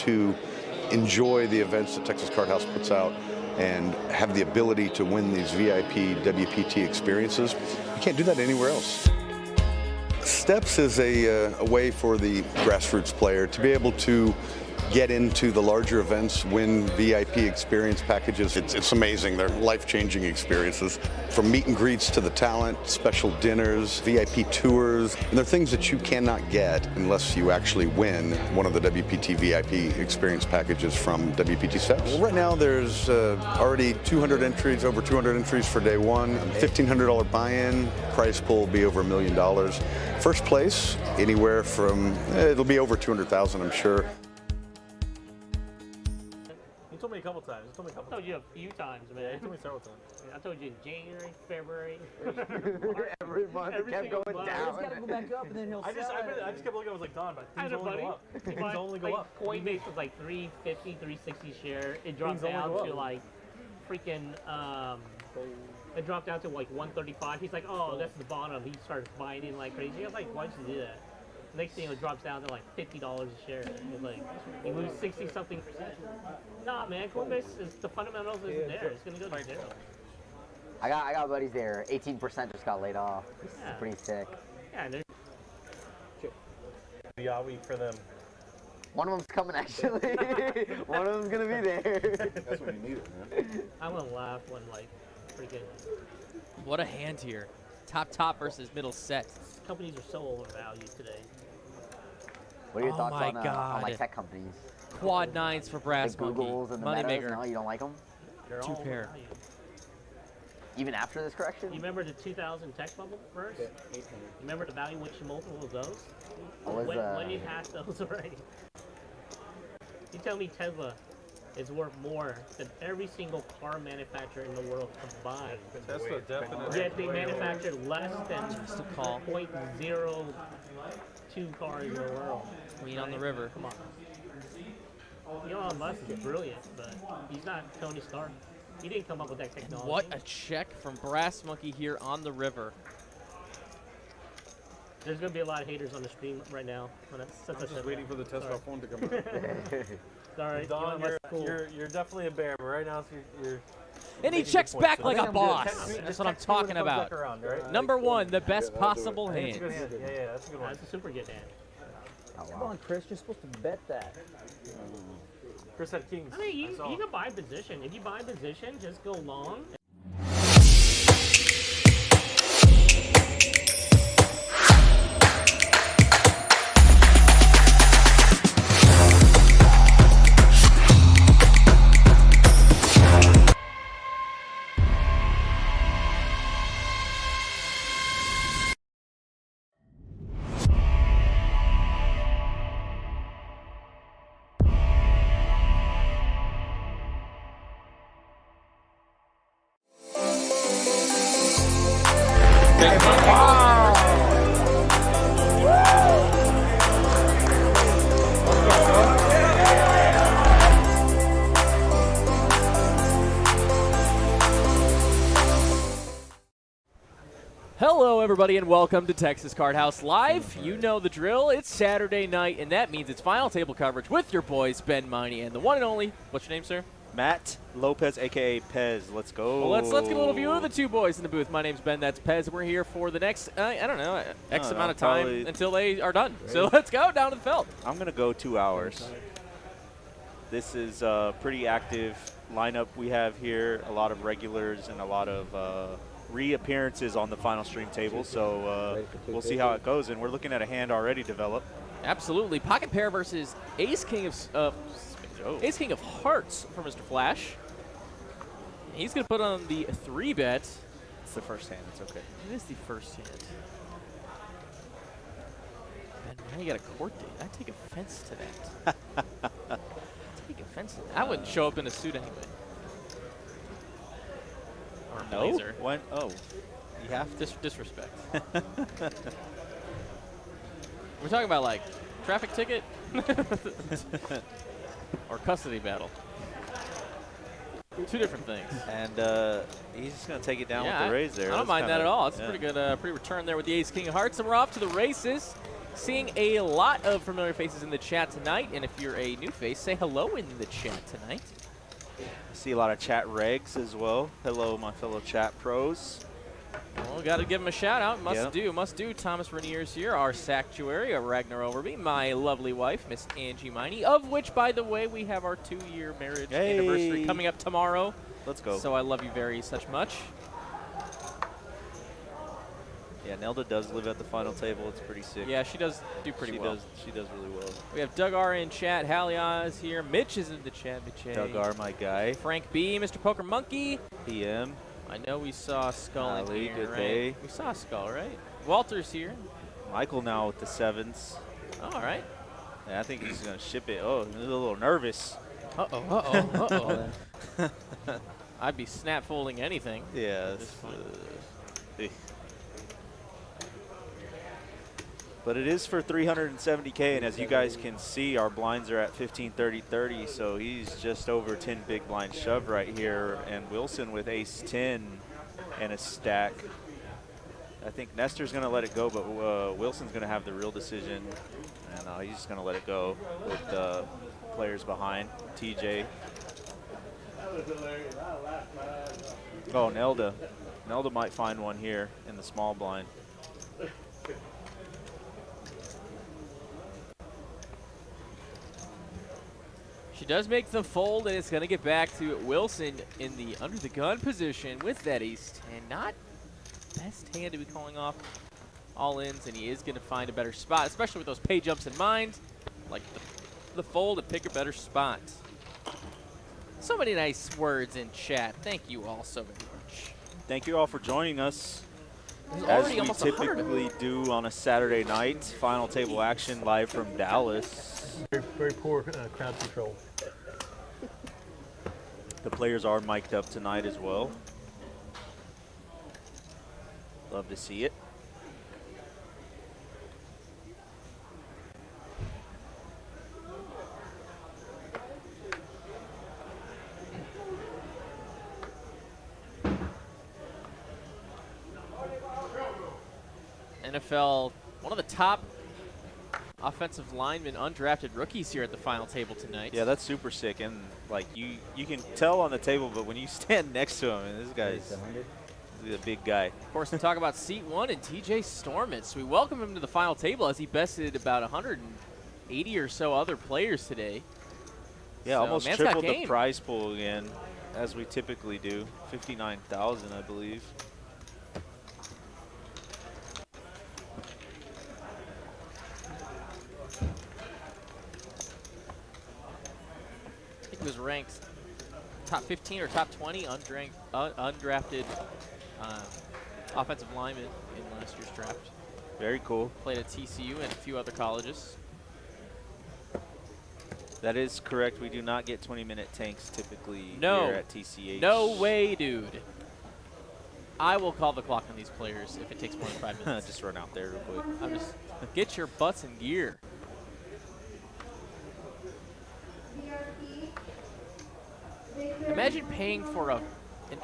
to enjoy the events that Texas Card House puts out and have the ability to win these VIP WPT experiences. You can't do that anywhere else. Steps is a way for the grassroots player to be able to get into the larger events, win VIP experience packages. It's amazing. They're life-changing experiences. From meet and greets to the talent, special dinners, VIP tours. And they're things that you cannot get unless you actually win one of the WPT VIP experience packages from WPT Steps. Well, right now there's already 200 entries, over 200 entries for day one. $1,500 buy-in. Prize pool will be over $1 million. First place, anywhere from, it'll be over 200,000, I'm sure. You told me a couple times. I told you a few times, man. You told me several times. I told you in January, February, every month it kept going down. He's got to go back up and then he'll I just kept looking. I was like, Don, but things only go up. Things only go up. Coinbase was like 350, 360 share. It dropped down to like freaking. It dropped down to like 135. He's like, oh, that's the bottom. He started buying in like crazy. I was like, why'd you do that? Next thing it drops down to like $50 a share. It's like you lose 60-something%. Nah, man, Coinbase is the fundamentals isn't there. It's gonna go to zero. I got buddies there. 18% just got laid off. It's pretty sick. Yeah, there's The yacht week for them. One of them's coming actually. One of them's gonna be there. That's when you need it, man. I'm gonna laugh when like freaking What a hand here. Top versus middle set. companies are so overvalued today. What are your thoughts on God. like tech companies? Quad nines for Brass The Monkey. Googles and the Money Metas? maker. No, you don't like them? They're Two all pair. overvalued. Even after this correction? You remember the 2000 tech bubble first? You remember the valuation multiple of those? What was, when you pass those already? You tell me Tesla is worth more than every single car manufacturer in the world combined. Tesla definitely. Yet they manufacture less than Just a call. 0.02 cars in the world. Queen on the river. Come on. Elon Musk is brilliant, but he's not Tony Stark. He didn't come up with that technology. What a check from Brass Monkey here on the river. There's going to be a lot of haters on the stream right now. I'm just waiting for the Tesla phone to come out. Sorry. Don, you're definitely a bear, but right now you're And he making checks good points. back So like just a boss. text me- That's just what I'm text me when it talking comes about. back around, right? Number one, the best possible I think it's a hand. good hand. Yeah, that's a good one. That's a super good hand. Come on, Chris, you're supposed to bet that. Chris had kings. I mean, you saw. can buy position. If you buy position, just go long. Hello, everybody, and welcome to Texas Card House Live. You know the drill. It's Saturday night, and that means it's final table coverage with your boys, Ben Miney, and the one and only, what's your name, sir? Matt Lopez, a.k.a. Pez. Let's go. Well, let's get a little view of the two boys in the booth. My name's Ben. That's Pez. We're here for the next, I don't know, X amount of time until they are done. Right. So let's go down to the field. I'm going to go 2 hours. This is a pretty active lineup we have here. A lot of regulars and a lot of reappearances on the final stream table. So we'll see how it goes. And we're looking at a hand already develop. Absolutely. Pocket pair versus Ace King of Ace King of Hearts for Mr. Flash. He's going to put on the 3-bet. It's the first hand. It's okay. It is the first hand. Man, now you got a court date. I take offense to that. Take offense to that. I wouldn't show up in a suit anyway. Or a blazer. When? Oh. You have to. Disrespect. We're talking about, like, traffic ticket? Or custody battle. Two different things. And he's just going to take it down with the raise there. I don't That's mind that kinda- at all. It's yeah. a pretty good return there with the ace-king of hearts. And we're off to the races. Seeing a lot of familiar faces in the chat tonight. And if you're a new face, say hello in the chat tonight. I see a lot of chat regs as well. Hello, my fellow chat pros. Well, got to give him a shout out. Must do. Thomas Rainier's here, our Sanctuary, Ragnar Overby, my lovely wife, Miss Angie Miney, of which, by the way, we have our 2-year marriage anniversary coming up tomorrow. Let's go. So I love you very such much. Yeah, Nelda does live at the final table. It's pretty sick. Yeah, she does do pretty well. She does really well. We have Doug R in chat. Halia is here. Mitch is in the chat. Mitch A. Doug R, my guy. Frank B, Mr. Poker Monkey. PM. I know we saw Skull in Ali, here, good right? day. We saw Skull, right? Walter's here. Michael now with the 7s. All right. Yeah, I think he's going to ship it. Oh, he's a little nervous. Uh-oh. I'd be snap folding anything. Yeah. But it is for 370K, and as you guys can see, our blinds are at 15, 30, 30, so he's just over 10 big blind shove right here, and Wilson with ace 10 and a stack. I think Nestor's going to let it go, but Wilson's going to have the real decision, and he's just going to let it go with the players behind. TJ. Oh, Nelda. Nelda might find one here in the small blind. She does make the fold, and it's going to get back to Wilson in the under the gun position with that ace 10. Not best hand to be calling off all-ins, and he is going to find a better spot, especially with those pay jumps in mind. Like the fold to pick a better spot. So many nice words in chat. Thank you all so very much. Thank you all for joining us. This is As already we almost 100. typically do on a Saturday night, final table action live from Dallas. Very poor crowd control. The players are mic'd up tonight as well. Love to see it. NFL, one of the top offensive linemen, undrafted rookies here at the final table tonight. Yeah, that's super sick, and like you can tell on the table, but when you stand next to him, and this guy's a big guy. Of course, to talk about seat 1 and TJ Storment. So we welcome him to the final table as he bested about 180 or so other players today. Yeah, So, almost man's got tripled the game. prize pool again, as we typically do. 59,000, I believe. I think he was ranked top 15 or top 20 undrafted offensive lineman in last year's draft. Very cool. Played at TCU and a few other colleges. That is correct. We do not get 20-minute tanks typically No. here at TCH. No way, dude. I will call the clock on these players if it takes more than 5 minutes. Just run out there real quick. I'm just get your butts in gear. Imagine paying for an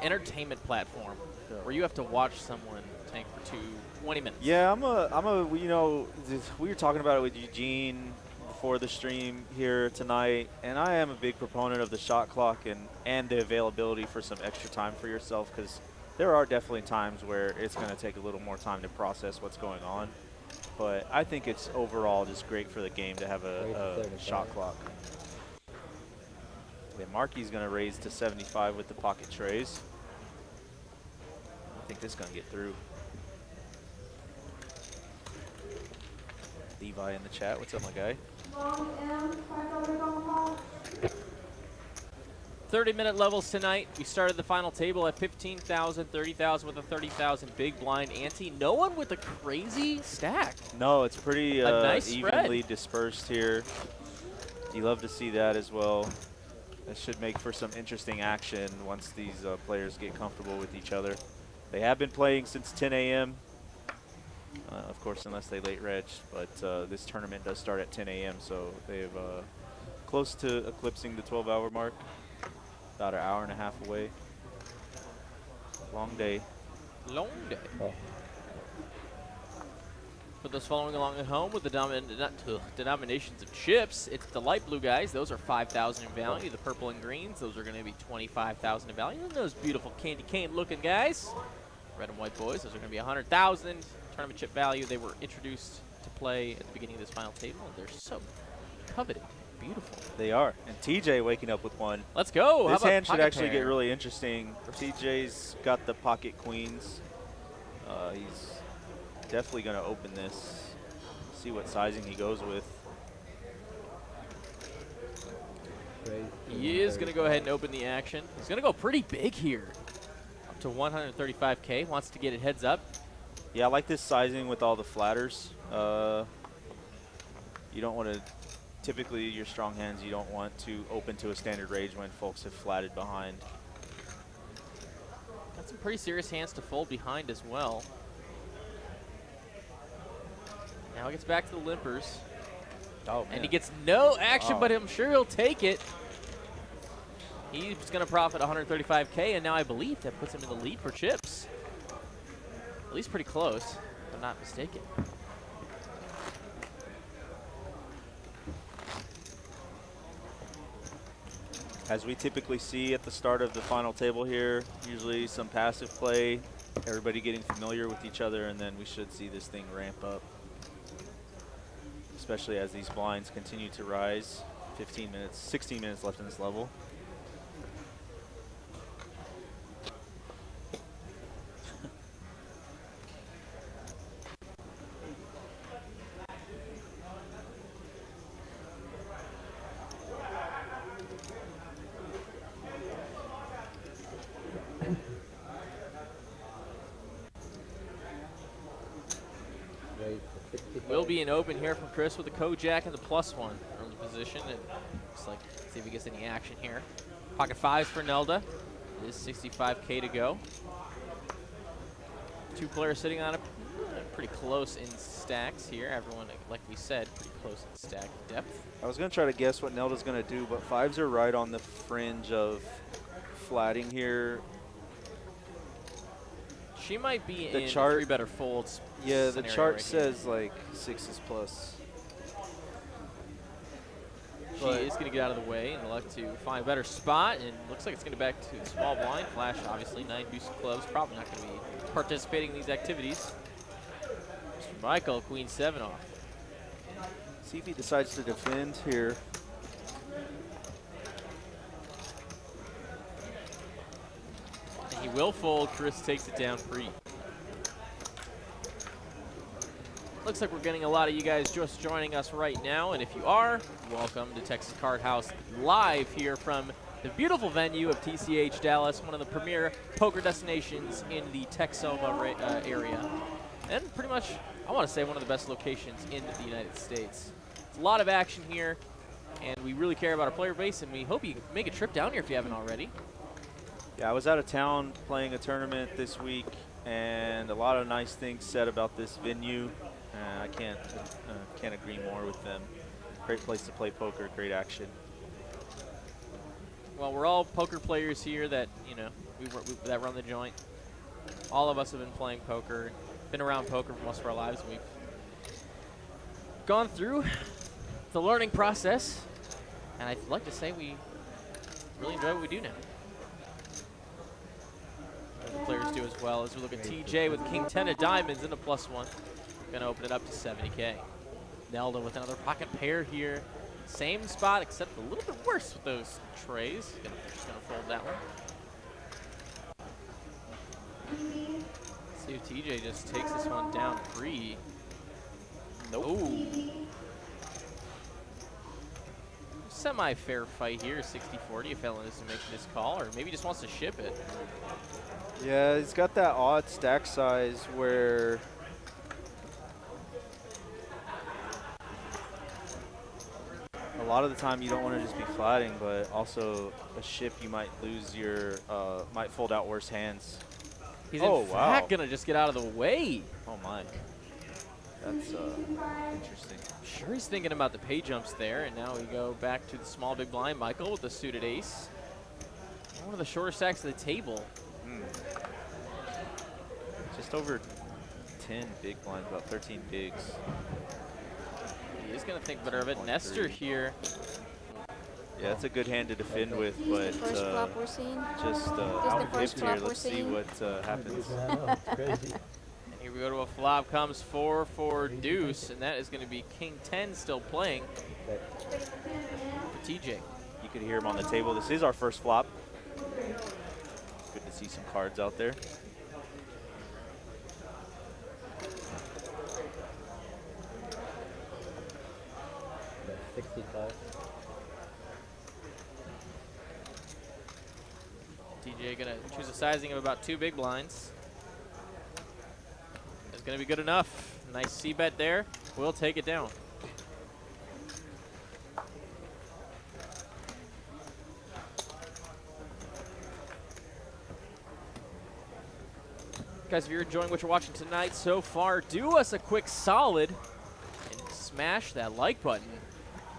entertainment platform where you have to watch someone tank for 20 minutes. Yeah, you know, we were talking about it with Eugene before the stream here tonight, and I am a big proponent of the shot clock and the availability for some extra time for yourself, because there are definitely times where it's going to take a little more time to process what's going on. But I think it's overall just great for the game to have a shot clock. Yeah, Marky's going to raise to 75 with the pocket trays. I think this is going to get through. Levi in the chat. What's up, my guy? 30-minute levels tonight. We started the final table at 15,000, 30,000 with a 30,000 big blind ante. No one with a crazy stack. No, it's pretty nice evenly spread. dispersed here. You love to see that as well. That should make for some interesting action once these players get comfortable with each other. They have been playing since 10 a.m. Of course, unless they late reg, but this tournament does start at 10 a.m., so they've close to eclipsing the 12-hour mark. About an hour and a half away. Long day. Long day. Oh. For those following along at home with the denominations of chips, it's the light blue guys. Those are 5,000 in value. The purple and greens, those are going to be 25,000 in value. And those beautiful candy cane looking guys, red and white boys, those are going to be 100,000 tournament chip value. They were introduced to play at the beginning of this final table, and they're so coveted. Beautiful. They are. And TJ waking up with one. Let's go. This How about hand should pocket actually pair? get really interesting. TJ's got the pocket queens. He's definitely going to open this. See what sizing he goes with. He is going to go ahead and open the action. He's going to go pretty big here. Up to 135K. Wants to get it heads up. Yeah, I like this sizing with all the flatters. You don't want to, typically your strong hands, you don't want to open to a standard range when folks have flatted behind. Got some pretty serious hands to fold behind as well. Now he gets back to the limpers. Oh, And he gets no action, Oh. but I'm sure he'll take it. He's going to profit 135K, and now I believe that puts him in the lead for chips. At least pretty close, if I'm not mistaken. As we typically see at the start of the final table here, usually some passive play, everybody getting familiar with each other, and then we should see this thing ramp up. Especially as these blinds continue to rise. 15 minutes, 16 minutes left in this level. Will be an open here from Chris with the Kojak and the +1 early position. And looks like, see if he gets any action here. Pocket fives for Nelda. It is 65K to go. Two players sitting on it pretty close in stacks here. Everyone, like we said, pretty close in stack depth. I was going to try to guess what Nelda's going to do, but fives are right on the fringe of flatting here. She might be The in chart- three better folds. Yeah, the scenario chart right here. says like sixes plus. She is going to get out of the way and elect to find a better spot, and looks like it's going to back to the small blind. Flash, obviously, 9 deuce close. Probably not going to be participating in these activities. Mr. Michael, queen 7 off. See if he decides to defend here. And he will fold. Chris takes it down free. Looks like we're getting a lot of you guys just joining us right now, and if you are, welcome to Texas Card House live here from the beautiful venue of TCH Dallas, one of the premier poker destinations in the Texoma area, and pretty much, I want to say, one of the best locations in the United States. It's a lot of action here, and we really care about our player base, and we hope you make a trip down here if you haven't already. Yeah, I was out of town playing a tournament this week, and a lot of nice things said about this venue. I can't agree more with them. Great place to play poker, great action. Well, we're all poker players here that, you know, that run the joint. All of us have been playing poker, been around poker for most of our lives. We've gone through the learning process, and I'd like to say we really enjoy what we do now. The players do as well. As we look at TJ with King 10 of diamonds and a +1. Gonna open it up to 70K. Nelda with another pocket pair here. Same spot, except a little bit worse with those trays. Just gonna fold that one. Let's see if TJ just takes this one down free. Nope. Semi-fair fight here, 60-40 if Ellen isn't making this call, or maybe just wants to ship it. Yeah, he's got that odd stack size where a lot of the time you don't want to just be flatting, but also a ship you might lose your, might fold out worse hands. He's Oh, in wow. fact gonna just get out of the way. Oh my. That's interesting. Sure, he's thinking about the pay jumps there, and now we go back to the small big blind. Michael with the suited ace. One of the shorter stacks of the table. Just over 10 big blinds, about 13 bigs. He is going to think better of it. Nestor here. Yeah, that's a good hand to defend with, but First flop we're seeing. just the out first here. flop we're Let's see seeing. what happens. I know, it's crazy. And here we go to a flop. Comes 4 for deuce, and that is going to be king 10 still playing for TJ. You could hear him on the table. This is our first flop. Good to see some cards out there. Yeah, 65. TJ going to choose a sizing of about 2 big blinds. It's going to be good enough. Nice C-bet there. We'll take it down. Guys, if you're enjoying what you're watching tonight so far, do us a quick solid and smash that like button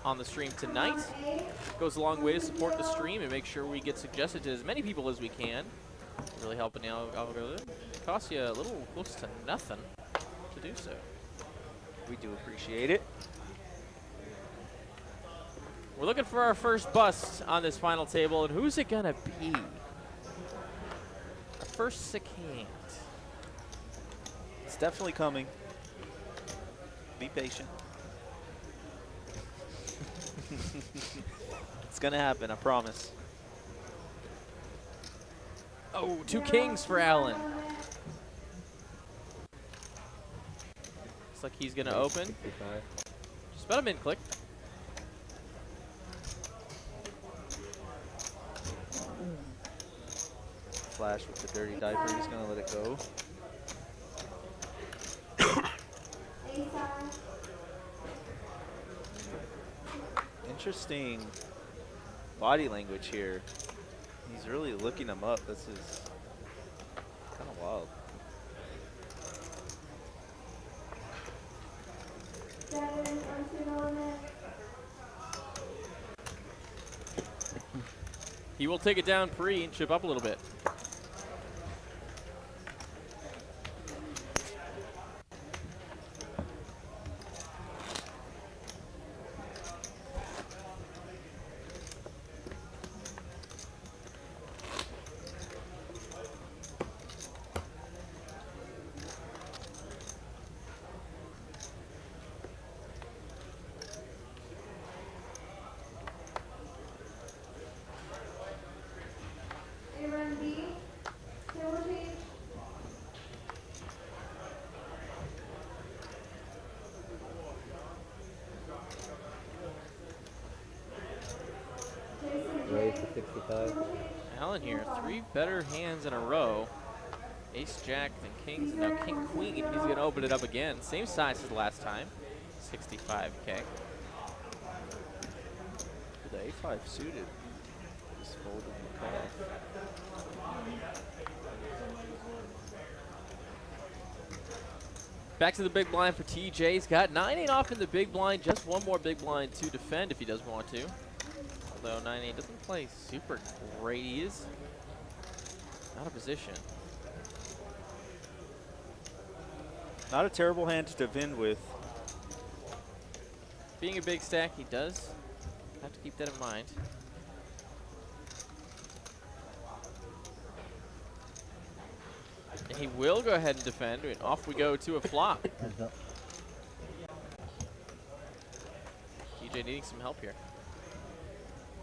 on the stream tonight. It goes a long way to support the stream and make sure we get suggested to as many people as we can. Really helping the algorithm. It costs you a little close to nothing to do so. We do appreciate it. We're looking for our first bust on this final table, and who's it gonna be? Our first secant. It's definitely coming. Be patient. It's gonna happen, I promise. Oh, 2 kings for Allen. Looks like he's gonna open. 65. Just about a min click. Flash with the dirty diaper, he's gonna let it go. Interesting body language here. He's really looking him up. This is kind of wild. He will take it down pre and chip up a little bit. Raise to 65. Allen here, 3 better hands in a row. Ace, Jack, then Kings, and now King, Queen. He's going to open it up again. Same size as last time, 65K. The A5 suited. Just folded the cutoff. Back to the big blind for TJ. He's got 9-8 off in the big blind. Just one more big blind to defend if he does want to. Although 9-8 doesn't play super great. He is out of position. Not a terrible hand to defend with. Being a big stack, he does have to keep that in mind. And he will go ahead and defend, and off we go to a flop. TJ needing some help here.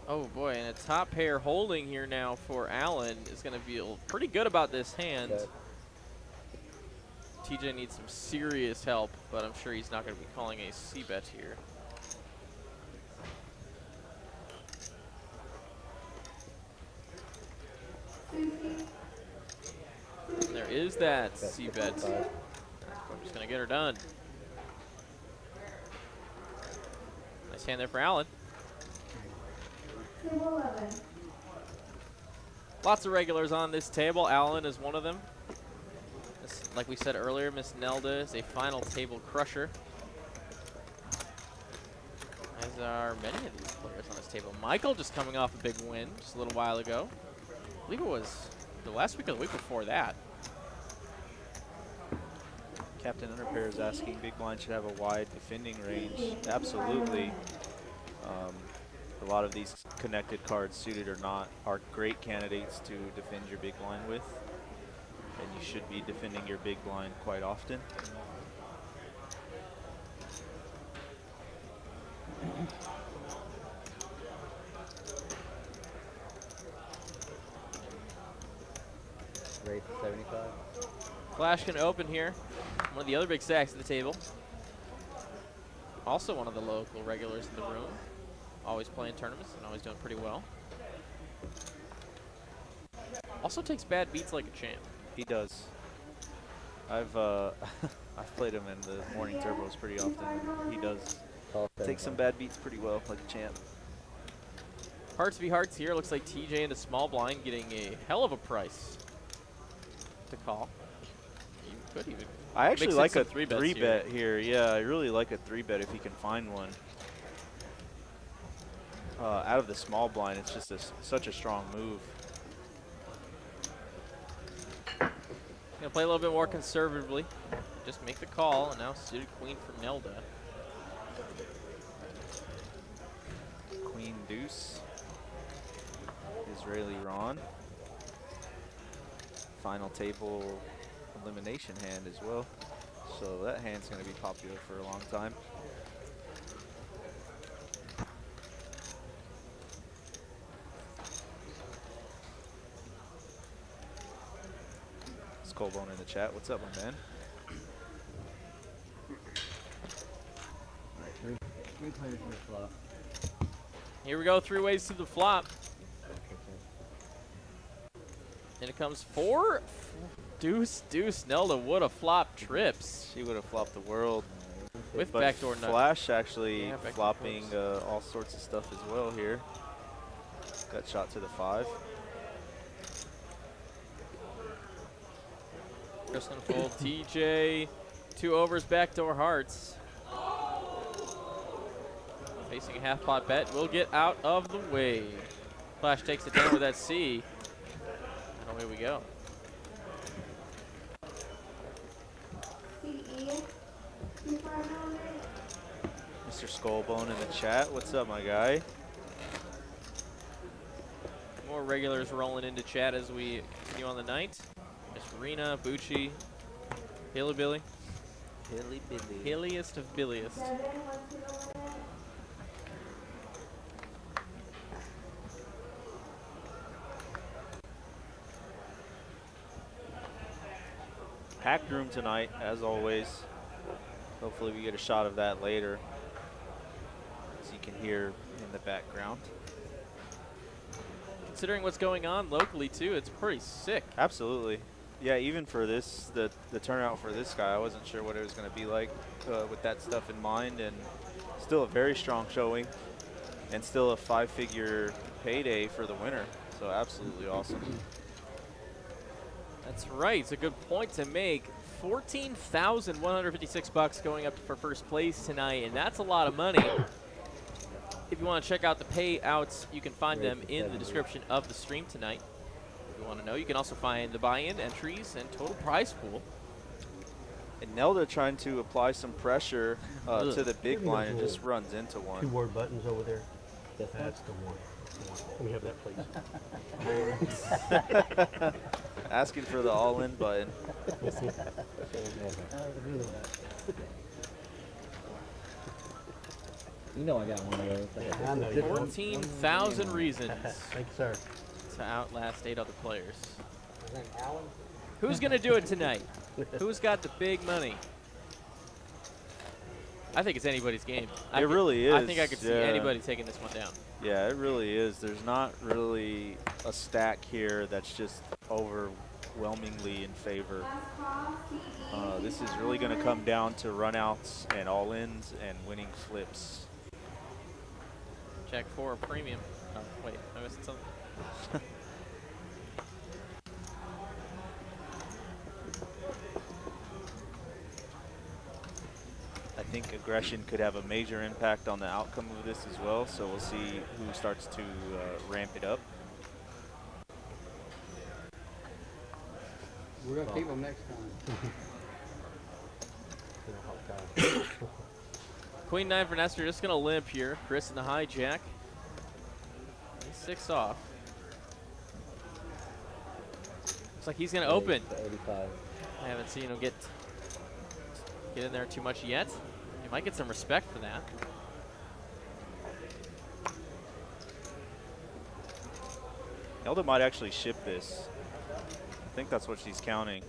Oh boy, and a top pair holding here now for Allen is going to feel pretty good about this hand. Okay. TJ needs some serious help, but I'm sure he's not going to be calling a C-bet here. And there is that C-bet. I'm just going to get her done. Nice hand there for Allen. Lots of regulars on this table. Allen is one of them. This, like we said earlier, Miss Nelda is a final table crusher. As are many of these players on this table. Michael just coming off a big win just a little while ago. believe it was the last week or the week before that. Captain Underpair is asking big blind should have a wide defending range. Absolutely. A lot of these connected cards, suited or not, are great candidates to defend your big blind with. And you should be defending your big blind quite often. Rate 75. Flash can open here. One of the other big stacks at the table. Also one of the local regulars in the room. Always playing tournaments and always doing pretty well. Also takes bad beats like a champ. He does. I've I've played him in the morning turbos pretty often. He does take some bad beats pretty well, like a champ. Hearts v hearts here. Looks like TJ into small blind getting a hell of a price to call. You could even. I actually like a three bet here. Yeah, I really like a 3-bet if you can find one. Out of the small blind, it's just such a strong move. Gonna play a little bit more conservatively. Just make the call, and now suited queen for Nelda. Queen deuce. Israeli Ron. Final table elimination hand as well. So that hand's going to be popular for a long time. Skullbone in the chat. What's up, my man? Three players in the flop. Here we go, 3 ways to the flop. And it comes 4. Deuce, deuce, Nelda would have flopped trips. She would have flopped the world. With But backdoor nut. Flash actually Yeah, backdoor flopping clubs. all sorts of stuff as well here. Got shot to the 5. Just gonna fold TJ. 2 overs, backdoor hearts. Facing a half pot bet. Will get out of the way. Flash takes it down with that C. And away we go. Mr. Skullbone in the chat. What's up, my guy? More regulars rolling into chat as we continue on the night. Miss Rena, Bucci, Hilly-Billy. Hilly-billy. Hilliest of billiest. Packed room tonight, as always. Hopefully we get a shot of that later, as you can hear in the background. Considering what's going on locally too, it's pretty sick. Absolutely. Yeah, even for this, the turnout for this guy, I wasn't sure what it was going to be like with that stuff in mind, and still a very strong showing, and still a 5-figure payday for the winner. So absolutely awesome. That's right. It's a good point to make. $14,156 going up for first place tonight, and that's a lot of money. If you want to check out the payouts, you can find them in the description of the stream tonight. If you want to know, you can also find the buy-in, entries, and total prize pool. And Nelda trying to apply some pressure to the big blind and just runs into one. 2 more buttons over there. That's the one. Let me have that, please. Asking for the all-in button. You know I got one of those. I know you don't. 14,000 reasons Thank you, sir. to outlast 8 other players. Who's going to do it tonight? Who's got the big money? I think it's anybody's game. It really is. I think I could see anybody taking this one down. Yeah, it really is. There's not really a stack here that's just overwhelmingly in favor. This is really going to come down to runouts and all-ins and winning flips. Jack 4 premium. Oh, wait, I missed something. I think aggression could have a major impact on the outcome of this as well, so we'll see who starts to ramp it up. We're gonna keep them next time. Queen 9 for Nestor, just gonna limp here. Chris in the hijack. He's 6 off. Looks like he's gonna open. 85. I haven't seen him get in there too much yet. He might get some respect for that. Elda might actually ship this. I think that's what she's counting.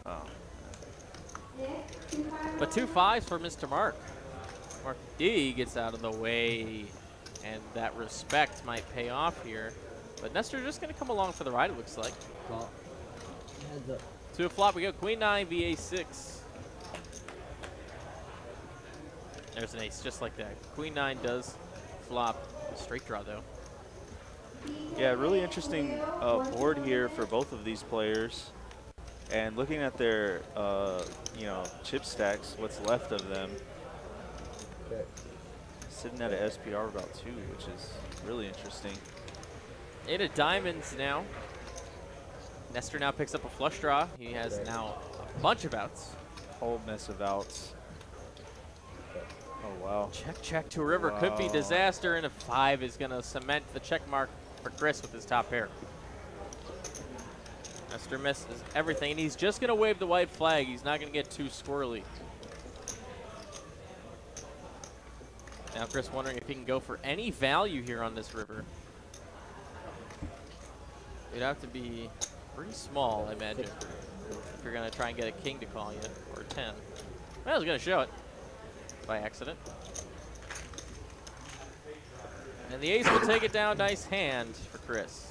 Oh. But 2 5s for Mr. Mark. Mark D gets out of the way, and that respect might pay off here. But Nestor just going to come along for the ride, it looks like. Well, heads up. To a flop, we go Queen 9 VA 6. There's an ace, just like that. Queen 9 does flop. Straight draw, though. Yeah, really interesting board here for both of these players. And looking at their, you know, chip stacks, what's left of them, Okay. sitting at an SPR of about 2, which is really interesting. 8 of diamonds now. Nestor now picks up a flush draw. He has now a bunch of outs. Whole mess of outs. Oh, wow. Check, check to a river. Could be disaster, and a 5 is going to cement the check mark for Chris with his top pair. Nestor misses everything, and he's just going to wave the white flag. He's not going to get too squirrely. Now Chris wondering if he can go for any value here on this river. It'd have to be pretty small, I imagine, if you're going to try and get a king to call you, or a 10. Well, I was going to show it by accident. And the ace will take it down. Nice hand for Chris.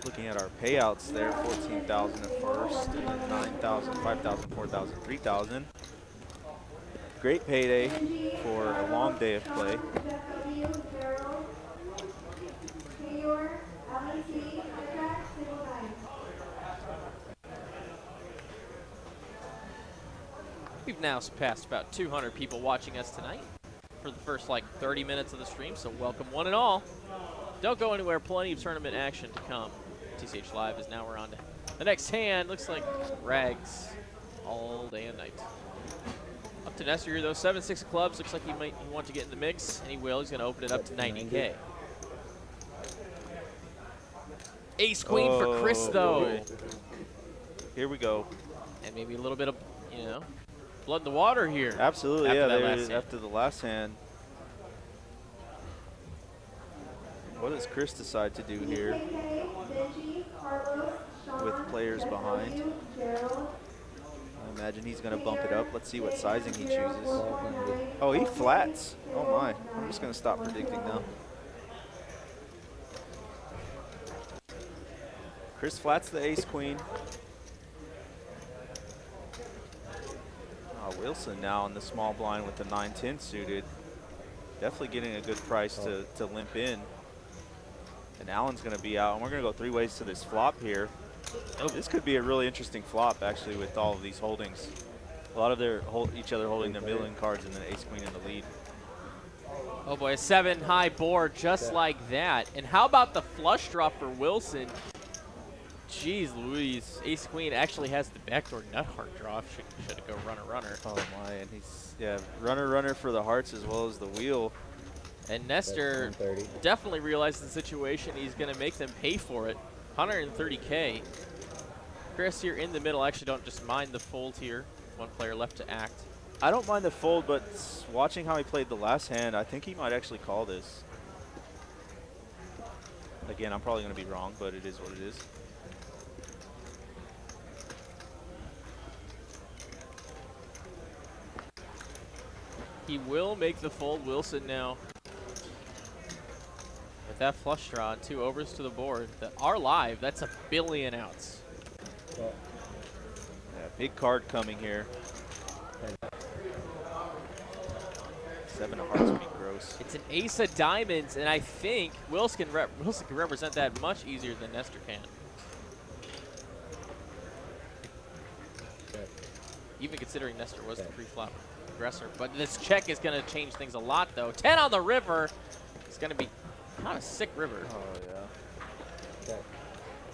Looking at our payouts there, 14,000 at first, and then 9,000, 5,000, 4,000, 3,000. Great payday for a long day of play. We've now surpassed about 200 people watching us tonight for the first like 30 minutes of the stream, so welcome one and all. Don't go anywhere, plenty of tournament action to come. TCH Live is now we're on to the next hand. Looks like rags all day and night. Up to Nestor here though, 7-6 clubs. Looks like he want to get in the mix, and he will. He's going to open it up to 90K. Ace Queen for Chris though. Boy. Here we go. And maybe a little bit of, you know, blood in the water here. Absolutely, after yeah, that last hand. after the last hand. What does Chris decide to do here with players behind? I imagine he's going to bump it up. Let's see what sizing he chooses. Oh, he flats. Oh my. I'm just going to stop predicting now. Chris flats the ace queen. Wilson now in the small blind with the 9-10 suited. Definitely getting a good price to limp in. And Allen's going to be out, and we're going to go 3 ways to this flop here. Oh, this could be a really interesting flop, actually, with all of these holdings. A lot of each other holding their middling cards, and then ace queen in the lead. Oh boy, a 7 high board just like that. And how about the flush draw for Wilson? Jeez Louise, ace queen actually has the backdoor nut heart draw. Should go runner. Oh my, and he's, yeah, runner for the hearts as well as the wheel. And Nestor definitely realizes the situation. He's going to make them pay for it. 130K. Chris here in the middle. Actually, don't just mind the fold here. One player left to act. I don't mind the fold, but watching how he played the last hand, I think he might actually call this. Again, I'm probably going to be wrong, but it is what it is. He will make the fold. Wilson now. With that flush draw and 2 overs to the board that are live, that's a billion outs. Yeah, big card coming here. 7 of hearts would be gross. It's an ace of diamonds, and I think Wilson can represent that much easier than Nestor can. Even considering Nestor was the pre-flop. aggressor. But this check is going to change things a lot, though. 10 on the river. It's going to be kind of sick river. Oh, yeah. Check.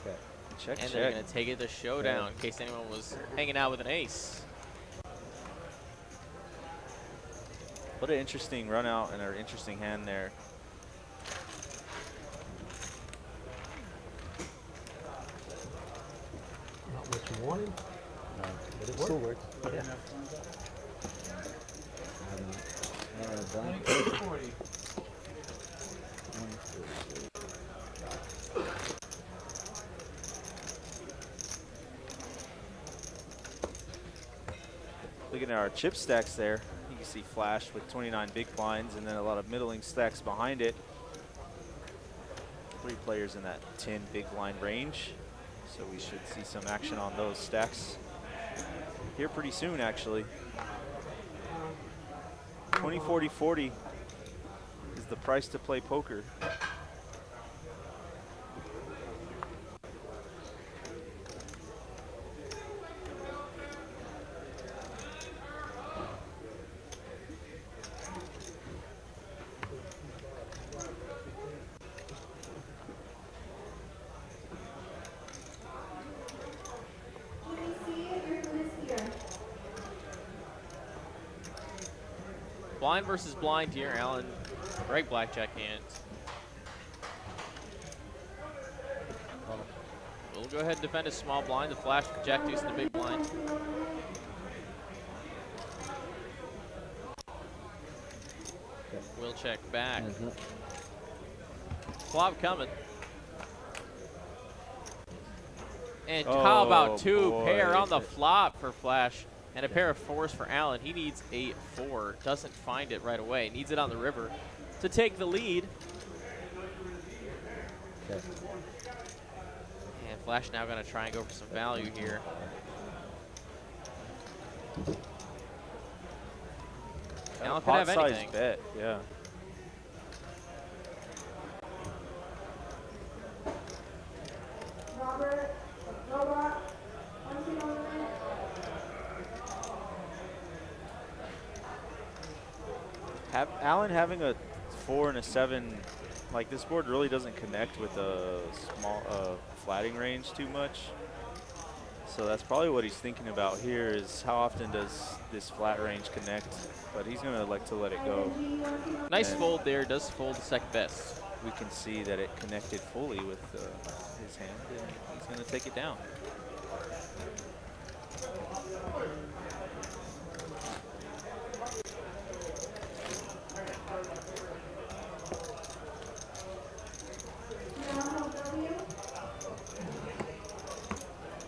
Check. Check, And check. they're going to take it to showdown in case anyone was hanging out with an ace. What an interesting run out and an interesting hand there. Not what you wanted. No, but it still works. Done. 40. Looking at our chip stacks there, you can see Flash with 29 big blinds and then a lot of middling stacks behind it. 3 players in that 10 big blind range. So we should see some action on those stacks here pretty soon, actually. 20, 40, 40 is the price to play poker. Blind versus blind here, Alan. Great blackjack hands. We'll go ahead and defend his small blind. The flash with jack deuce in the big blind. We'll check back. Flop coming. And how about 2 pair on the flop for Flash and a pair of 4s for Allen. He needs a 4. Doesn't find it right away. Needs it on the river to take the lead. Okay. And Flash now going to try and go for some value here. Allen could have anything. Bet, yeah. Allen having a 4 and a 7, like this board really doesn't connect with a small flatting range too much. So that's probably what he's thinking about here is how often does this flat range connect, but he's gonna like to let it go. Nice fold there, does fold the second best. We can see that it connected fully with his hand, and he's gonna take it down.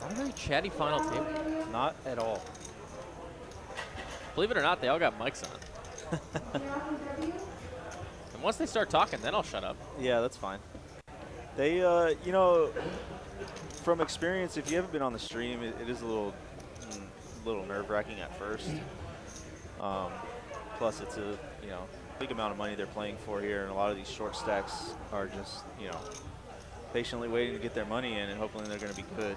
Not a very chatty final table. Not at all. Believe it or not, they all got mics on. And once they start talking, then I'll shut up. Yeah, that's fine. They, you know, from experience, if you haven't been on the stream, it is a little nerve-wracking at first. Plus, it's a big amount of money they're playing for here, and a lot of these short stacks are just patiently waiting to get their money in, and hopefully they're going to be good.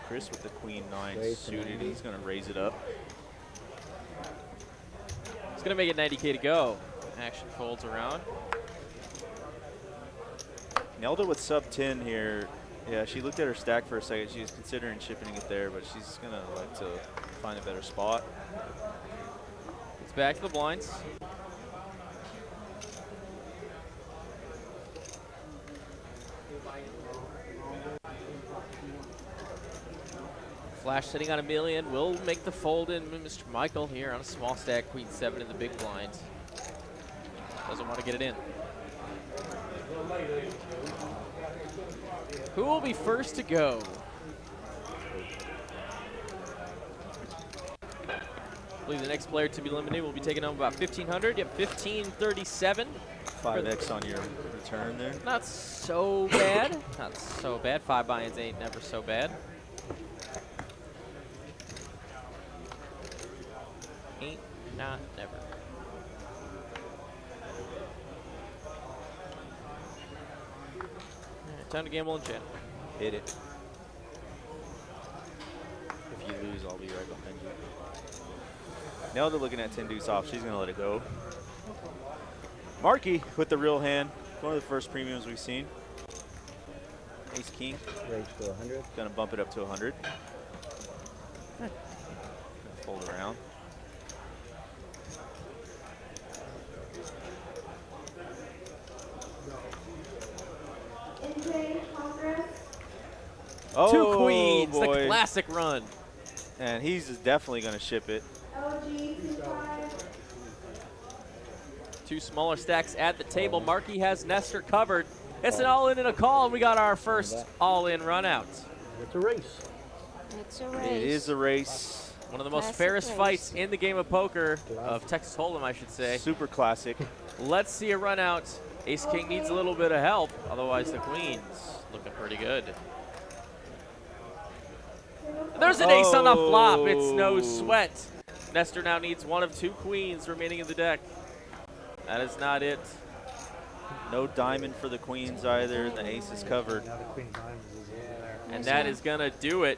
Chris with the queen-9 suited, he's going to raise it up. It's going to make it 90K to go. Action folds around. Nailed it with sub-10 here. Yeah, she looked at her stack for a second. She was considering chipping it there, but she's going to like to find a better spot. It's back to the blinds. Flash sitting on $1 million. Will make the fold in Mr. Michael here on a small stack, queen 7 in the big blinds. Doesn't want to get it in. Who will be first to go? I believe the next player to be eliminated will be taking home about 1,500. Yep, 1,537. 5x on your return there. Not so bad. Not so bad. 5 buy-ins ain't never so bad. Ain't not never. Time to gamble and chat. Hit it. If you lose, I'll be right behind you. Now they're looking at 10 deuce off. She's going to let it go. Markey with the real hand. One of the first premiums we've seen. Ace king. Raise to 100. Going to bump it up to 100. Gonna fold around. Oh, Two queens, boy. the classic run. And he's definitely going to ship it. Two smaller stacks at the table. Markey has Nestor covered. It's an all-in and a call, and we got our first all-in run out. It's a race. It's a race. It is a race. One of the most Classic fairest race. fights in the game of poker, of Texas Hold'em, I should say. Super classic. Let's see a run out. Ace King needs a little bit of help, otherwise the queen's looking pretty good. There's an ace on the flop. It's no sweat. Nestor now needs one of two queens remaining in the deck. That is not it. No diamond for the queens either, and the ace is covered. Now the queen diamonds is in there. And that is going to do it.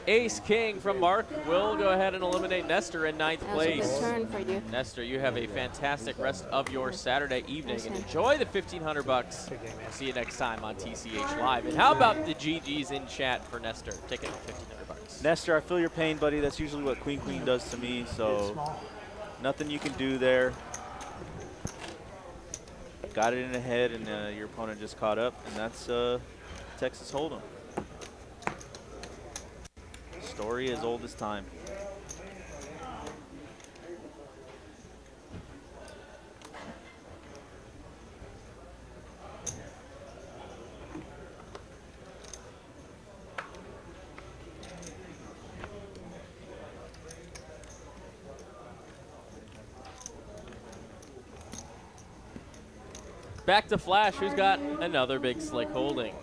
Ace King from Mark will go ahead and eliminate Nestor in ninth That was a place. good turn for you. Nestor, you have a fantastic rest of your Saturday evening and enjoy the $1,500. Good game, man. See you next time on TCH Live. And how about the GGs in chat for Nestor? Taking $1,500. Nestor, I feel your pain, buddy. That's usually what Queen Queen does to me, so Small. nothing you can do there. Got it in the head, and your opponent just caught up, and that's Texas Hold'em. Story as old as time. Back to Flash, who's got another big slick holding.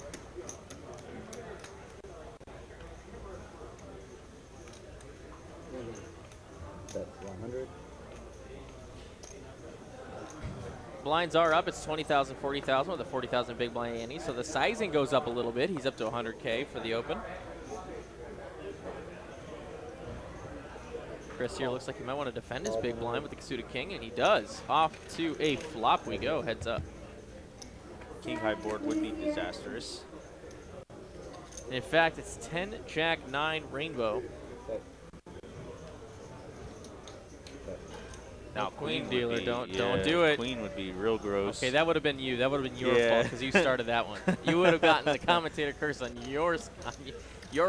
That's 100. Blinds are up. It's 20,000, 40,000 with a 40,000 big blind ante. So the sizing goes up a little bit. He's up to 100K for the open. Chris here looks like he might want to defend his big blind with the suited king, and he does. Off to a flop we go. Heads up. King high board would be disastrous. And in fact, it's 10, Jack, 9, rainbow. Now Queen would dealer, be- don't yeah, do it. Queen would be real gross. Okay, that would have been you. That would have been your Yeah. fault because you started that one. You would have gotten the commentator curse on your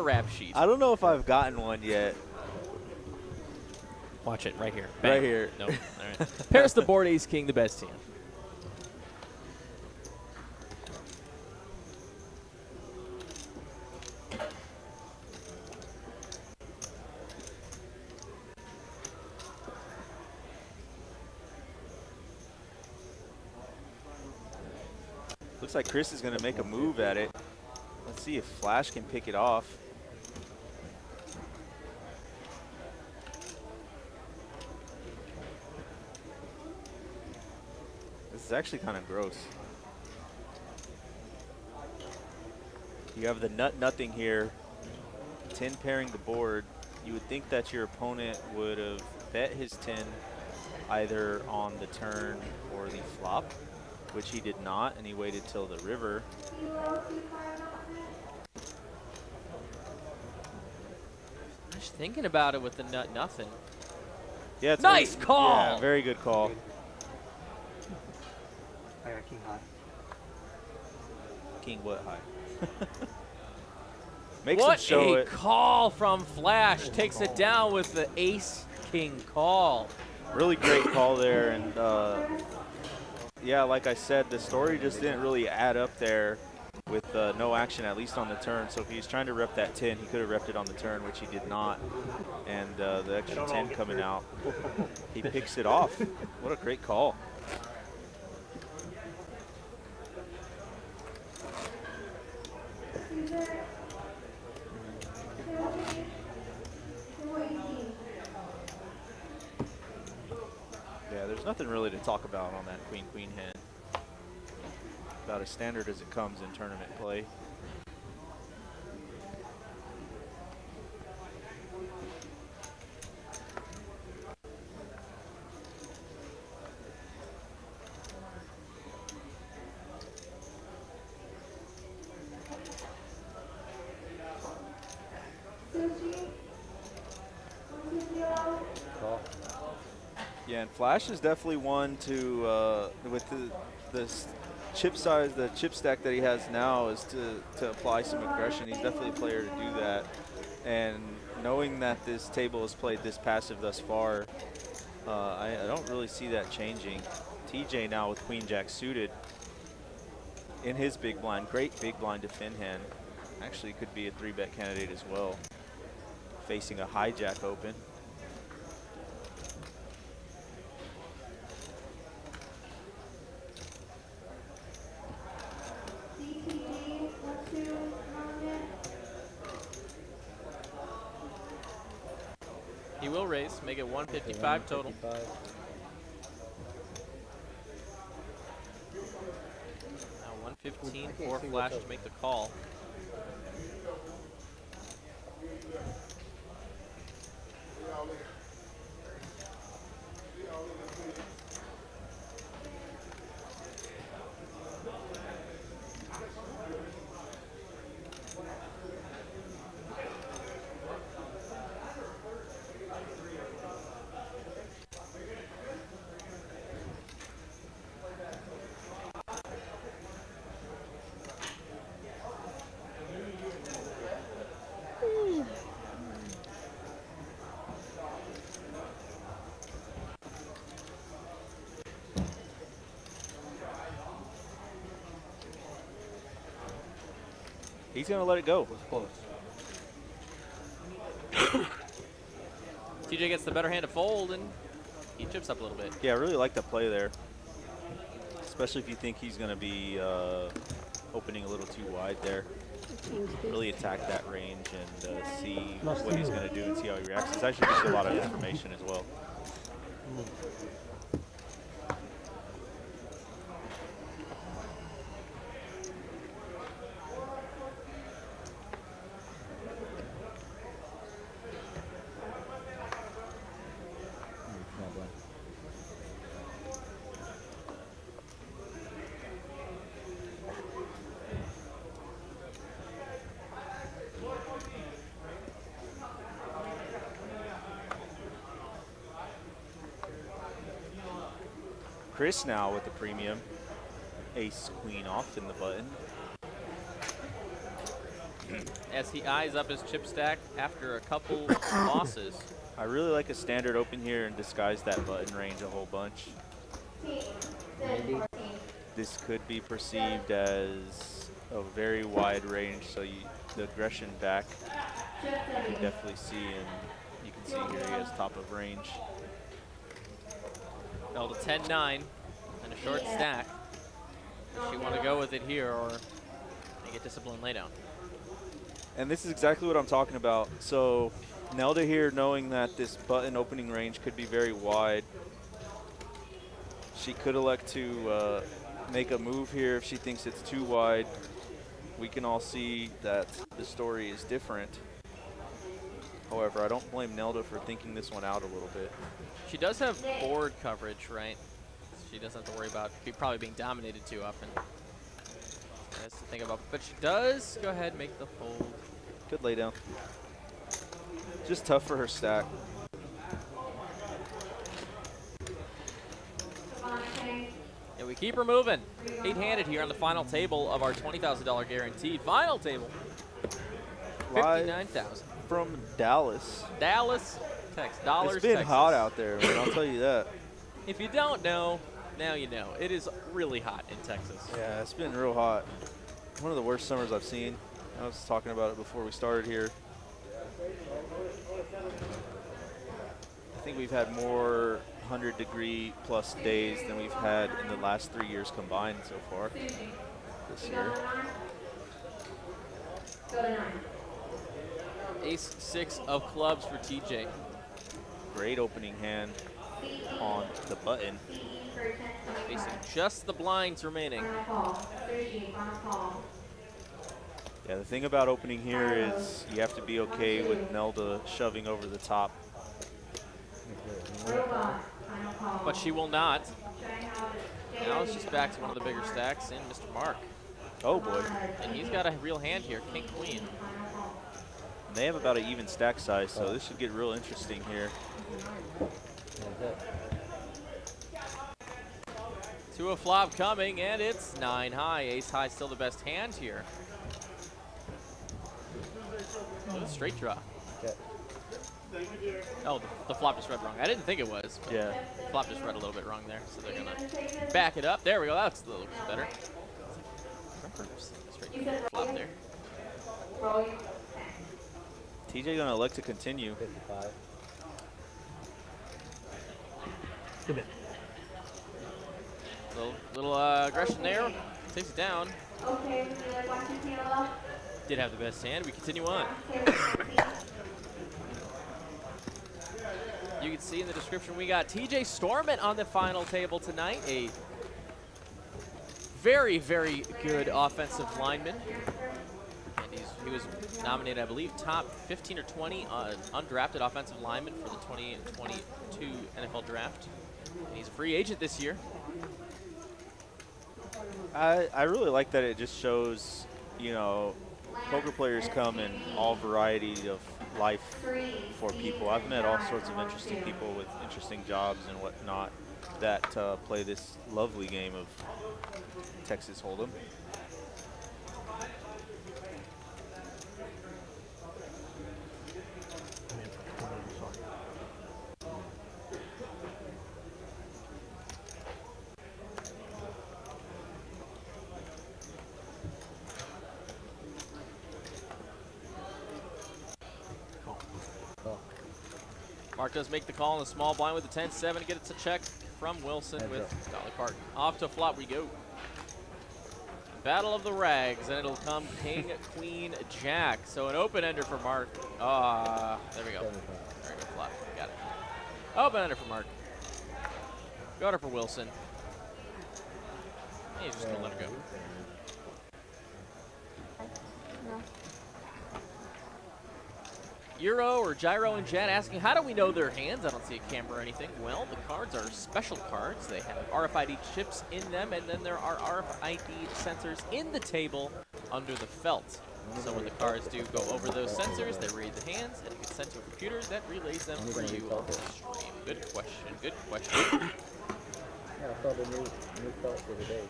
rap sheet. I don't know if I've gotten one yet. Watch it right here. Right here. Nope. All right. Paris the board, ace king, the best hand. Looks like Chris is going to make a move at it. Let's see if Flash can pick it off. This is actually kind of gross. You have the nothing here. 10 pairing the board. You would think that your opponent would have bet his 10 either on the turn or the flop, which he did not, and he waited till the river. Just thinking about it with the nothing. Yeah, it's Nice very, call! Yeah, very good call. I got king high. King what high? Makes What him show a it. call from Flash. Takes it down with the ace king call. Really great call there, and yeah, like I said, the story just didn't really add up there with no action, at least on the turn. So if he was trying to rep that 10, he could have repped it on the turn, which he did not. And the extra 10 coming out, he picks it off. What a great call. Yeah, there's nothing really to talk about on that queen-queen hand. about as standard as it comes in tournament play. Yeah, and Flash is definitely one to, with the chip size, the chip stack that he has now, is to apply some aggression. He's definitely a player to do that. And knowing that this table has played this passive thus far, I don't really see that changing. TJ now with Queen Jack suited in his big blind, great big blind to Fin hand. Actually could be a 3-bet candidate as well, facing a hijack open. He will raise, make it 155 total. Now 115 for Flash to make the call. He's going to let it go. TJ gets the better hand to fold, and he chips up a little bit. Yeah, I really like the play there, especially if you think he's going to be opening a little too wide there. Really attack that range and see what he's going to do and see how he reacts. It's actually just a lot of information as well. Chris now with the premium. Ace queen off in the button. As he eyes up his chip stack after a couple losses. I really like a standard open here and disguise that button range a whole bunch. This could be perceived as a very wide range, so the aggression back you can definitely see, and you can see here he has top of range. Fell to 10-9 and a short stack. If you want to go with it here or make it disciplined laydown. And this is exactly what I'm talking about. So Nelda here, knowing that this button opening range could be very wide, she could elect to make a move here if she thinks it's too wide. We can all see that the story is different. However, I don't blame Nelda for thinking this one out a little bit. She does have board coverage, right? She doesn't have to worry about probably being dominated too often. That's the thing about, but she does go ahead and make the fold. Good lay down. Just tough for her stack. And we keep her moving. 8-handed here on the final table of our $20,000 guaranteed. Final table. 59,000. From Dallas. Dallas, Texas. Dollars, It's been Texas. hot out there, man. I'll tell you that. If you don't know, now you know. It is really hot in Texas. Yeah, it's been real hot. One of the worst summers I've seen. I was talking about it before we started here. I think we've had more 100-degree plus days than we've had in the last 3 years combined so far this year. Ace-6 of clubs for TJ. Great opening hand on the button. Facing just the blinds remaining. Yeah, the thing about opening here is you have to be okay with Nelda shoving over the top. But she will not. Now it's just back to one of the bigger stacks in Mr. Mark. Oh boy. And he's got a real hand here, King Queen. And they have about an even stack size, so this should get real interesting here. To a flop coming, and it's 9 high. Ace high still the best hand here. Oh, straight draw. Oh, the flop just read wrong. I didn't think it was. But Yeah. the flop just read a little bit wrong there, so they're gonna back it up. There we go. That's a little bit better. Straight flop there. TJ gonna elect to continue. 55. Good bit. Little aggression there. Takes it down. Did have the best hand. We continue on. You can see in the description we got TJ Storment on the final table tonight. A very, very good offensive lineman. And he was nominated, I believe, top 15 or 20 undrafted offensive lineman for the 2022 NFL draft. And he's a free agent this year. I really like that it just shows, you know, poker players come in all variety of life for people. I've met all sorts of interesting people with interesting jobs and whatnot that play this lovely game of Texas Hold'em. Mark does make the call in the small blind with the 10-7 to get it to check from Wilson with Dolly Parton. Off to flop we go. Battle of the rags, and it'll come King, Queen, Jack. So an open ender for Mark. There we go. Very good flop. Got it. Open ender for Mark. Got her for Wilson. He's just gonna let her go. Euro or Gyro and Jet asking, how do we know their hands? I don't see a camera or anything. Well, the cards are special cards. They have RFID chips in them, and then there are RFID sensors in the table under the felt. So when the cards do go over those sensors, they read the hands, and it gets sent to a computer that relays them for you on the stream. Good question, good question. Yeah, I saw the new felt the other day.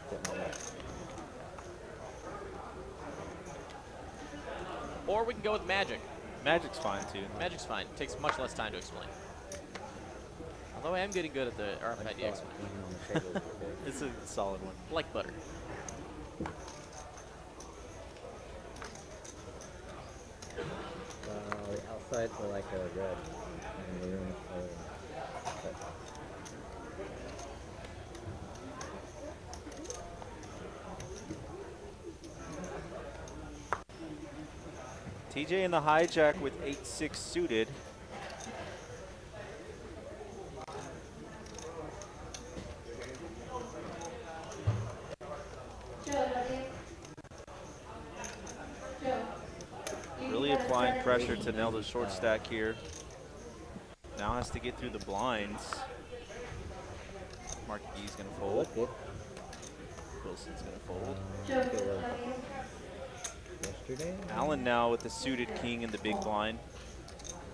Or we can go with Magic. Magic's fine too. Magic's fine. It takes much less time to explain. Although I am getting good at the RFID explain. It's a solid one. Like butter. The outsides are like a red, and the room are TJ in the hijack with 8-6 suited. Really applying pressure to nail the short stack here. Now has to get through the blinds. Mark G's gonna fold. Wilson's gonna fold. yesterday. Allen now with the suited king in the big blind.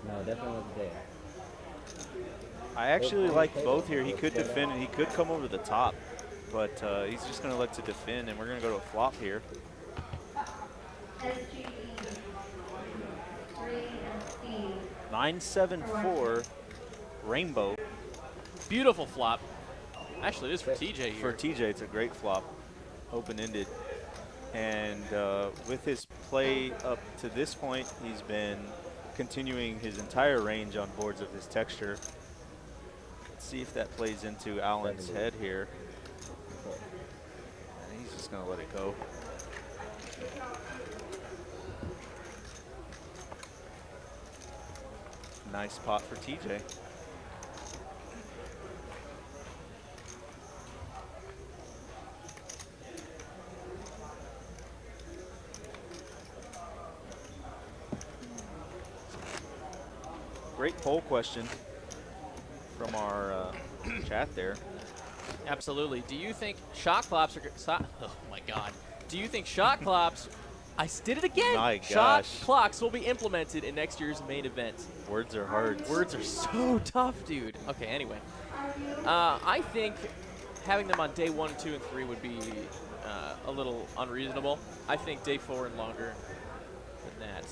No, definitely today. I actually like both here. He could defend and he could come over the top, but he's just going to look to defend, and we're going to go to a flop here. 9-7-4 rainbow. Beautiful flop. Actually, it is for TJ here. For TJ, it's a great flop, open-ended. And with his play up to this point, he's been continuing his entire range on boards of his texture. Let's see if that plays into Allen's head here. And he's just going to let it go. Nice pot for TJ. great poll question from our chat there. Absolutely. Do you think shot clocks are? Oh my God. Do you think shot clocks? I did it again. My Shot gosh. clocks will be implemented in next year's main event. Words are hard. Words are so tough, dude. Okay, anyway. I think having them on day 1, 2, and 3 would be a little unreasonable. I think day 4 and longer than that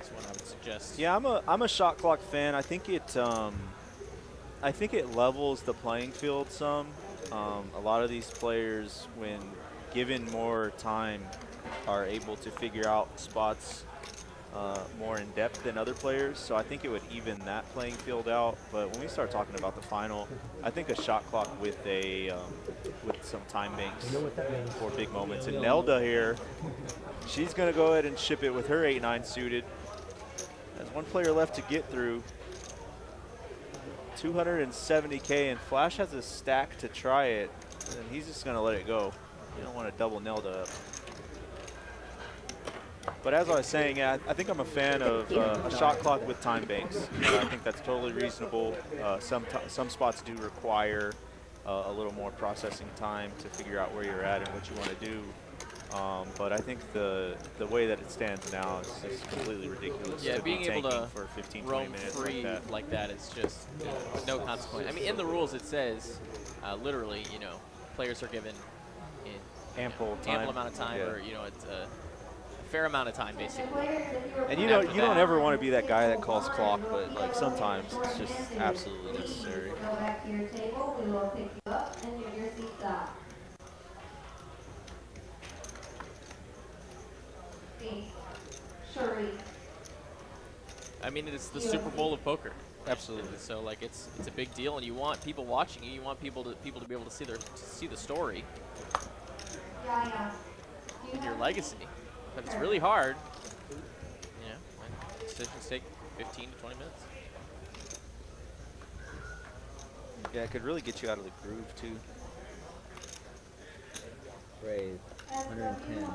is what I would suggest. Yeah, I'm a shot clock fan. I think it levels the playing field some. A lot of these players, when given more time, are able to figure out spots more in depth than other players. So I think it would even that playing field out. But when we start talking about the final, I think a shot clock with some time banks for big moments. And Nelda here, she's going to go ahead and ship it with her 8-9 suited. There's one player left to get through. 270K, and Flash has a stack to try it, and he's just going to let it go. You don't want to double Nelda up. But as I was saying, I think I'm a fan of a shot clock with time banks. I think that's totally reasonable. Some spots do require a little more processing time to figure out where you're at and what you want to do. But I think the way that it stands now is completely ridiculous. Yeah, to being be able to for 15, 20 roam minutes free like that is just no consequence. I mean, in the rules it says literally, players are given ample amount of time, or it's a fair amount of time basically. And you don't ever want to be that guy that calls clock, but like sometimes it's just absolutely necessary. Go back to your table. We will pick you up and get your seats up. I mean, it's the Super Bowl of poker. Absolutely. So like it's a big deal, and you want people watching you. You want people to be able to see the story, your legacy. But it's really hard. And decisions take 15 to 20 minutes. Yeah, it could really get you out of the groove too. Raise 110.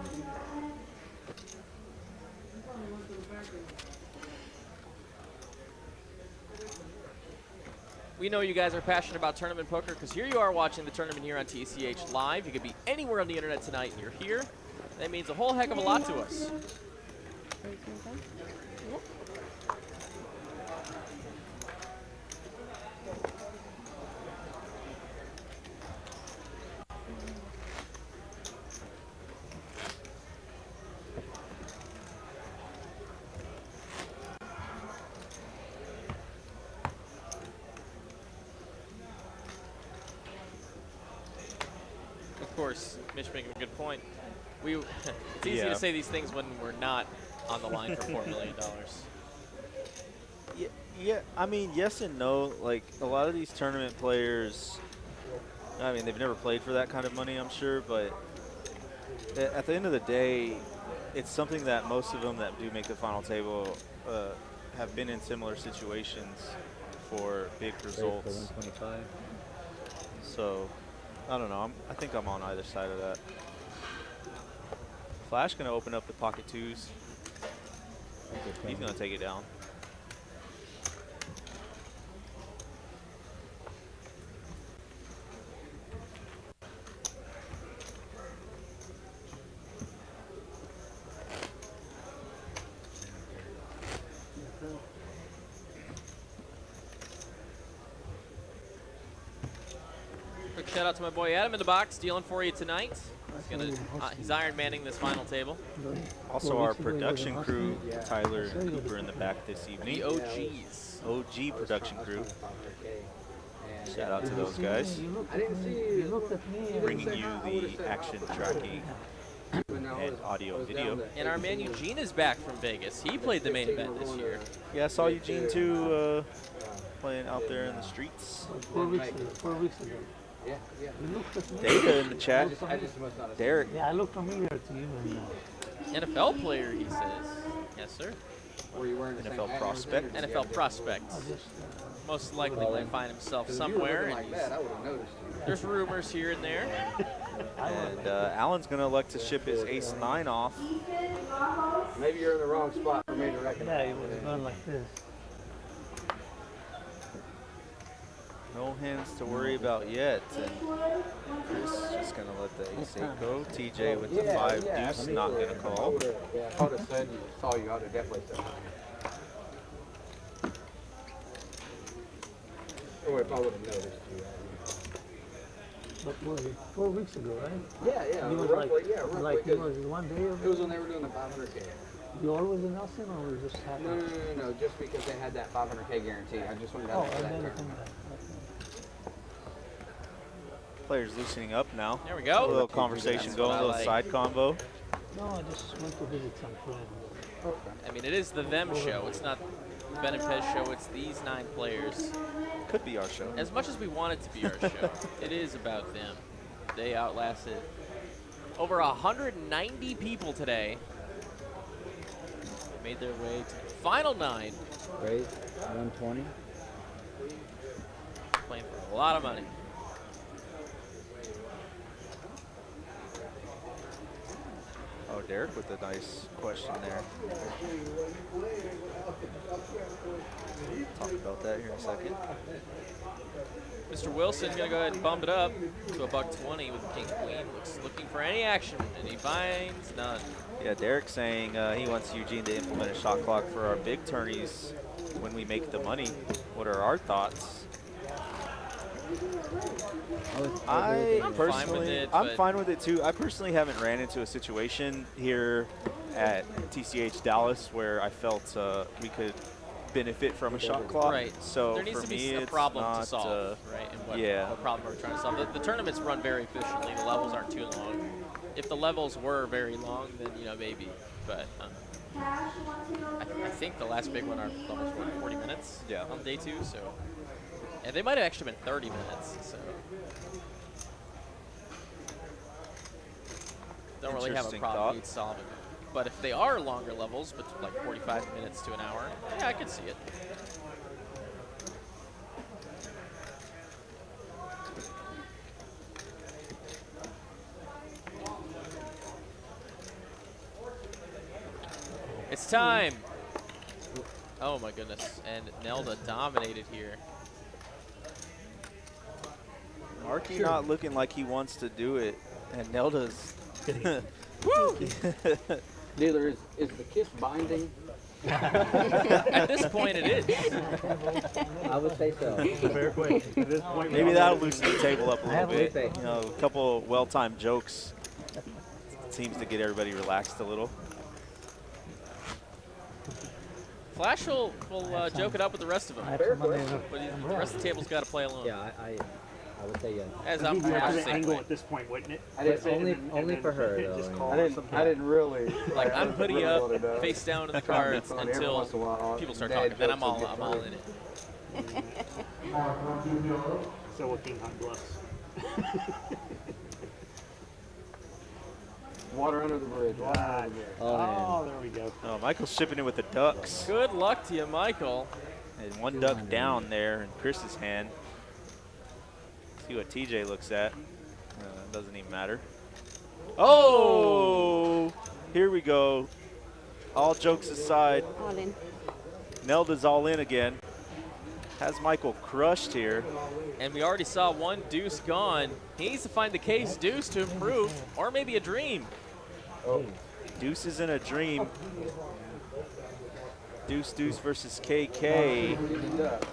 We know you guys are passionate about tournament poker because here you are watching the tournament here on TCH Live. You could be anywhere on the internet tonight and you're here. That means a whole heck of a lot to us. Of course, Mitch making a good point. It's easy to say these things when we're not on the line for $4 million. Yeah, I mean, yes and no. Like, a lot of these tournament players, I mean, they've never played for that kind of money, I'm sure, but at the end of the day, it's something that most of them that do make the final table have been in similar situations for big results. 125. So, I don't know. I think I'm on either side of that. Flash going to open up the pocket twos. He's going to take it down. Quick shout out to my boy Adam in the box, dealing for you tonight. He's Iron Manning this final table. Also our production crew, Tyler and Cooper in the back this evening. The OGs. OG production crew. Shout out to those guys. Bringing you the action tracking and audio and video. And our man Eugene is back from Vegas. He played the main event this year. Yeah, I saw Eugene too playing out there in the streets. 4 weeks ago. Data in the chat. Derek. Yeah, I look familiar to you. NFL player, he says. Yes, sir. NFL prospect. NFL prospect. Most likely will find himself somewhere. And there's rumors here and there. And Alan's going to elect to ship his ace-9 off. Maybe you're in the wrong spot for me to recognize. Yeah, it was going like this. No hands to worry about yet. And Chris is just going to let the ace-8 go. TJ with the 5 deuce, not going to call. Yeah, I would have said you saw you. I would have definitely said. Or if I would have noticed you. But what, 4 weeks ago, right? Yeah, You was roughly, like, like it was one day or It was when they were doing the 500K. you always in Nelson or it just happened? No, just because they had that 500K guarantee. I just wanted to Oh, have and that then it tournament. came back. Players loosening up now. There we go. A little conversation That's going, what a I little like. side combo. No, I just went to visit some friends. I mean, it is the them show. It's not the Ben and Pez show. It's these 9 players. Could be our show. As much as we want it to be our show, it is about them. They outlasted over 190 people today. They made their way to the final 9. Raise 120. Playing for a lot of money. Oh, Derek with a nice question there. Talk about that here in a second. Mr. Wilson gonna go ahead and bump it up to $1.20 with King Queen. Looking for any action, and he finds none. Yeah, Derek saying he wants Eugene to implement a shot clock for our big tourneys when we make the money. What are our thoughts? I'm fine with it, I'm but- fine with it too. I personally haven't ran into a situation here at TCH Dallas where I felt we could benefit from a shot clock. Right. So there needs for to me, be a it's problem not, to solve, right? And what, yeah. what problem are we trying to solve? The tournaments run very efficiently. The levels aren't too long. If the levels were very long, then maybe. But I think the last big one, our levels were 40 minutes. Yeah. On day 2, so. And they might have actually been 30 minutes. So. Don't really have a Interesting problem thought. need solving. But if they are longer levels, but like 45 minutes to an hour, yeah, I could see it. It's time. Oh my goodness. And Nelda dominated here. Marky not looking like he wants to do it, and Nelda's. Dealer, is the kiss binding? At this point, it is. I would say so. Fair question. At this point, Maybe that'll loosen the table up a little would bit. say. You know, a couple well-timed jokes seems to get everybody relaxed a little. Flash will joke it up with the rest of them. I have some money enough. But the rest of the table's got to play alone. Yeah, I would say yes. As I'm You'd have the to same angle way. at this point, wouldn't it? Only for her Just though. call I or didn't. something. I didn't really. Like I'm putting really up want it done. face down in the I try to be cards funny every until once in a while. people start Dad talking. Then jokes I'm will get all funny. in it. So what King Hunt bluffs. Water under the bridge. Water under the bridge. Oh, there we go. Oh, Michael's shipping it with the ducks. Good luck to you, Michael. And one duck down there in Chris's hand. See what TJ looks at. Doesn't even matter. Oh! Here we go. All jokes aside, All in. Nelda's all in again. Has Michael crushed here. And we already saw one deuce gone. He needs to find the case deuce to improve, or maybe a dream. Oh, deuce is in a dream. Deuce versus KK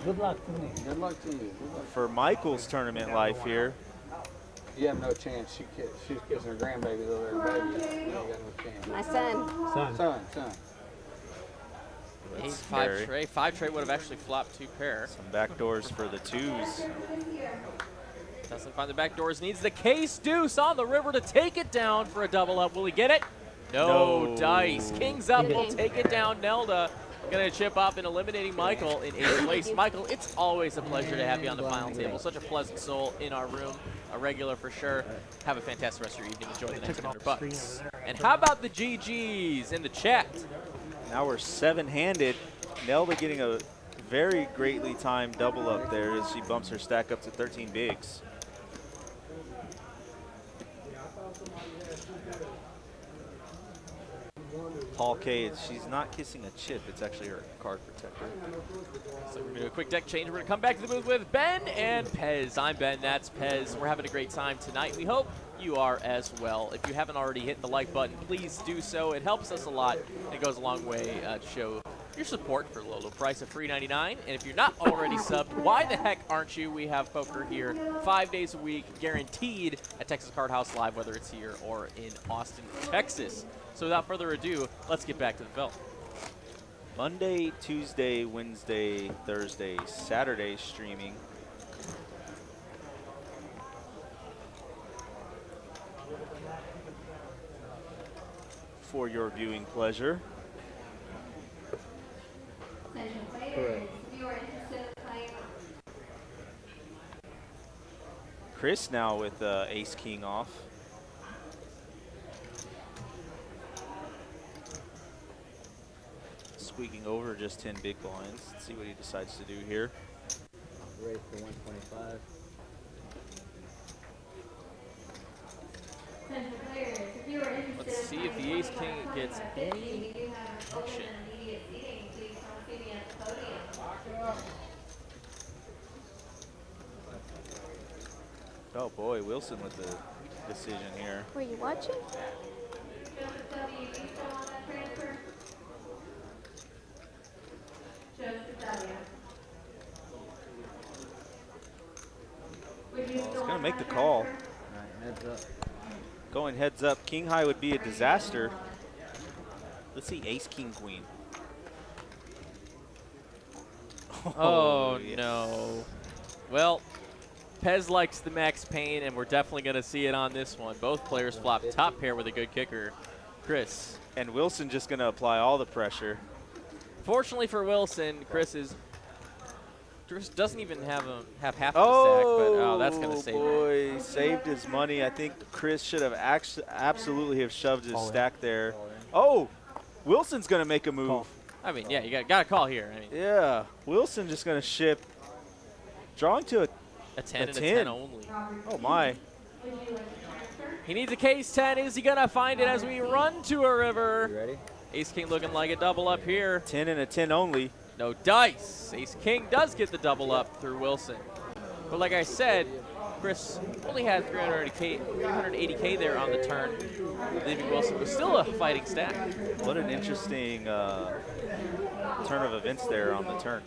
Good luck to me. Good luck to you. for Michael's tournament life here. You have no chance. She's kissing her grandbabies over there, baby. You got no chance. My son. Son. Ace That's 5 scary. tray. 5 tray would have actually flopped 2 pair. Some back doors for the twos. Doesn't find the back doors. Needs the case deuce on the river to take it down for a double up. Will he get it? No, No. dice. Kings up will take it down. Nelda gonna chip up and eliminating Michael in 8th place. Michael, it's always a pleasure to have you on the final table. Such a pleasant soul in our room. A regular for sure. Have a fantastic rest of your evening. Enjoy the next $100. And how about the GGs in the chat? Now we're 7-handed. Nelda getting a very greatly timed double up there as she bumps her stack up to 13 bigs. Paul K, she's not kissing a chip. It's actually her card protector. So we're going to do a quick deck change. We're going to come back to the booth with Ben and Pez. I'm Ben, that's Pez. We're having a great time tonight. We hope you are as well. If you haven't already hit the like button, please do so. It helps us a lot. It goes a long way to show your support for low price of $3.99. And if you're not already subbed, why the heck aren't you? We have poker here 5 days a week, guaranteed at Texas Card House Live, whether it's here or in Austin, Texas. So without further ado, let's get back to the film. Monday, Tuesday, Wednesday, Thursday, Saturday streaming. For your viewing pleasure. Attention players, if you are interested in playing Chris now with Ace King off. Squeaking over just 10 big blinds. Let's see what he decides to do here. Raise for 125. Attention players, if you are interested Let's in see if playing the Ace 25 King and gets 25.50, any we do have open action. and immediate seating. Please come see me at the podium. Oh boy, Wilson with the decision here. Were you watching? Joseph W., you still on that transfer? Joseph W. Would you Well, still it's gonna want make that the call. transfer? Alright, heads up. Going heads up. King high would be a disaster. Let's see, Ace King Queen. Oh, yes. no. Well, Pez likes the max pain, and we're definitely going to see it on this one. Both players flop top pair with a good kicker. Chris. And Wilson just going to apply all the pressure. Fortunately for Wilson, Chris doesn't even have half the stack, but that's going to save boy, him. saved his money. I think Chris should have absolutely have shoved his All in. stack there. Oh, Wilson's going to make a move. Call. I mean, yeah, you got to call here. I mean, Yeah, Wilson just going to ship. Drawing to a 10 and a 10. 10 only. oh my. He needs a case 10. Is he going to find it as we run to a You river? ready? Ace King looking like a double up here. 10 and a 10 only. No dice. Ace King does get the double up through Wilson. But like I said, Chris only had 380K there on the turn, leaving Wilson with still a fighting stack. What an interesting turn of events there on the turn.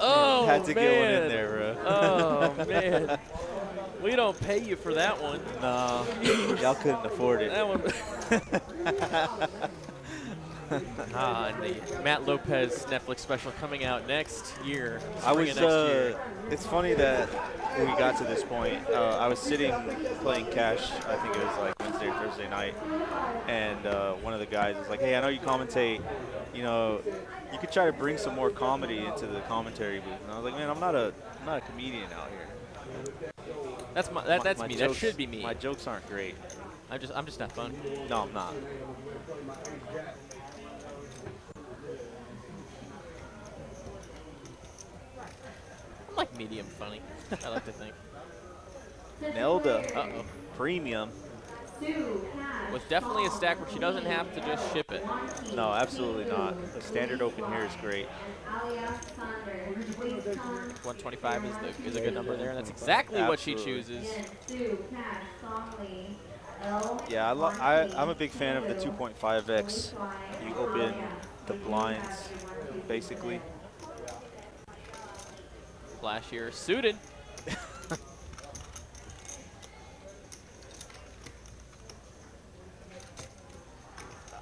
Oh, Had to man. get one in there, bro. Oh, man. We don't pay you for that one. No, y'all couldn't afford it. That one. And the Matt Lopez Netflix special coming out next year. I was. Next year. It's funny that when we got to this point, I was sitting playing cash. I think it was like Wednesday or Thursday night, and one of the guys was like, "Hey, I know you commentate. You know, you could try to bring some more comedy into the commentary booth." And I was like, "Man, I'm not a comedian out here." That's me. Jokes, That should be me. My jokes aren't great. I'm just not fun. No, I'm not. I'm like medium funny. I like to think. Nelda, Uh-oh. premium. With definitely a stack where she doesn't have to just ship it. No, absolutely not. The standard open here is great. 125 is a good number there, and that's exactly what she Absolutely. chooses. Yeah, I'm a big fan of the 2.5x. You open the blinds, basically. Flashier suited.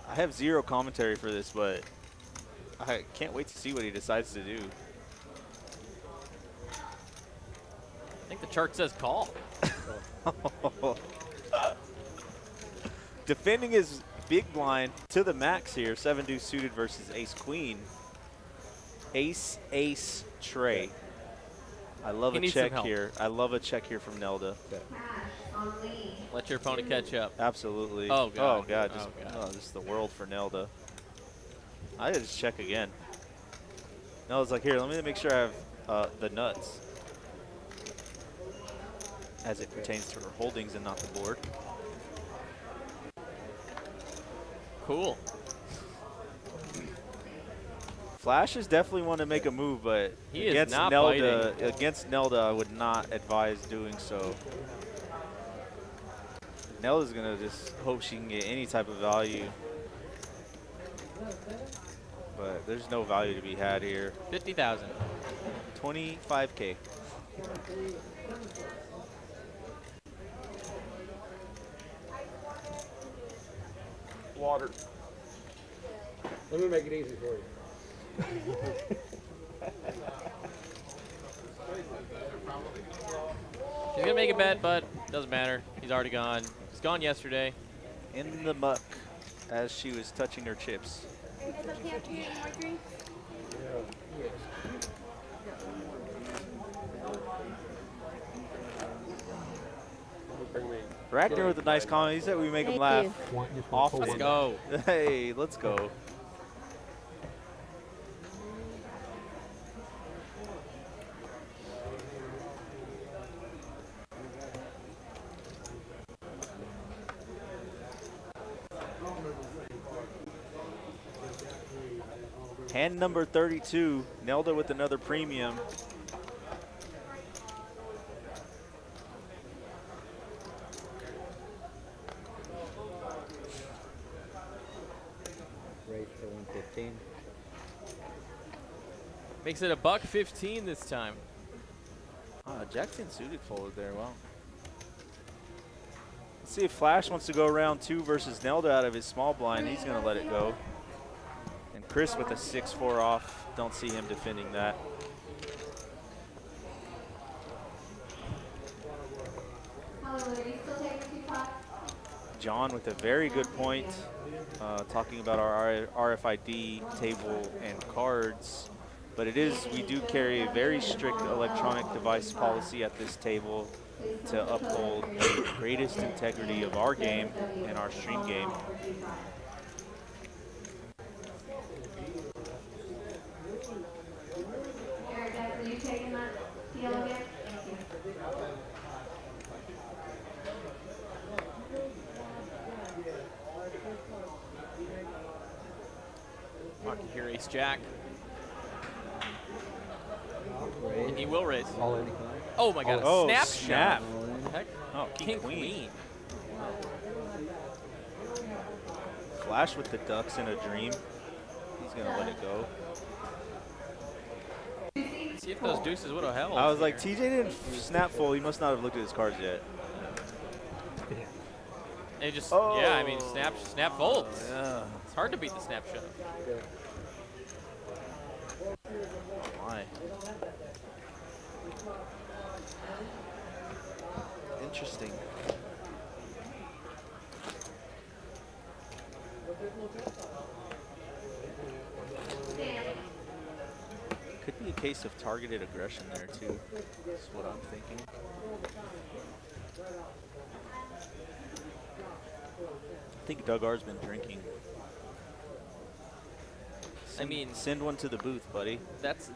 I have zero commentary for this, but I can't wait to see what he decides to do. I think the chart says call. Defending his big blind to the max here. 7 deuce suited versus ace queen. Ace, ace, tray. I love He a needs some check help. here. I love a check here from Nelda. Let your opponent catch up. Absolutely. Oh, God. Oh, God. Oh, Just, God. just the world for Nelda. I gotta just check again. Nelda's like, here, let me make sure I have the nuts. as it pertains to her holdings and not the board. Cool. Flash is definitely want to make a move, but He is against not Nelda, I would not advise doing so. Nelda's gonna just hope she can get any type of value, but there's no value to be had here. 50,000. 25K. Water. Let me make it easy for you. He's gonna make a bet, but doesn't matter. He's already gone. He's gone yesterday. In the muck as she was touching her chips. Are you guys okay after you eat more drinks? Ragnar with a nice comment. He said we make him laugh often. Let's go. Hey, let's go. Hand number 32, Nelda with another premium. Race for 115. Makes it a $1.15 this time. Jackson suited forward there, wow. Let's see if Flash wants to go round 2 versus Nelda out of his small blind. He's gonna let it go. And Chris with a 6-4 off. Don't see him defending that. John with a very good point, talking about our RFID table and cards. But it is, we do carry a very strict electronic device policy at this table to uphold the greatest integrity of our game and our stream game. Eric, are you taking that deal again? Mark here, ace jack. And he will raise. Oh my god, Oh, snap snap. shot. What the heck? Oh, King queen. Flash with the ducks in a dream. He's gonna let it go. See if those deuces would have held. I was like, TJ didn't snap full. He must not have looked at his cards yet. It just, Oh. yeah, I mean, snap folds. Yeah. It's hard to beat the snap shot. My. Interesting. Could be a case of targeted aggression there too. That's what I'm thinking. I think Doug R's been drinking. I mean, send one to the booth, buddy. That's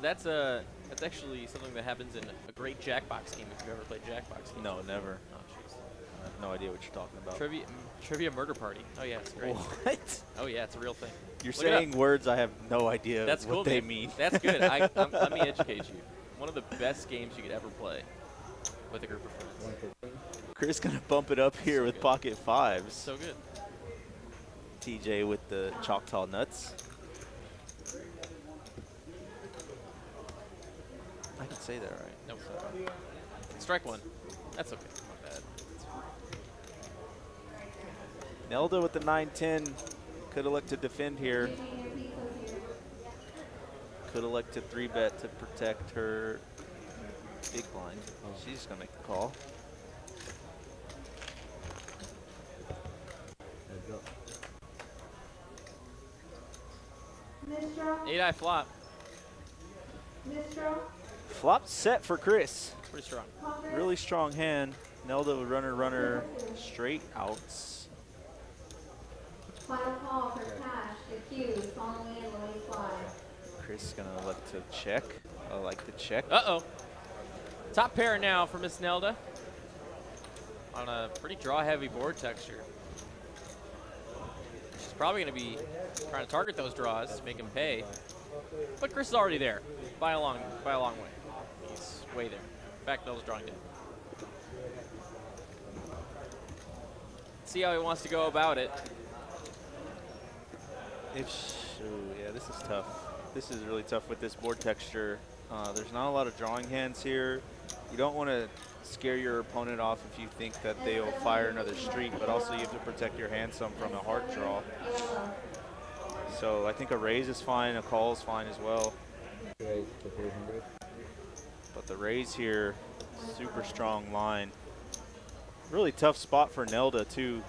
actually something that happens in a great Jackbox game if you've ever played Jackbox game. No, never. Oh, jeez. I have no idea what you're talking about. Trivia Murder Party. Oh yeah, it's great. What? Oh yeah, it's a real thing. You're Look it saying words I have no idea That's what cool, they man. mean. That's good. Let me educate you. One of the best games you could ever play with a group of friends. Chris gonna bump it up here with pocket fives. So good. TJ with the Choctaw nuts. I can say that right. Nope. Strike one. That's okay. Not bad. Nelda with the 9-10. Could elect to defend here. Could elect to 3-bet to protect her big blind. She's just gonna make the call. Eight-eye flop. Flop set for Chris. Pretty strong. Really strong hand. Nelda with runner straight outs. Final call for cash, accused, following in Louis fly. Chris is gonna elect to check. I like the check. Uh-oh. Top pair now for Miss Nelda. on a pretty draw-heavy board texture. She's probably going to be trying to target those draws, make him pay. But Chris is already there by a long way. He's way there. In fact, Bill's drawing dead. See how he wants to go about it. Yeah, this is tough. This is really tough with this board texture. There's not a lot of drawing hands here. You don't want to scare your opponent off if you think that they'll fire another street, but also you have to protect your hand some from a hard draw. So I think a raise is fine, a call is fine as well. But the raise here, super strong line. Really tough spot for Nelda too.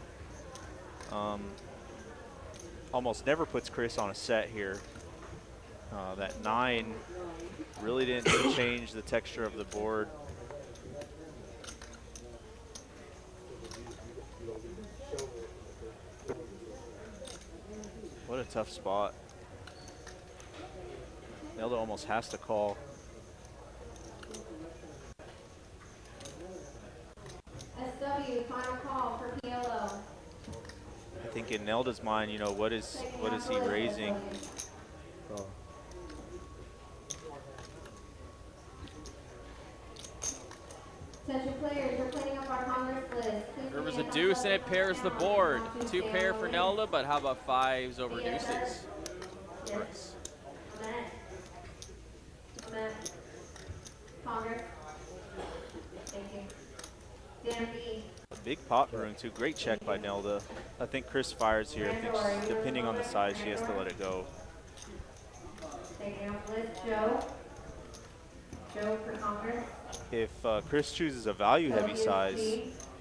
Almost never puts Chris on a set here. That 9 really didn't change the texture of the board. What a tough spot. Nelda almost has to call. SW, final call for PLO. I think in Nelda's mind, you know, what is he raising? Attention players, we're cleaning up our Congress list. Please River's a remain deuce on and it pairs the board. Down 2 pair for Nelda, but how about 5s over deuces? Yes. Clement. Congress. Thank you. Dan B. A big pot brewing too. Great check by Nelda. I think Chris fires here. I think depending on the size, she has to let it go. Taking off the list, Joe. Joe for Congress. If Chris chooses a value-heavy size,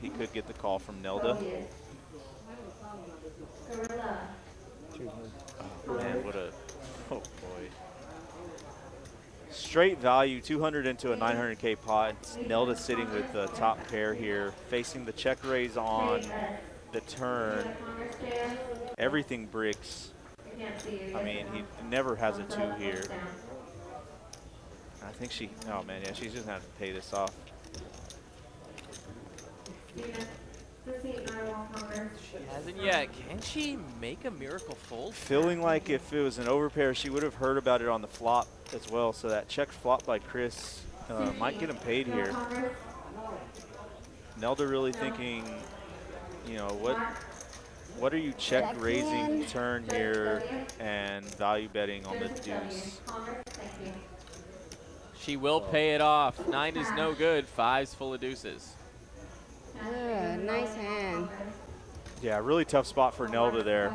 he could get the call from Nelda. Gorilla. Man, what a, oh boy. Straight value, 200 into a 900K pot. Nelda sitting with the top pair here, facing the check raise on the turn. Everything bricks. I mean, he never has a 2 here. I think she, oh man, yeah, she's just gonna have to pay this off. Hasn't yet. Can she make a miracle fold? Feeling like if it was an overpair, she would have heard about it on the flop as well. So that check flop by Chris might get him paid here. Nelda really thinking, you know, what are you check raising turn here and value betting on the deuce? She will pay it off. 9 is no good. 5's full of deuces. Nice hand. Yeah, really tough spot for Nelda there.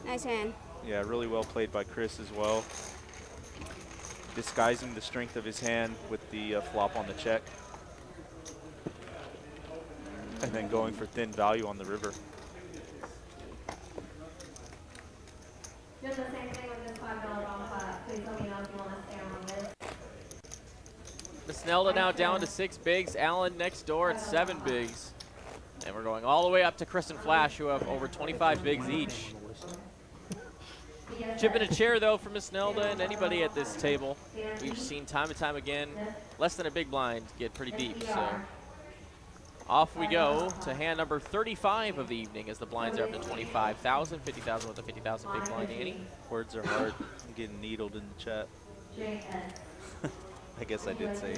Nice hand. Yeah, really well played by Chris as well. Disguising the strength of his hand with the flop on the check. And then going for thin value on the river. Just the same thing with this $5 on pot. Please let me know if you want to stay on this. Miss Nelda now down to 6 bigs. Allen next door at 7 bigs. And we're going all the way up to Chris and Flash, who have over 25 bigs each. Chipping a chair, though, for Miss Nelda and anybody at this table. We've seen time and time again, less than a big blind get pretty deep. So off we go to hand number 35 of the evening as the blinds are up to 25,000, 50,000 with a 50,000 big blind ante. Words are hard. I'm getting needled in the chat. I guess I did say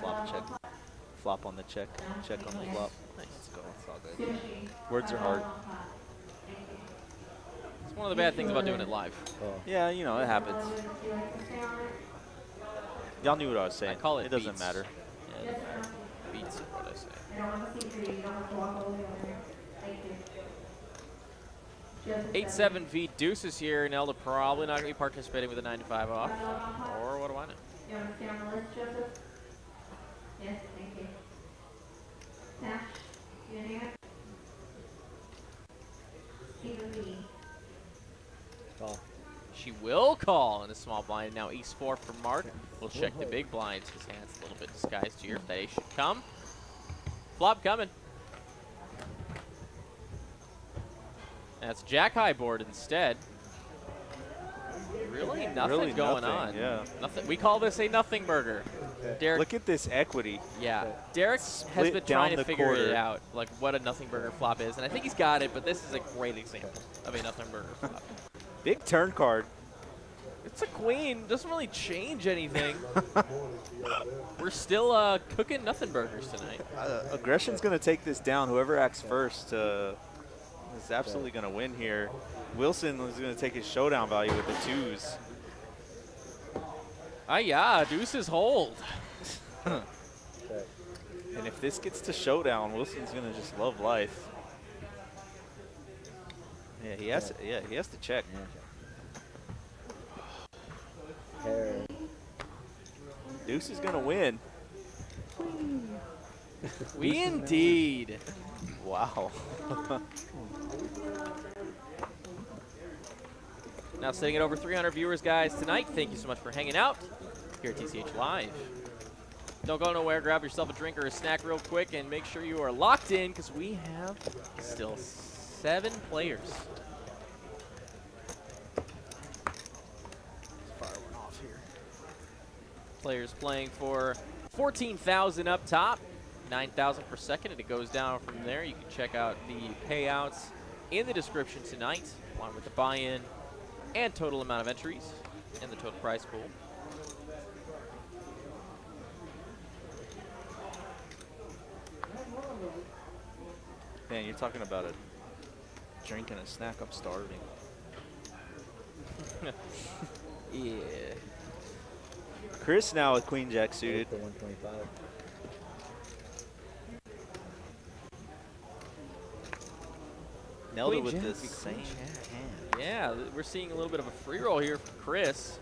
flop check. Flop on the check. Check on the flop. Let's go. It's all good. Words are hard. It's one of the bad things about doing it live. Yeah, you know, it happens. Y'all knew what I was saying. I call it It doesn't beats. matter. Yeah, beats is what I say. I don't want to see through you. You don't have to walk all the way over there. Thank you. 8-7 V deuces here. Nelda probably not going to be participating with a 95 off. Or what do I know? You want to stay on the list, Joseph? Yes, thank you. Tash, you in here? Stephen B. She will call in a small blind. Now ace 4 for Mark. We'll check the big blinds. His hand's a little bit disguised here. That ace should come. Flop coming. That's jack high board instead. Really nothing going on. Yeah. Nothing. We call this a nothing burger. Derek, Look at this equity. yeah, Derek has Split been down trying to the figure it quarter. out, like what a nothing burger flop is, and I think he's got it. But this is a great example of a nothing burger flop. Big turn card. It's a queen. Doesn't really change anything. We're still cooking nothing burgers tonight. Aggression's going to take this down. Whoever acts first is absolutely going to win here. Wilson is going to take his showdown value with the 2s. Ah, yeah, deuces hold. And if this gets to showdown, Wilson's going to just love life. Yeah, he has to check. Deuce is going to win. We indeed. Wow. Now sitting at over 300 viewers, guys, tonight. Thank you so much for hanging out here at TCH Live. Don't go nowhere. Grab yourself a drink or a snack real quick and make sure you are locked in because we have still 7 players. Fire one off here. Players playing for 14,000 up top, 9,000 per second, and it goes down from there. You can check out the payouts in the description tonight, along with the buy-in and total amount of entries and the total prize pool. Man, you're talking about a drink and a snack. I'm starving. Yeah. Chris now with Queen Jack suited. For 125. Nailed Queen it with Jack, this Queen same Jack. hand. Yeah, we're seeing a little bit of a free roll here from Chris.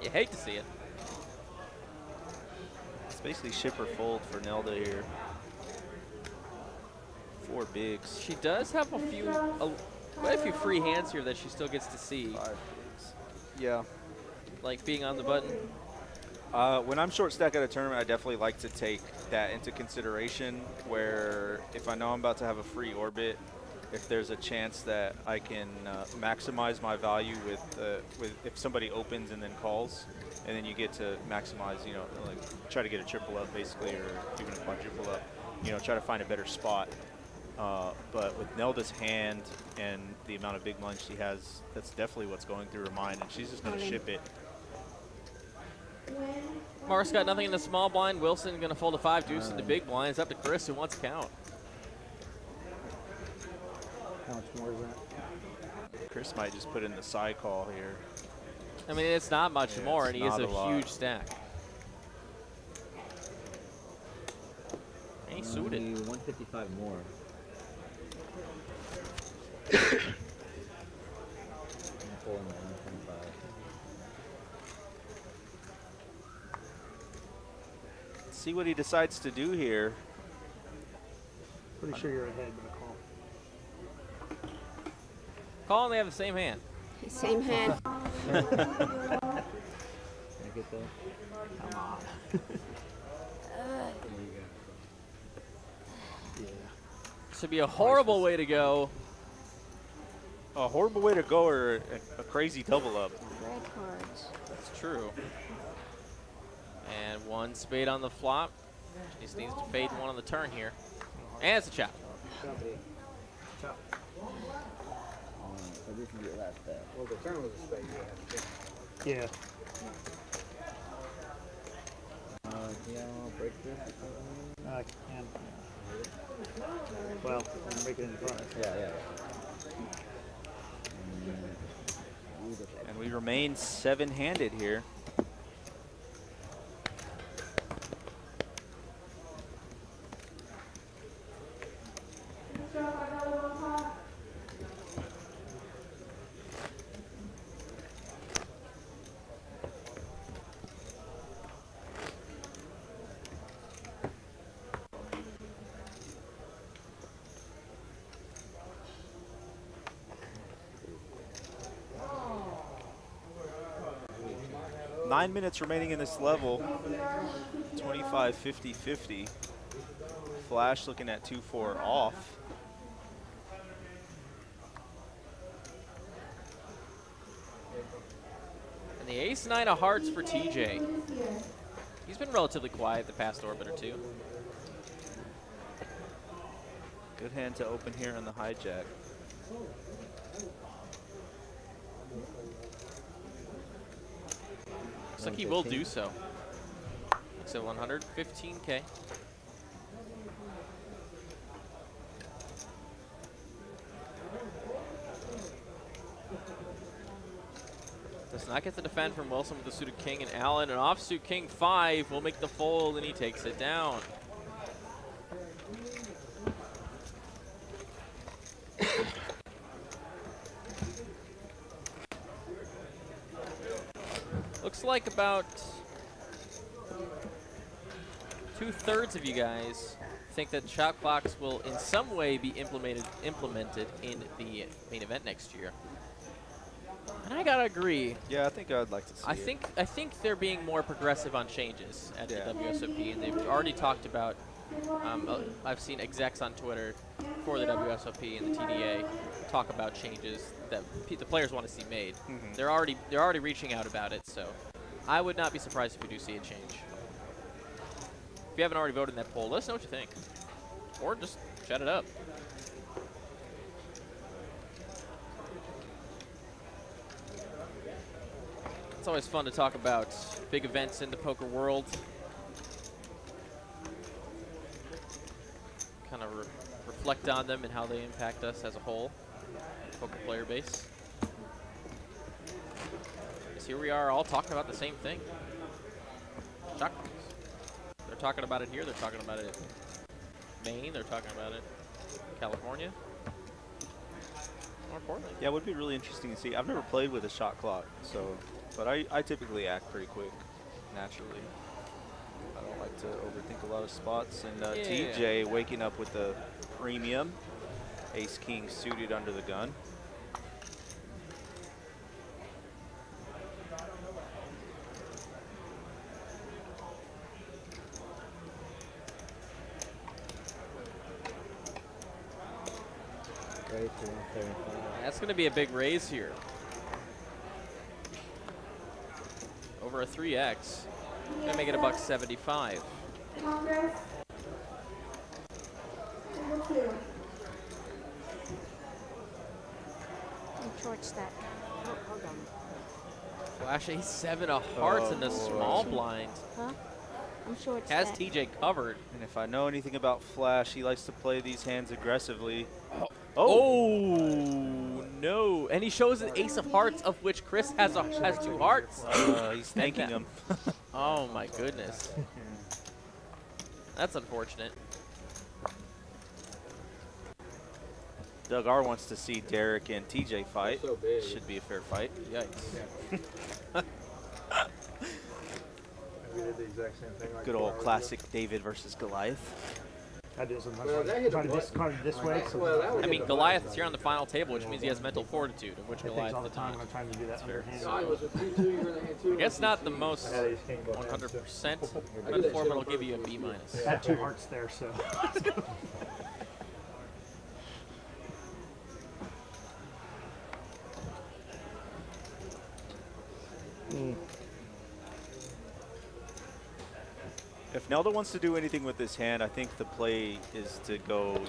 You hate to see it. It's basically ship or fold for Nelda here. 4 bigs. She does have quite a few free hands here that she still gets to see. 5 bigs. Yeah. Like being on the button. When I'm short stack at a tournament, I definitely like to take that into consideration, where if I know I'm about to have a free orbit, if there's a chance that I can maximize my value with if somebody opens and then calls, and then you get to maximize, you know, like try to get a triple up basically, or even a quadruple up, you know, try to find a better spot. But with Nelda's hand and the amount of big blinds she has, that's definitely what's going through her mind, and she's just going to ship it. Mark's got nothing in the small blind. Wilson going to fold a 5 deuce in the big blind. It's up to Chris, who wants to count. How much more is that? Chris might just put in the side call here. I mean, it's not much more, and he is not a a lot. huge stack. And he's suited. 155 more. See what he decides to do here. Pretty sure you're ahead, but I call. Call, and they have the same hand. Same hand. Can I get that? Come on. This would be a horrible way to go. A horrible way to go, or a crazy double up. Red cards. That's true. And 1 spade on the flop. He just needs to fade 1 on the turn here. And it's a chop. Chop. So this is your last bet. Well, the turn was a spade. Yeah. Can y'all break this or something? I can. Well, I'm breaking it in front. Yeah. And we remain 7-handed here. Nine minutes remaining in this level. 25, 50, 50. Flash looking at 2-4 off. And the ace-9 of hearts for TJ. He's been relatively quiet the past orbit or two. Good hand to open here on the hijack. Looks like he will do so. Looks at 115K. Does not get the defend from Wilson with the suited king and Allen. An offsuit king 5 will make the fold, and he takes it down. Looks like about 2/3 of you guys think that shot clocks will in some way be implemented in the main event next year. And I gotta agree. Yeah, I think I'd like to see I think they're being more progressive on changes at the WSOP, and they've already talked about. I've seen execs on Twitter for the WSOP and the TDA talk about changes that the players want to see made. They're already reaching out about it, so I would not be surprised if we do see a change. If you haven't already voted in that poll, let us know what you think, or just chat it up. It's always fun to talk about big events in the poker world. Kind of reflect on them and how they impact us as a whole, poker player base. Because here we are all talking about the same thing. Shot clocks. They're talking about it here, they're talking about it in Maine, they're talking about it in California. More importantly. Yeah, it would be really interesting to see. I've never played with a shot clock, but I typically act pretty quick, naturally. I don't like to overthink a lot of spots. And TJ waking up with the premium. Ace-King suited under the gun. That's going to be a big raise here. Over a 3x. Gonna make it $175. Congress. Number 2. I'm short stack. Oh, hold on. Flash ace-7 of hearts in the small blind. Huh? I'm short stack. Has TJ covered. And if I know anything about Flash, he likes to play these hands aggressively. Oh no! And he shows an ace of hearts, of which Chris has 2 hearts. He's thanking him. Oh my goodness. That's unfortunate. Doug R wants to see Derek and TJ fight. So big. Should be a fair fight. Yikes. We did the exact same thing. Like Good 4 old hours classic David versus Goliath. I did sometimes. Well, that hit a try to button. discard this way. So Well, that would I hit mean, the Goliath is here on the final table, which means he has mental fortitude, of which it takes Goliath all the does time not. when I'm trying to do that underhand. No, it was a 2-2, you're going to hit 2. I guess not the most I had ace king both hands, 100%, too. but Foreman will give you a B-. I had 2 hearts there, so. If Nelda wants to do anything with this hand, I think the play is to go,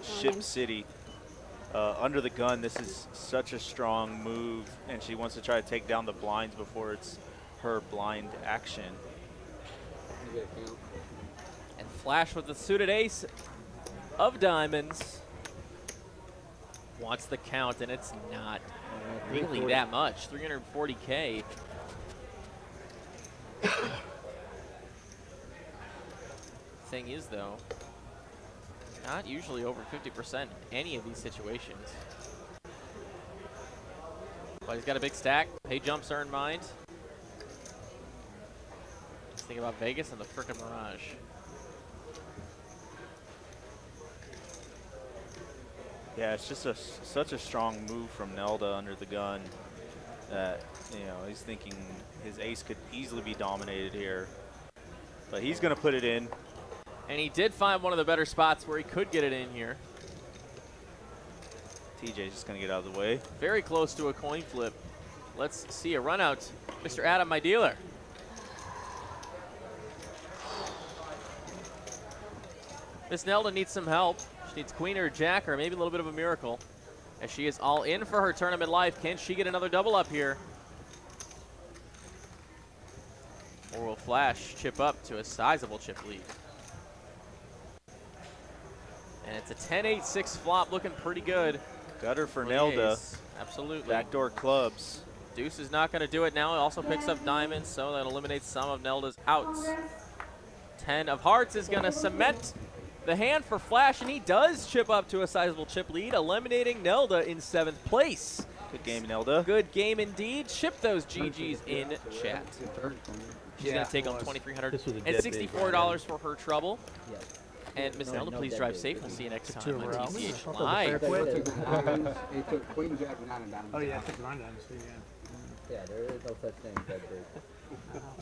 Ship City. Under the gun, this is such a strong move, and she wants to try to take down the blinds before it's her blind action. And Flash with the suited ace of diamonds. Wants the count, and it's not really that much. 340K. Thing is, though, not usually over 50% in any of these situations. But he's got a big stack. Pay jumps are in mind. Just think about Vegas and the frickin' Mirage. Yeah, it's just such a strong move from Nelda under the gun that, he's thinking his ace could easily be dominated here. But he's going to put it in. And he did find one of the better spots where he could get it in here. TJ's just going to get out of the way. Very close to a coin flip. Let's see a run out. Mr. Adam, my dealer. Miss Nelda needs some help. She needs queen or jack or maybe a little bit of a miracle. As she is all in for her tournament life. Can she get another double up here? Or will Flash chip up to a sizable chip lead? And it's a 10-8-6 flop, looking pretty good. Gutter for Nelda. Absolutely. Backdoor clubs. Deuce is not going to do it now. It also picks up diamonds, so that eliminates some of Nelda's outs. 10 of hearts is going to cement the hand for Flash, and he does chip up to a sizable chip lead, eliminating Nelda in 7th place. Good game, Nelda. Good game indeed. Ship those GGs in chat. She's going to take home $2,364 for her trouble. And Miss Nelda, please drive safe. We'll see you next time on TCH Live. He took queen, jack, 9 and diamonds. Oh, yeah, I took 9 diamonds, too, yeah. Yeah, there is no such thing as that big.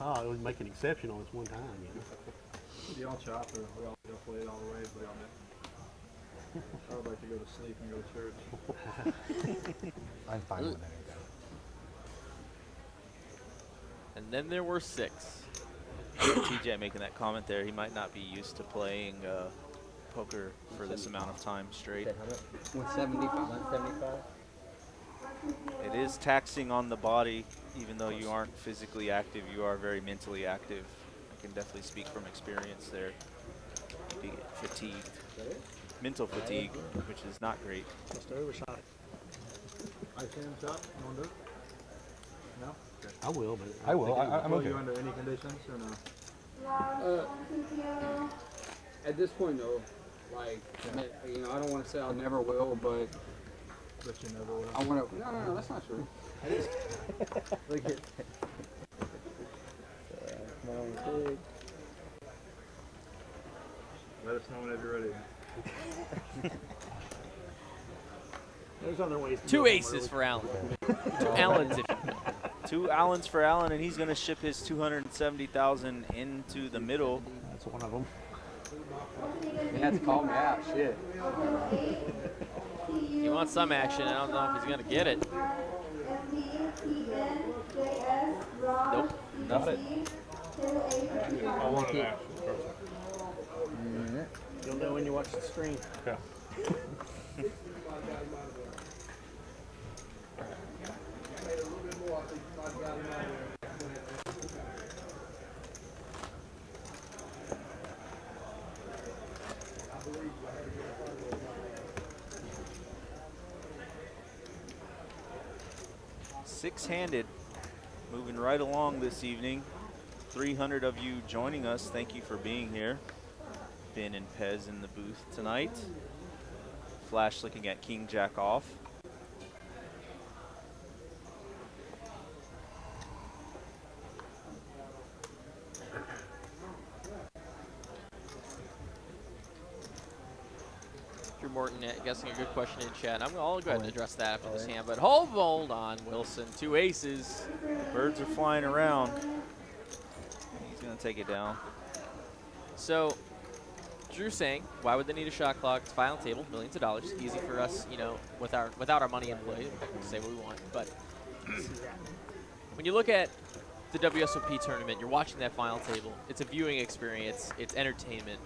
Oh, it would make an exception on this one time, you know. Y'all chop or we all go play it all the way, but y'all I would like to go to sleep and go to church. I'm fine with that. And then there were 6. TJ making that comment there. He might not be used to playing poker for this amount of time straight. 175. 175. It is taxing on the body, even though you aren't physically active. You are very mentally active. I can definitely speak from experience there. You get fatigued, mental fatigue, which is not great. Just overshot it. I can chop. You want to do it? No? Okay. I will, but I will. I'm Put okay. you under any conditions or no? At this point, though, like, you know, I don't want to say I never will, but But you never will. I want to. No, that's not true. Look at Let us know whenever you're ready. there's other ways to 2 go home aces early. for Allen. 2 Allens, if you will. 2 Allens for Allen, and he's going to ship his $270,000 into the middle. That's one of them. He had to call me out. Shit. He wants some action. I don't know if he's going to get it. Nope. Got it. I want an action. You'll know when you watch the stream. Yeah. Six-handed, moving right along this evening. 300 of you joining us. Thank you for being here. Ben and Pez in the booth tonight. Flash looking at King Jack off. Drew Morton guessing a good question in chat. I'll go ahead and address that after this hand, but hold on, Wilson. 2 aces. Birds are flying around. He's going to take it down. So, Drew saying, why would they need a shot clock? It's final table, millions of dollars. Easy for us, you know, without our money in play. We can say what we want. But when you look at the WSOP tournament, you're watching that final table. It's a viewing experience. It's entertainment.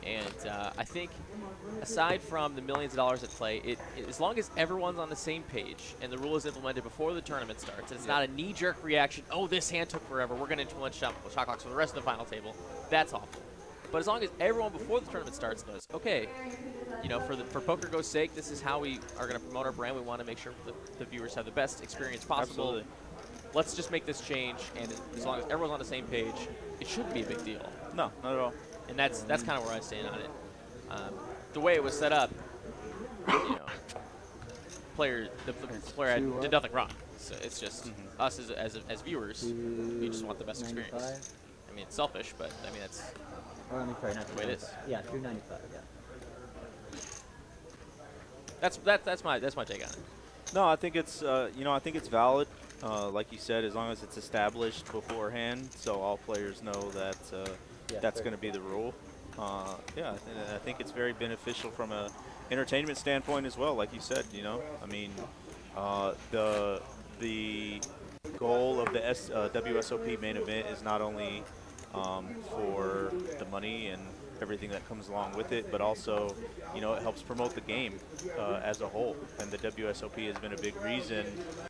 And I think aside from the millions of dollars at play, as long as everyone's on the same page and the rule is implemented before the tournament starts, and it's not a knee-jerk reaction, oh, this hand took forever, we're going to implement shot clocks for the rest of the final table, that's awful. But as long as everyone before the tournament starts knows, okay, you know, for Poker Go's sake, this is how we are going to promote our brand. We want to make sure the viewers have the best experience possible. Absolutely. Let's just make this change, and as long as everyone's on the same page, it shouldn't be a big deal. No, not at all. And that's kind of where I stand on it. The way it was set up, you know, the player did nothing wrong. So it's just us as viewers, we just want the best experience. I mean, it's selfish, but I mean that's the way it is. Yeah, 295. Yeah. That's my take on it. No, I think it's you know, I think it's valid. Like you said, as long as it's established beforehand, so all players know that that's going to be the rule. Yeah, I think it's very beneficial from a entertainment standpoint as well. Like you said, you know, I mean, the goal of the WSOP main event is not only for the money and everything that comes along with it, but also, you know, it helps promote the game as a whole. And the WSOP has been a big reason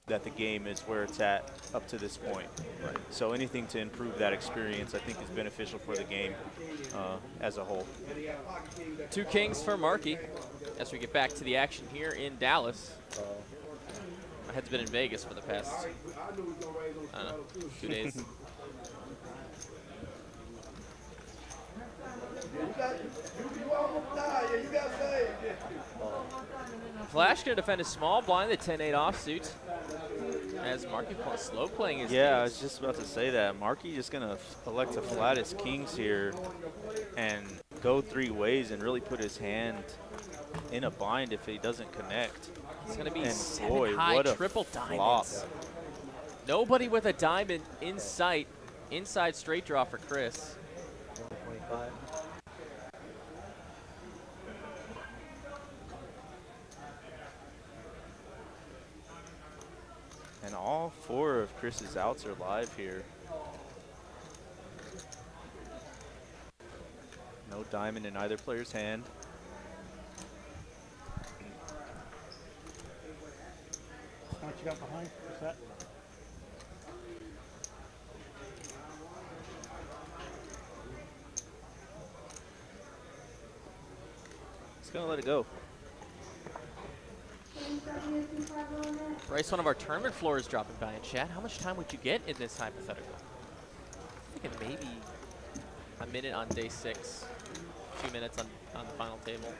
that the game is where it's at up to this point. Right. So anything to improve that experience, I think, is beneficial for the game as a whole. 2 kings for Markey as we get back to the action here in Dallas. My head's been in Vegas for the past, I don't know, 2 days. Flash gonna defend a small blind, the 10-8 offsuit. As Markey slow playing his Yeah, I kings. was just about to say that. Markey just gonna elect to flat his kings here and go 3 ways and really put his hand in a bind if he doesn't connect. It's gonna be and 7 boy, high what a triple flop. diamonds. Nobody with a diamond in sight. Inside straight draw for Chris. 25. And all 4 of Chris's outs are live here. No diamond in either player's hand. How much you got behind? What's that? He's gonna let it go. Bryce, one of our tournament floors dropping by in chat. How much time would you get in this hypothetical? I'm thinking maybe a minute on day 6, 2 minutes on the final table.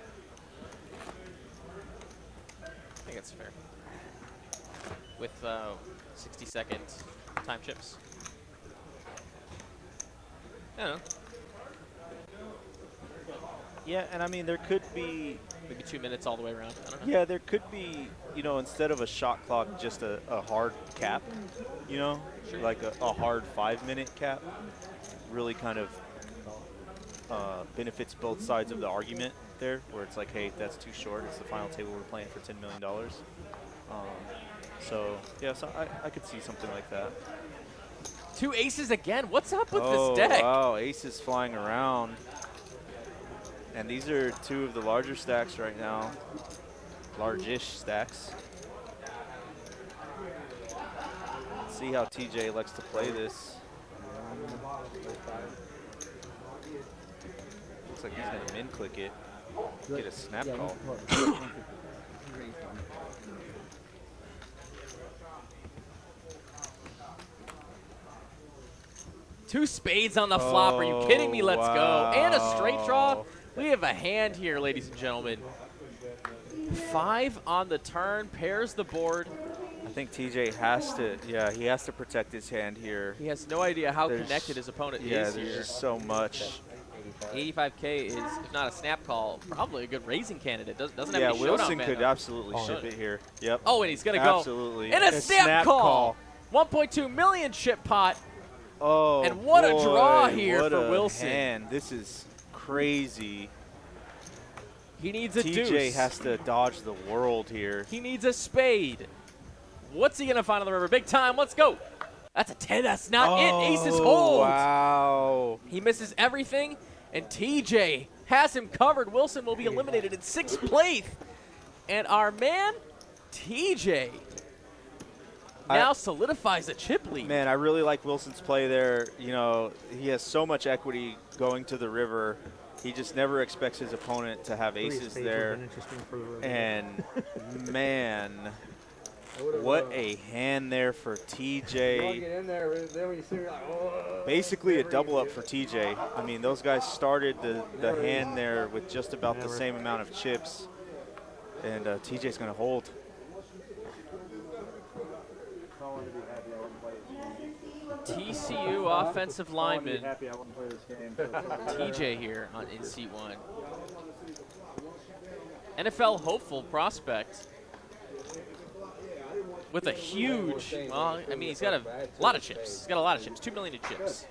I think that's fair. With 60-second time chips. I don't know. Yeah, and I mean, there could be... Maybe 2 minutes all the way around. I don't know. Yeah, there could be, you know, instead of a shot clock, just a hard cap, you know? Sure. Like a hard 5-minute cap. Really kind of benefits both sides of the argument there, where it's like, hey, that's too short. It's the final table we're playing for $10 million. So, yeah, so I could see something like that. 2 aces again. What's up with Oh, this deck? wow, aces flying around. And these are 2 of the larger stacks right now. Large-ish stacks. Let's see how TJ elects to play this. Looks like he's going to min-click it. Get a snap call. Two spades on the flop. Are you kidding me? Let's go. And a straight draw. We have a hand here, ladies and gentlemen. 5 on the turn, pairs the board. I think TJ has to, yeah, he has to protect his hand here. He has no idea how connected his opponent is here. Yeah, there's just so much. 85K is, if not a snap call, probably a good raising candidate. Doesn't have Yeah, any showdown Wilson mana. could absolutely ship it here. Yep. Oh, and he's going to go. Absolutely. And a snap call. 1.2 million chip pot. Oh, and what boy, a draw here what for a Wilson. Hand. This is crazy. He needs a TJ deuce. has to dodge the world here. He needs a spade. What's he going to find on the river? Big time. Let's go. That's a 10. That's not it. Aces hold. Wow. He misses everything, and TJ has him covered. Wilson will be eliminated in 6th place. And our man, TJ, now solidifies a chip lead. Man, I really like Wilson's play there. You know, he has so much equity going to the river. He just never expects his opponent to have aces there. And, man, what a hand there for TJ. Basically a double up for TJ. I mean, those guys started the hand there with just about the same amount of chips. And TJ's going to hold. TCU offensive lineman TJ here in seat 1. NFL hopeful prospect with a huge, well, I mean, he's got a lot of chips. He's got a lot of chips, 2 million in chips.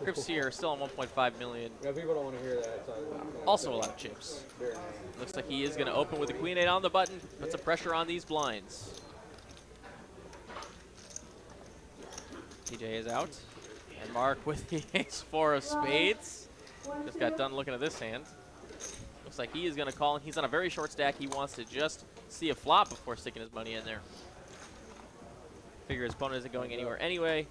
Crips here still on 1.5 million. Yeah, people don't want to hear that. Also a lot of chips. Looks like he is going to open with the queen 8 on the button, put some pressure on these blinds. TJ is out. And Mark with the ace-4 of spades. Just got done looking at this hand. Looks like he is going to call. He's on a very short stack. He wants to just see a flop before sticking his money in there. Figure his opponent isn't going anywhere anyway.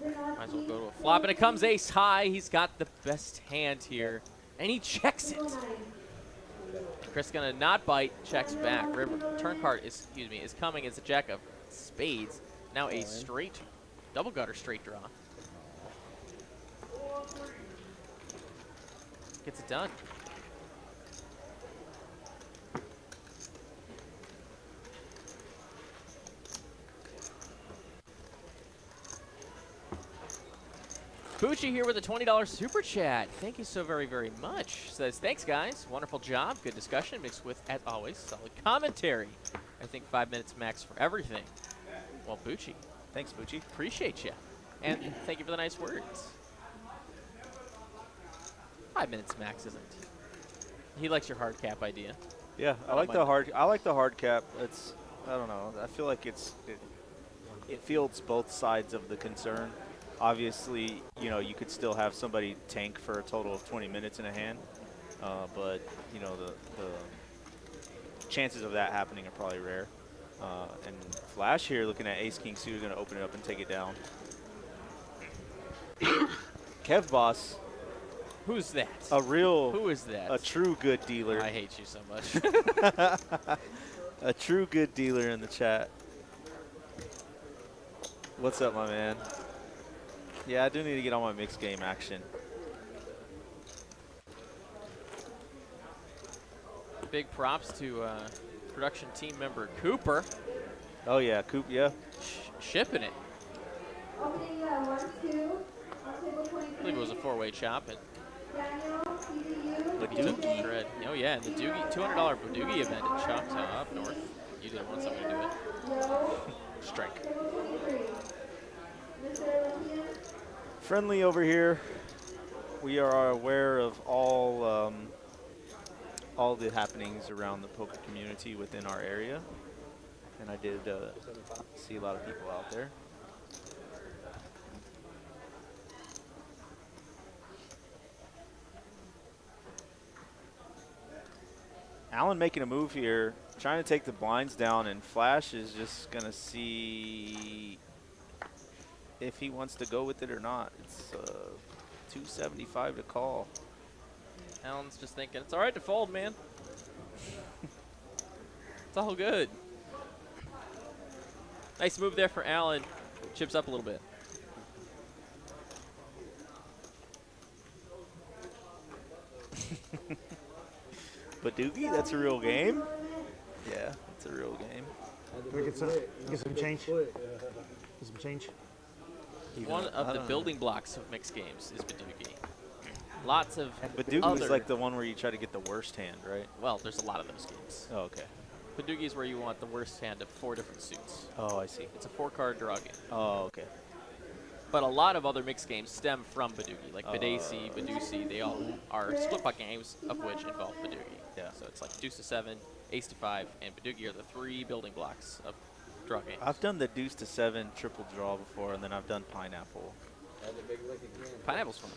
Might as well go to a flop. And it comes ace high. He's got the best hand here. And he checks it. Chris going to not bite, checks back. River turn card is coming. It's a jack of spades. Now a straight, double gutter straight draw. Gets it done. Bucci here with a $20 super chat. Thank you so very, very much. Says, thanks, guys. Wonderful job. Good discussion mixed with, as always, solid commentary. I think 5 minutes max for everything. Well, Bucci. Thanks, Bucci. Appreciate you. And thank you for the nice words. 5 minutes max isn't. He likes your hard cap idea. Yeah, I like the hard cap. It's, I don't know. I feel like it fields both sides of the concern. Obviously, you know, you could still have somebody tank for a total of 20 minutes in a hand, but you know the chances of that happening are probably rare. And Flash here, looking at Ace King suited, going to open it up and take it down. Kev Boss. Who's that? Who is that? A true good dealer. I hate you so much. A true good dealer in the chat. What's up, my man? Yeah, I do need to get on my mixed game action. Big props to production team member Cooper. Oh yeah, Coop, yeah. Shipping it. Opening 1, 2, on table 23. I believe it was a 4-way chop. And Daniel, CDU. Badoogie. Oh yeah, and the $200 Badoogie event at Choctaw up north. You didn't want somebody to do it. Strike. Table 23. Mr. Olympian. Friendly over here. We are aware of all the happenings around the poker community within our area, and I did see a lot of people out there. Allen making a move here, trying to take the blinds down, and Flash is just gonna see if he wants to go with it or not. It's 275 to call. Allen's just thinking, it's all right to fold, man. It's all good. Nice move there for Allen. Chips up a little bit. Badoogie, that's a real game? Yeah, it's a real game. Can we get some change? Get some change? One of the building blocks of mixed games is Badoogie. Lots of Badoogie is like the one where you try to get the worst hand, right? Well, there's a lot of those games. Oh, okay. Badoogie is where you want the worst hand of 4 different suits. Oh, I see. It's a 4-card draw game. Oh, okay. But a lot of other mixed games stem from Badoogie, like Badesi, Badusi. They all are split putt games, of which involve Badoogie. Yeah. So it's like deuce to 7, ace to 5, and Badoogie are the 3 building blocks of draw games. I've done the deuce to 7 triple draw before, and then I've done pineapple. Pineapple's fun.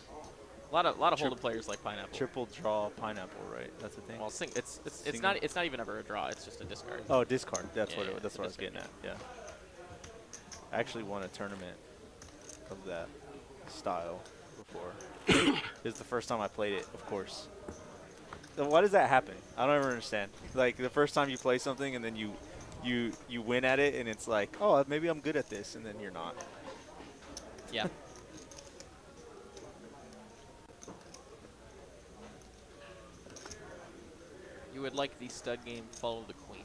A lot of Holdem players like pineapple. Triple draw pineapple, right? That's the thing. Well, it's not even ever a draw. It's just a discard. Oh, discard. That's Yeah, what that's what I was getting at. Yeah. I actually won a tournament of that style before. It was the first time I played it, of course. So why does that happen? I don't ever understand. Like the first time you play something and then you win at it and it's like, oh, maybe I'm good at this, and then you're not. Yeah. You would like the stud game Follow the Queen,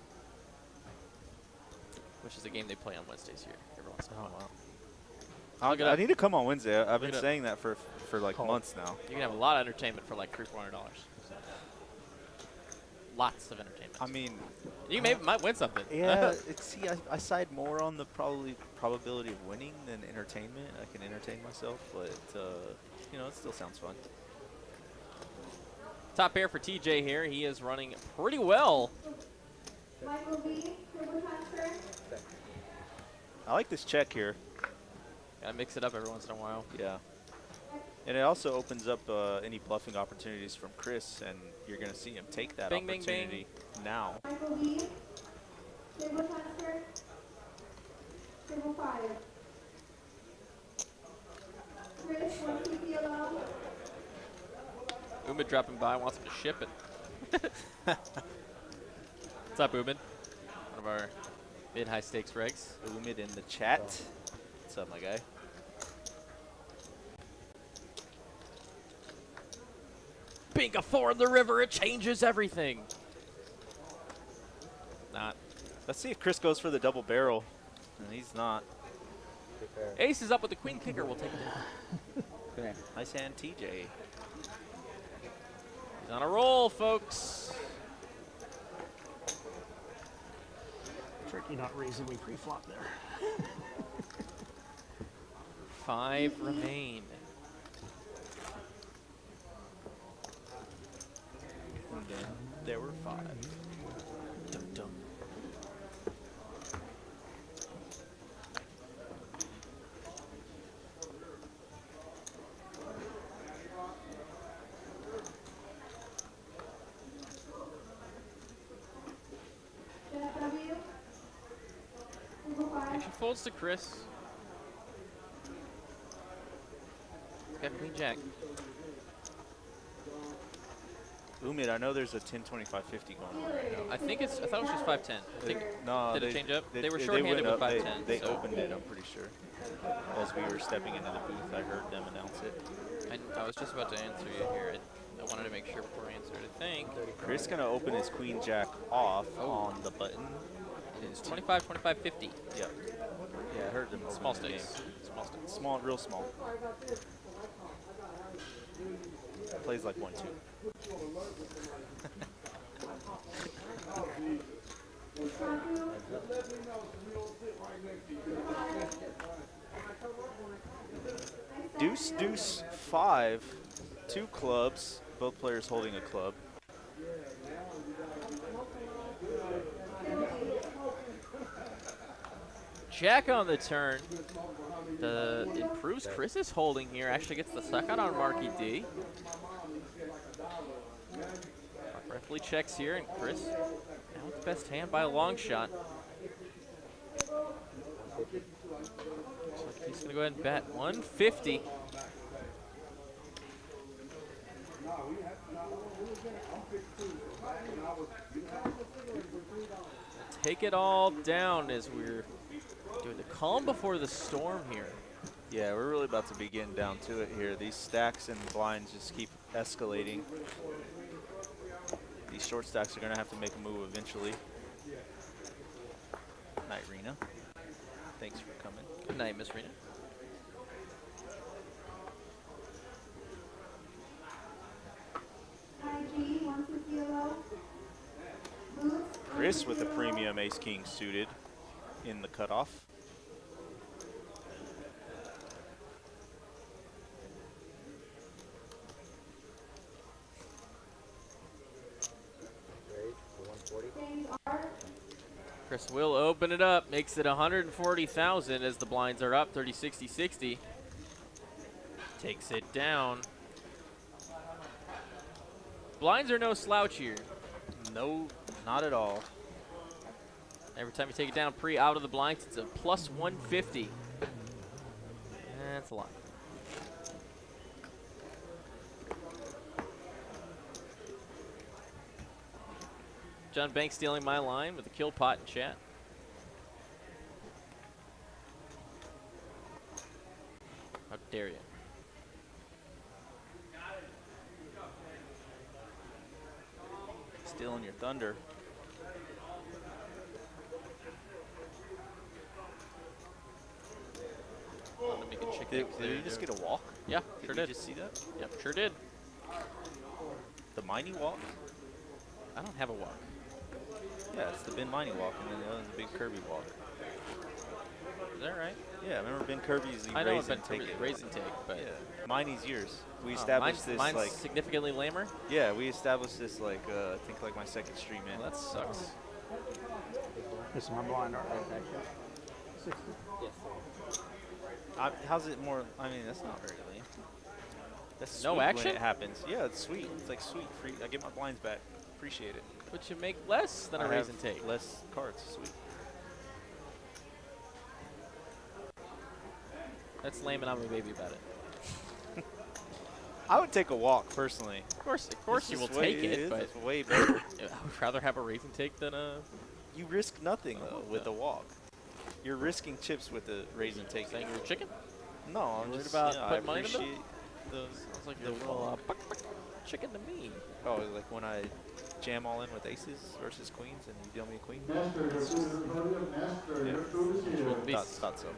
which is a game they play on Wednesdays here every once in a while. I need to come on Wednesday. I've been saying that for like months now. You can have a lot of entertainment for like $300-400. So. Lots of entertainment. I mean, you might win something. Yeah, I side more on the probability of winning than entertainment. I can entertain myself, but you know, it still sounds fun. Top pair for TJ here. He is running pretty well. Michael B, turbo transfer. I like this check here. Gotta mix it up every once in a while. Yeah. And it also opens up any bluffing opportunities from Chris, and you're going to see him take that Bing, bing, opportunity now. Michael B. Table transfer. Table 5. Chris, 1 CP allowed. Umid dropping by, wants him to ship it. What's up, Umid? One of our mid-high stakes regs. Umid in the chat. What's up, my guy? Pink a 4 in the river, it changes everything. Not. Let's see if Chris goes for the double barrel. And he's not. Ace is up with the queen kicker, we'll take it down. Nice hand, TJ. He's on a roll, folks. Tricky not raising me pre-flop there. 5 remain. And then there were 5. Dum dum. Jeff W. Table 5. Actually folds to Chris. He's got queen jack. Umid, I know there's a 10, 25, 50 going on right now. I think it's. I thought it was just 5-10. I think. No, Did it change up? They were went short-handed with up. 5-10. They so opened it, I'm pretty sure. As we were stepping into the booth, I heard them announce it. I was just about to answer you here. I wanted to make sure before I answered. I think Chris gonna open his queen jack off on the button. it is 25, 25, 50. Yep. Yeah, I heard them. open Small the stakes. game. Small stakes. Small, real small. Plays like 1-2. Deuce, deuce, 5. 2 clubs. Both players holding a club. Jack on the turn. The improves Chris is holding here. Actually gets the suck out on Marky D. Rightfully checks here, and Chris now with the best hand by a long shot. Looks like he's gonna go ahead and bet 150. Take it all down as we're doing the calm before the storm here. Yeah, we're really about to be getting down to it here. These stacks and blinds just keep escalating. These short stacks are going to have to make a move eventually. Night, Rena. Thanks for coming. Good night, Miss Rena. IG, 1 CP allowed. Booth. Chris with a premium ace-king suited in the cutoff. Chris will open it up, makes it 140,000 as the blinds are up 30, 60, 60. Takes it down. Blinds are no slouch here. No, not at all. Every time you take it down out of the blinds, it's a plus 150. That's a lot. John Banks stealing my line with a kill pot in chat. How dare you? Stealing your thunder. Let me get chicken. Did you just get a walk? Yeah, sure did. Did you just see that? Yep, sure did. The Miney walk? I don't have a walk. Yeah, it's the Ben Miney walk, and then the other is the big Kirby walk. Is that right? Yeah, remember Ben Kirby's the I know raise Ben and take Kirby's it. raise and take, but Yeah, Miney's yours. We oh, established this mine's like significantly lamer. yeah, we established this like I think like my second stream in. Well, that sucks. This is my blind art. 60. Yes. How's it more? I mean, that's not very lame. That's No sweet action? when it happens. Yeah, it's sweet. It's like sweet. Free. I get my blinds back. Appreciate it. But you make less than a raise and take. Less cards. Sweet. That's lame, and I'm a baby about it. I would take a walk personally. Of course you will take it, but it's way better. I would rather have a raise and take than a. You risk nothing though with a walk. You're risking chips with the raise and take. Saying you're a chicken? No, I'm Worried just about I putting money in the appreciate those. Sounds like you're a little chicken to me. Oh, like when I jam all in with aces versus queens and you deal me a queen? Yeah. Thought so.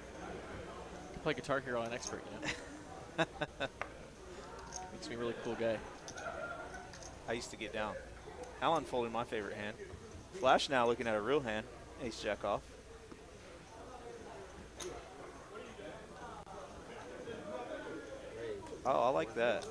Play Guitar Hero on expert, you know. Makes me a really cool guy. I used to get down. Alan folded my favorite hand. Flash now looking at a real hand. Ace jack off. Oh, I like that.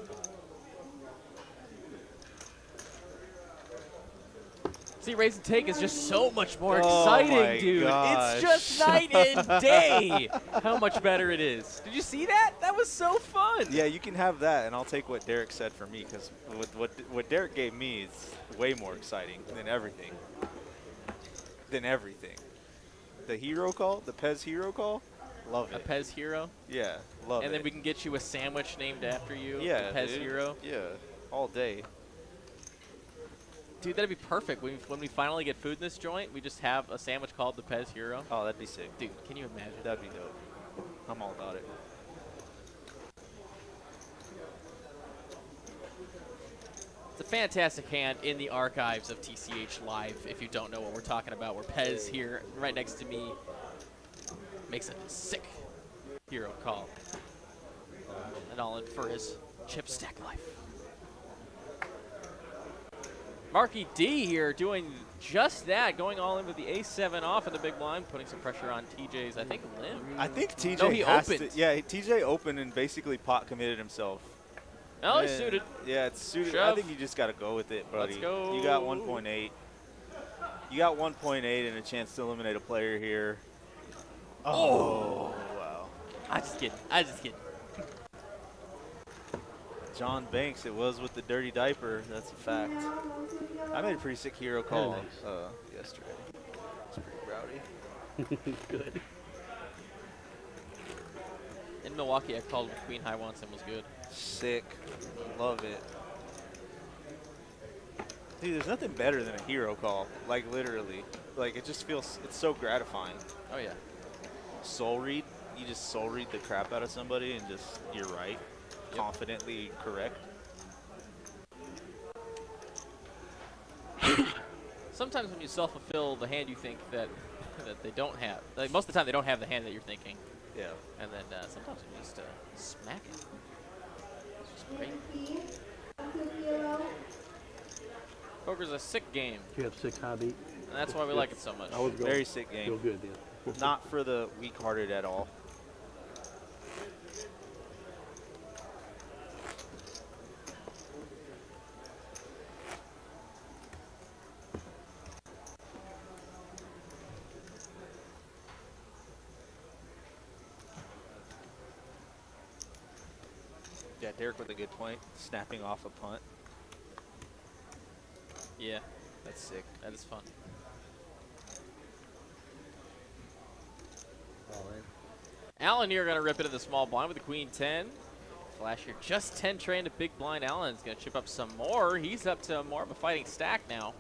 See, raise and take is just so much more Oh exciting, my dude. gosh. It's just night and day how much better it is. Did you see that? That was so fun. Yeah, you can have that, and I'll take what Derek said for me, because what Derek gave me is way more exciting than everything. The hero call, the Pez hero call, love A it. Pez hero. Yeah, love it. And then we can get you a sandwich named after you. yeah, the Pez dude. hero. Yeah, all day. Dude, that'd be perfect. When we finally get food in this joint, we just have a sandwich called the Pez hero. Oh, that'd be sick. Dude, can you imagine? That'd be dope. I'm all about it. It's a fantastic hand in the archives of TCH Live, if you don't know what we're talking about, where Pez here, right next to me, makes a sick hero call. And all in for his chip stack life. Marky D here doing just that, going all in with the A7 off of the big blind, putting some pressure on TJ's, I think, limb. I think TJ No, he has opened. to. Yeah, TJ opened and basically pot committed himself. Oh, he's Yeah, suited. Yeah, it's suited. Shove. I think you just got to go with it, buddy. Let's go. You got 1.8. You got 1.8 and a chance to eliminate a player here. Oh, wow. I just kidding. John Banks, it was with the dirty diaper. That's a fact. I made a pretty sick hero call yesterday. It's pretty rowdy. Good. In Milwaukee, I called with Queen High once and was good. Sick. Love it. Dude, there's nothing better than a hero call. Like, literally. Like, it just feels, it's so gratifying. Oh, yeah. Soul read. You just soul read the crap out of somebody and just, you're right. Yep. Confidently correct. Sometimes when you self-fulfill the hand you think that they don't have, like most of the time they don't have the hand that you're thinking. Yeah. And then sometimes you just smack it. It's just great. Poker's a sick game. You have 6 high beat. And that's why we like it so much. I was going. Very sick game. Feel good then. Not for the weak-hearted at all. Yeah, Derek with a good point, snapping off a punt. Yeah, That's sick. that is fun. Allen here going to rip into the small blind with the queen 10. Flash here, just 10 trained to big blind. Allen's going to chip up some more. He's up to more of a fighting stack now.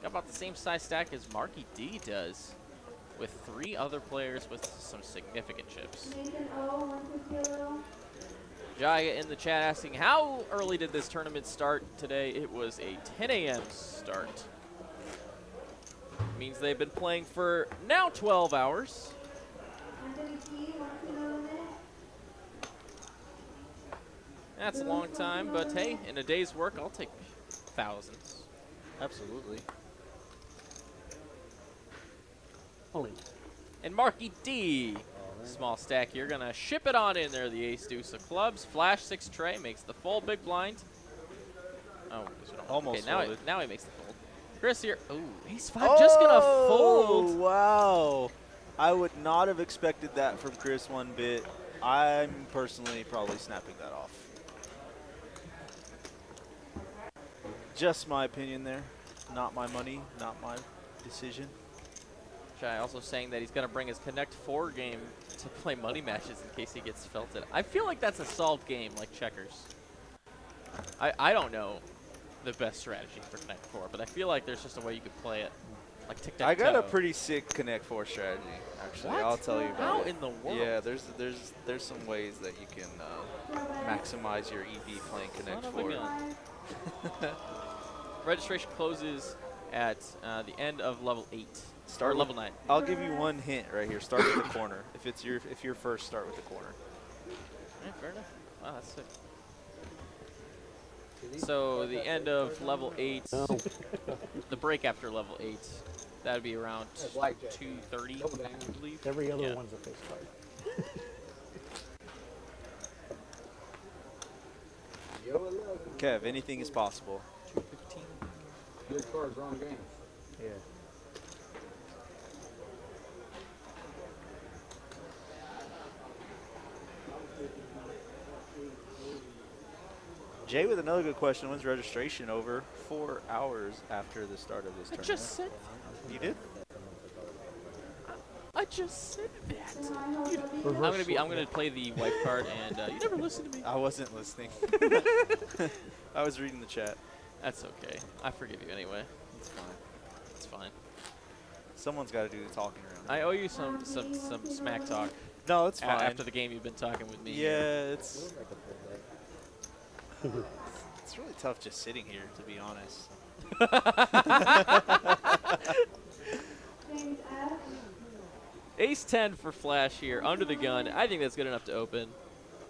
Got about the same size stack as Marky D does, with 3 other players with some significant chips. Jaya in the chat asking, how early did this tournament start today? It was a 10 a.m. start. Means they've been playing for now 12 hours. That's a long time, but hey, in a day's work, I'll take thousands. Absolutely. Only. And Marky D, small stack here, gonna ship it on in there. The ace deuce of clubs, flash 6 tray, makes the full big blind. Oh, because we don't. Almost okay, now he makes the fold. Chris here, ooh, ace 5 Oh, just gonna fold. Wow. I would not have expected that from Chris one bit. I'm personally probably snapping that off. Just my opinion there. Not my money, not my decision. Jai also saying that he's going to bring his Connect 4 game to play money matches in case he gets felted. I feel like that's a solved game like checkers. I don't know the best strategy for Connect 4, but I feel like there's just a way you could play it. Like tic-tac-toe. I got a pretty sick Connect 4 strategy, actually. What? I'll tell you about How it. in the world? Yeah, there's some ways that you can maximize your EV playing Connect 4. Registration closes at the end of level 8. Start or level 9. I'll give you one hint right here. Start with the corner. If you're first, start with the corner. Yeah, fair enough. Wow, that's sick. So the end of level 8, the break after level 8, that would be around 2:30, I believe. Every other one's a face card. Kev, anything is possible. 2:15. Good cards, wrong game. Yeah. Jay with another good question. When's registration over? 4 hours after the start of this tournament. Just said You did? I just said that. I'm gonna play the wife card, and you never listen to me. I wasn't listening. I was reading the chat. That's okay. I forgive you anyway. It's fine. It's fine. Someone's got to do the talking around. I owe you some smack talk. No, it's fine. After the game, you've been talking with me. Yeah, it's really tough just sitting here, to be honest. Ace 10 for Flash here, under the gun. I think that's good enough to open.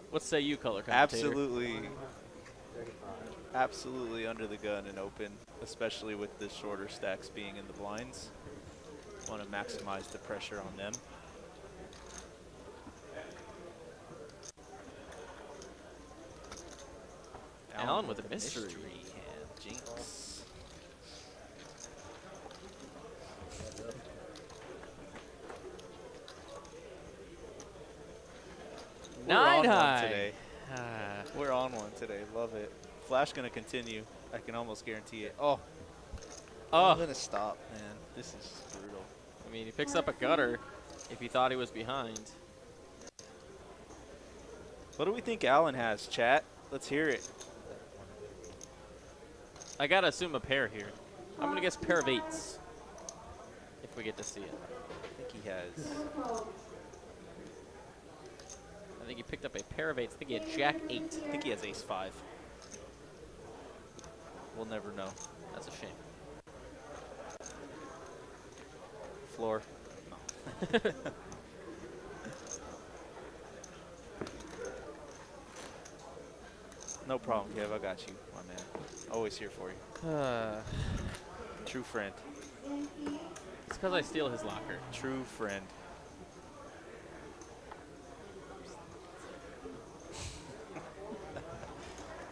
What say you, color commentator? Absolutely under the gun and open, especially with the shorter stacks being in the blinds. Want to maximize the pressure on them. Alan with a mystery hand. Jinx. Nine high. Today. We're on one today. Love it. Flash gonna continue. I can almost guarantee it. Oh. I'm gonna stop, man. This is brutal. I mean, he picks up a gutter if he thought he was behind. What do we think Alan has, chat? Let's hear it. I gotta assume a pair here. I'm gonna guess pair of 8s. If we get to see it. I think he has. I think he picked up a pair of 8s. I think he had Jack 8. I think he has Ace 5. We'll never know. That's a shame. Floor. No. No problem, Kev. I got you, my man. Always here for you. True friend. It's because I steal his locker. True friend.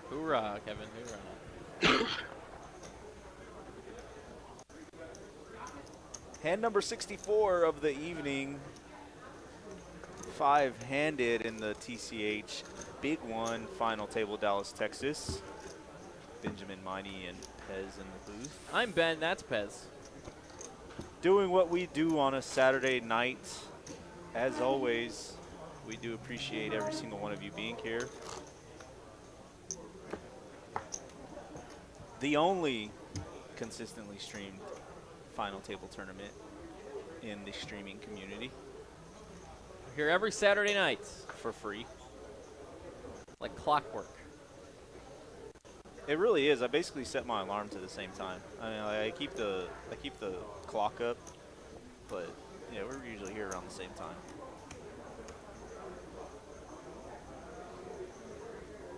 Hoorah, Kevin. Hoorah. Hand number 64 of the evening. 5-handed in the TCH Big One final table, Dallas, Texas. Benjamin, Miney, and Pez in the booth. I'm Ben. That's Pez. Doing what we do on a Saturday night. As always, we do appreciate every single one of you being here. The only consistently streamed final table tournament in the streaming community. We're here every Saturday night. For free. Like clockwork. It really is. I basically set my alarm to the same time. I mean, I keep the clock up, but yeah, we're usually here around the same time.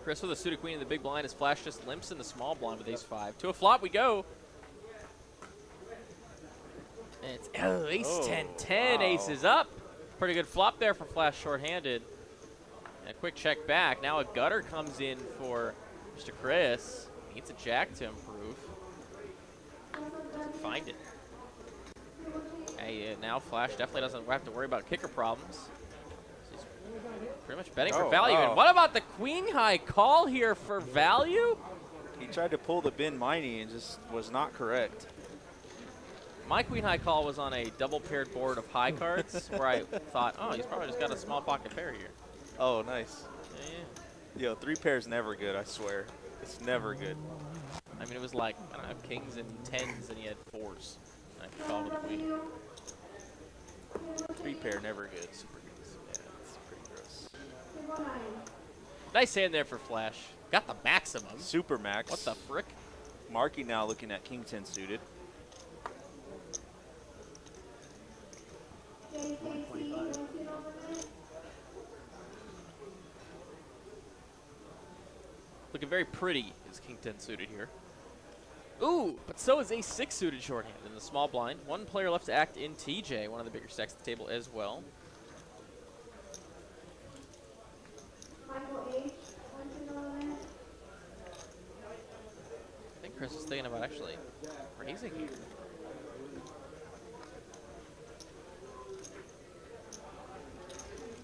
Chris with a suited queen in the big blind as Flash just limps in the small blind with ace 5. To a flop we go. And it's ace 10-10. Wow. Ace is up. Pretty good flop there for Flash shorthanded. And a quick check back. Now a gutter comes in for Mr. Chris. Needs a jack to improve. Doesn't find it. now Flash definitely doesn't have to worry about kicker problems. He's pretty much betting for Oh, value. wow. And what about the queen high call here for value? He tried to pull the bin miney and just was not correct. My queen high call was on a double paired board of high cards where I thought, oh, he's probably just got a small pocket pair here. Oh, nice. Yeah. Yo, 3 pairs never good, I swear. It's never good. I mean, it was like, I don't know, kings and 10s, and he had 4s. And I called with the queen. 3 pair never good. Super good. Yeah, it's pretty gross. Nice hand there for Flash. Got the maximum. Super max. What the frick? Marky now looking at king 10 suited. Looking very pretty is king 10 suited here. Ooh, but so is ace 6 suited shorthand in the small blind. One player left to act in TJ, one of the bigger stacks at the table as well. I think Chris is thinking about actually raising here.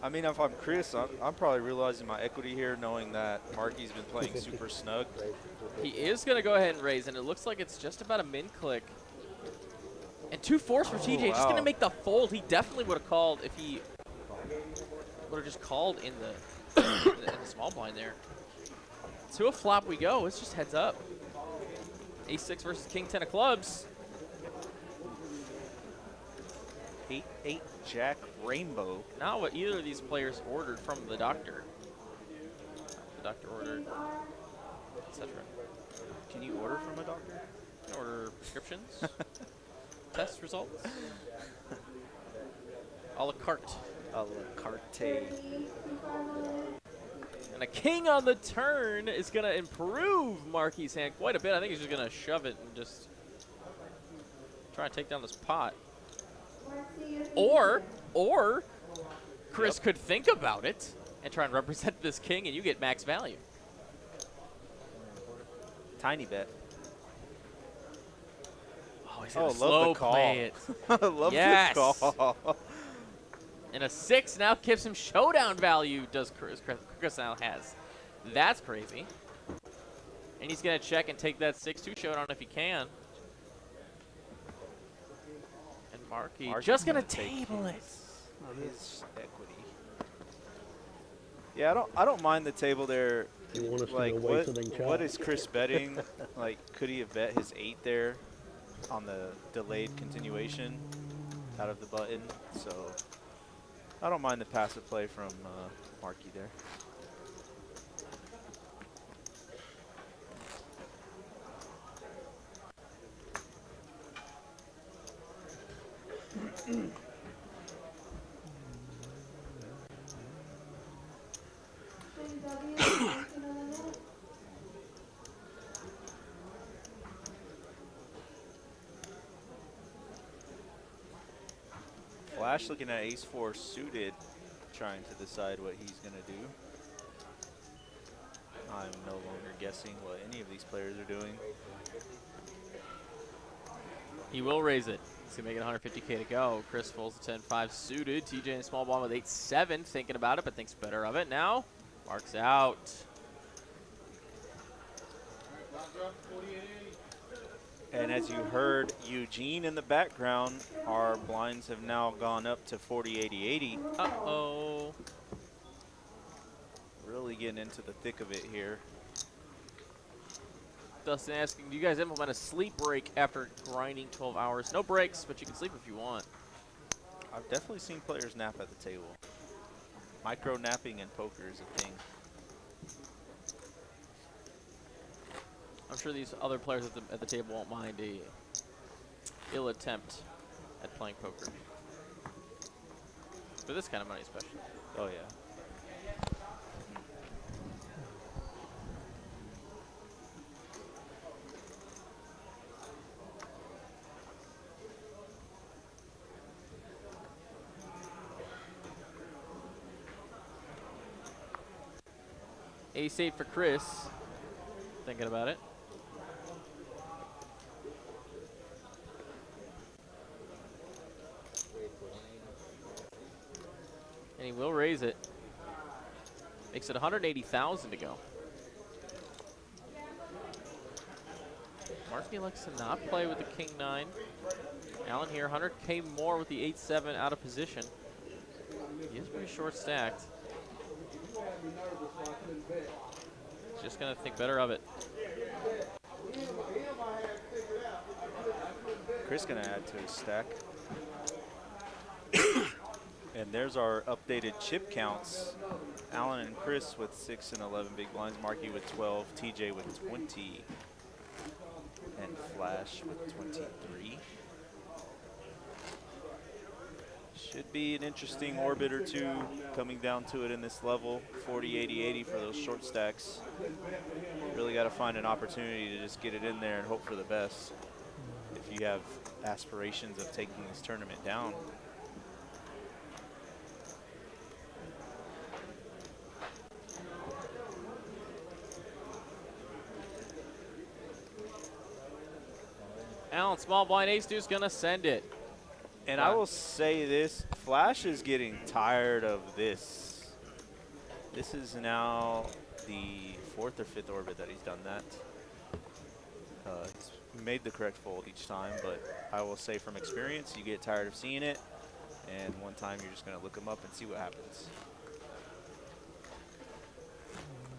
I mean, if I'm Chris, I'm probably realizing my equity here, knowing that Marky's been playing super snug. He is going to go ahead and raise, and it looks like it's just about a min click. And 2 4s for TJ, just going to make the fold. He definitely would have called if he would have just called in the, in the small blind there. To a flop we go. It's just heads up. Ace 6 versus king 10 of clubs. 8-8 jack rainbow. Not what either of these players ordered from the doctor. The doctor ordered, etc. Can you order from a doctor? Order prescriptions, test results, a la carte. A la carte. And a king on the turn is going to improve Marky's hand quite a bit. I think he's just going to shove it and just try to take down this pot. Or Chris could think about it and try and represent this king, and you get max value. Tiny bet. Oh, he's going to slow play it. Love yes. the call. And a 6 now gives him showdown value, does Chris now has. That's crazy. And he's going to check and take that 6-2 showdown if he can. And Marky just going to table it. His equity. Yeah, I don't mind the table there. Like, what is Chris betting? Like, could he have bet his 8 there on the delayed continuation out of the button? So I don't mind the passive play from Marky there. Flash looking at ace 4 suited, trying to decide what he's going to do. I'm no longer guessing what any of these players are doing. He will raise it. He's going to make it 150K to go. Chris folds the 10-5 suited. TJ in small blind with 8-7, thinking about it, but thinks better of it now. Marks out. And as you heard Eugene in the background, our blinds have now gone up to 40-80-80. Uh-oh. Really getting into the thick of it here. Dustin asking, do you guys implement a sleep break after grinding 12 hours? No breaks, but you can sleep if you want. I've definitely seen players nap at the table. Micro napping in poker is a thing. I'm sure these other players at the table won't mind a ill attempt at playing poker. For this kind of money especially. Oh yeah. Ace-8 for Chris. Thinking about it. And he will raise it. Makes it 180,000 to go. Markey likes to not play with the king-9. Allen here, 100K more with the 8-7 out of position. He is pretty short stacked. Just gonna think better of it. Chris gonna add to his stack. And there's our updated chip counts. Allen and Chris with 6 and 11 big blinds. Markey with 12. TJ with 20. And Flash with 23. Should be an interesting orbit or two coming down to it in this level. 40, 80, 80 for those short stacks. Really got to find an opportunity to just get it in there and hope for the best if you have aspirations of taking this tournament down. Allen, small blind ace-2 is going to send it. And I will say this, Flash is getting tired of this. This is now the 4th or 5th orbit that he's done that. He's made the correct fold each time, but I will say from experience, you get tired of seeing it, and one time you're just going to look him up and see what happens.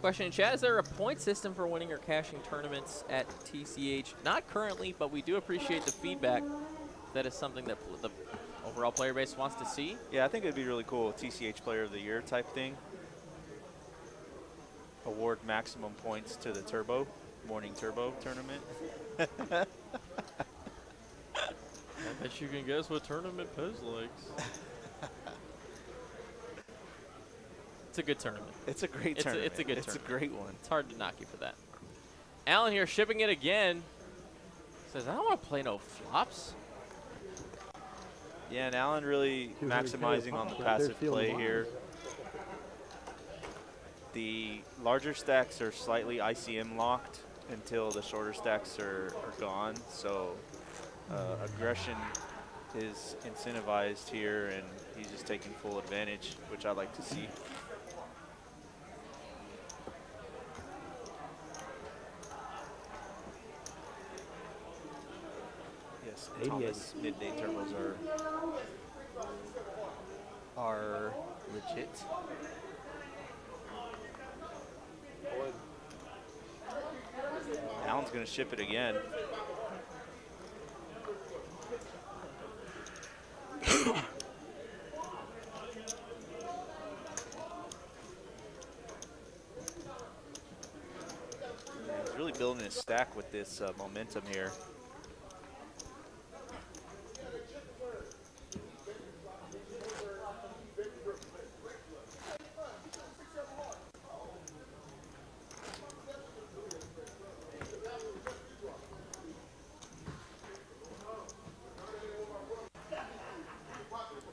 Question in chat, is there a point system for winning or cashing tournaments at TCH? Not currently, but we do appreciate the feedback. That is something that the overall player base wants to see. Yeah, I think it'd be really cool, TCH Player of the Year type thing. Award maximum points to the Turbo, Morning Turbo tournament. I bet you can guess what tournament Pez likes. It's a good tournament. It's a great tournament. It's a good tournament. It's a great one. It's hard to knock you for that. Allen here shipping it again. Says, I don't want to play no flops. Yeah, and Allen really maximizing on the passive play here. The larger stacks are slightly ICM locked until the shorter stacks are gone. So aggression is incentivized here, and he's just taking full advantage, which I like to see. Yes, Thomas midday turbos are legit. Allen's going to ship it again. He's really building his stack with this momentum here.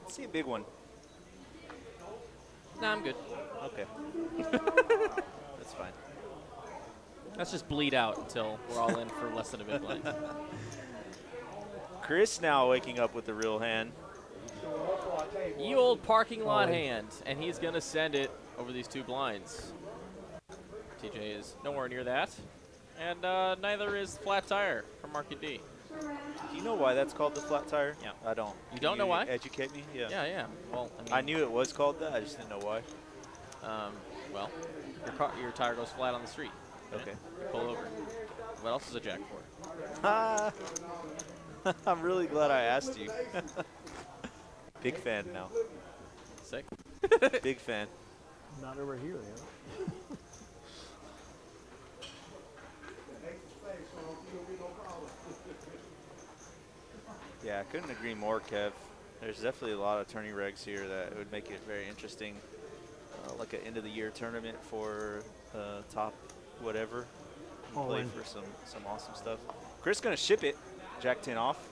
See a big one. Nah, I'm good. Okay. That's fine. Let's just bleed out until we're all in for less than a big blind. Chris now waking up with the real hand. Ye old parking lot hand, and he's going to send it over these two blinds. TJ is nowhere near that, and neither is Flat Tire from Marky D. Do you know why that's called the flat tire? Yeah. I don't. You don't know why? Educate me? Yeah. Yeah. Well, I mean, I knew it was called that. I just didn't know why. Well, your tire goes flat on the street. Okay. Pull over. What else is a jack for? I'm really glad I asked you. Big fan now. Sick. Big fan. Not over here, yeah. Yeah, I couldn't agree more, Kev. There's definitely a lot of tourney regs here that would make it very interesting. Like an end-of-the-year tournament for top whatever. Play for some awesome stuff. Chris gonna ship it. Jack 10 off.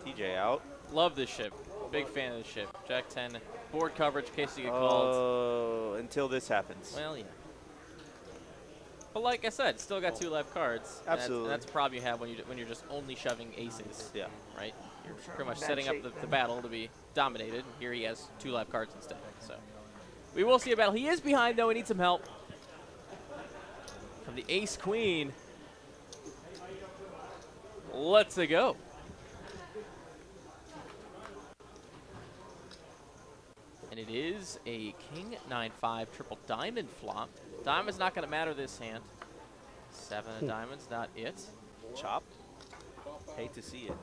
TJ out. Love this ship. Big fan of this ship. Jack 10 board coverage in case you get called. Oh, until this happens. Well, yeah. But like I said, still got 2 live cards. Absolutely. And that's a problem you have when you're just only shoving aces. Yeah. Right. you're pretty much setting up the battle to be dominated. And here he has 2 live cards instead. So we will see a battle. He is behind, though. He needs some help from the ace-queen. Let's go. And it is a king 9-5 triple diamond flop. Diamond's not going to matter this hand. 7 of diamonds, not it. Chop. Hate to see it.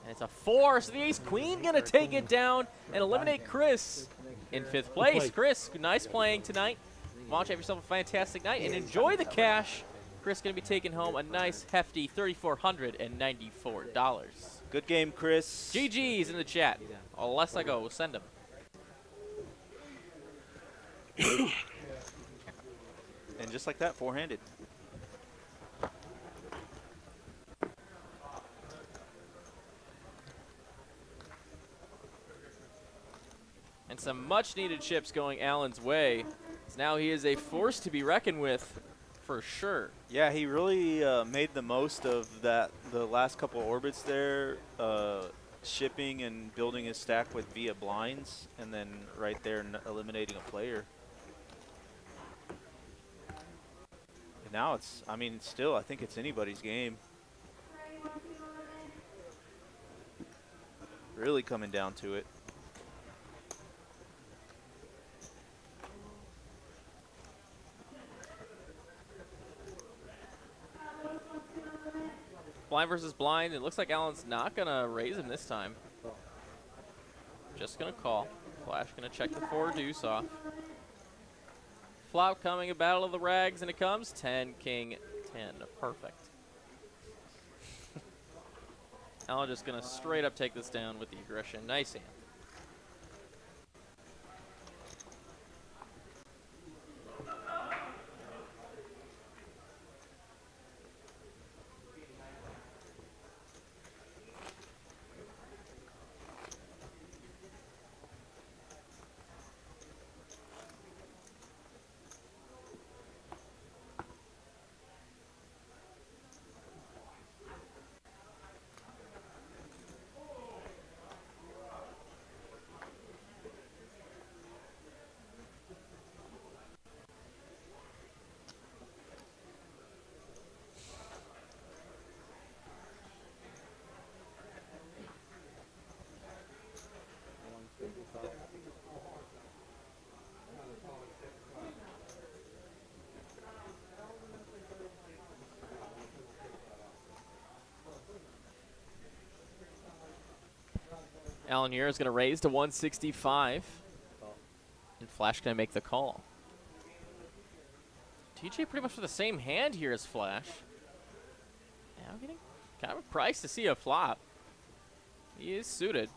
And it's a 4, so the ace-queen going to take it down and eliminate Chris in 5th place. Chris, nice playing tonight. Watch, have yourself a fantastic night and enjoy the cash. Chris going to be taking home a nice, hefty $3,494. Good game, Chris. GG's in the chat. Unless I go, we'll send him. And just like that, 4-handed. And some much-needed chips going Allen's way. So now he is a force to be reckoned with, for sure. Yeah, he really made the most of that. The last couple orbits there, shipping and building his stack with via blinds, and then right there eliminating a player. And now it's, I mean, still, I think it's anybody's game. Really coming down to it. Blind versus blind. It looks like Allen's not going to raise him this time. Just going to call. Flash going to check the 4 deuce off. Flop coming, a battle of the rags, and it comes 10, king, 10. Perfect. Allen just going to straight up take this down with the aggression. Nice hand. Allen here is going to raise to 165. And Flash going to make the call. TJ pretty much for the same hand here as Flash. Now getting kind of a price to see a flop. He is suited.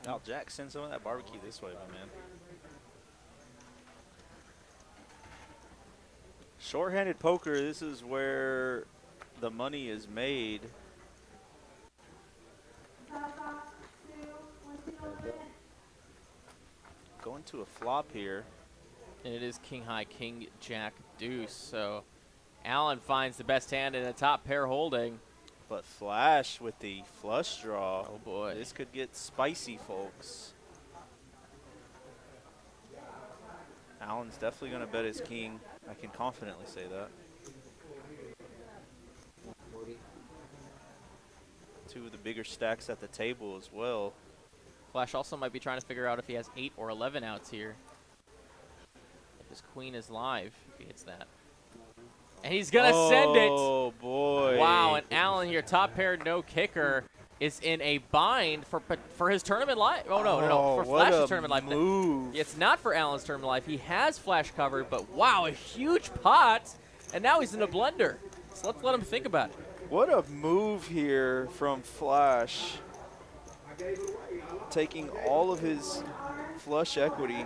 Now, Jack, send some of that barbecue this way, my man. Short-handed poker, this is where the money is made. Going to a flop here. And it is king high, king, jack, deuce. So Allen finds the best hand in a top pair holding. But Flash with the flush draw. Oh boy. This could get spicy, folks. Allen's definitely going to bet his king. I can confidently say that. 2 of the bigger stacks at the table as well. Flash also might be trying to figure out if he has 8 or 11 outs here. If his queen is live, if he hits that. And he's going to send it. Oh, boy. Wow, and Allen here, top pair, no kicker, is in a bind for his tournament life. Oh, no, for Flash's tournament life. Move. It's not for Allen's tournament life. He has Flash covered, but wow, a huge pot. And now he's in a blender. So let's let him think about it. What a move here from Flash. Taking all of his flush equity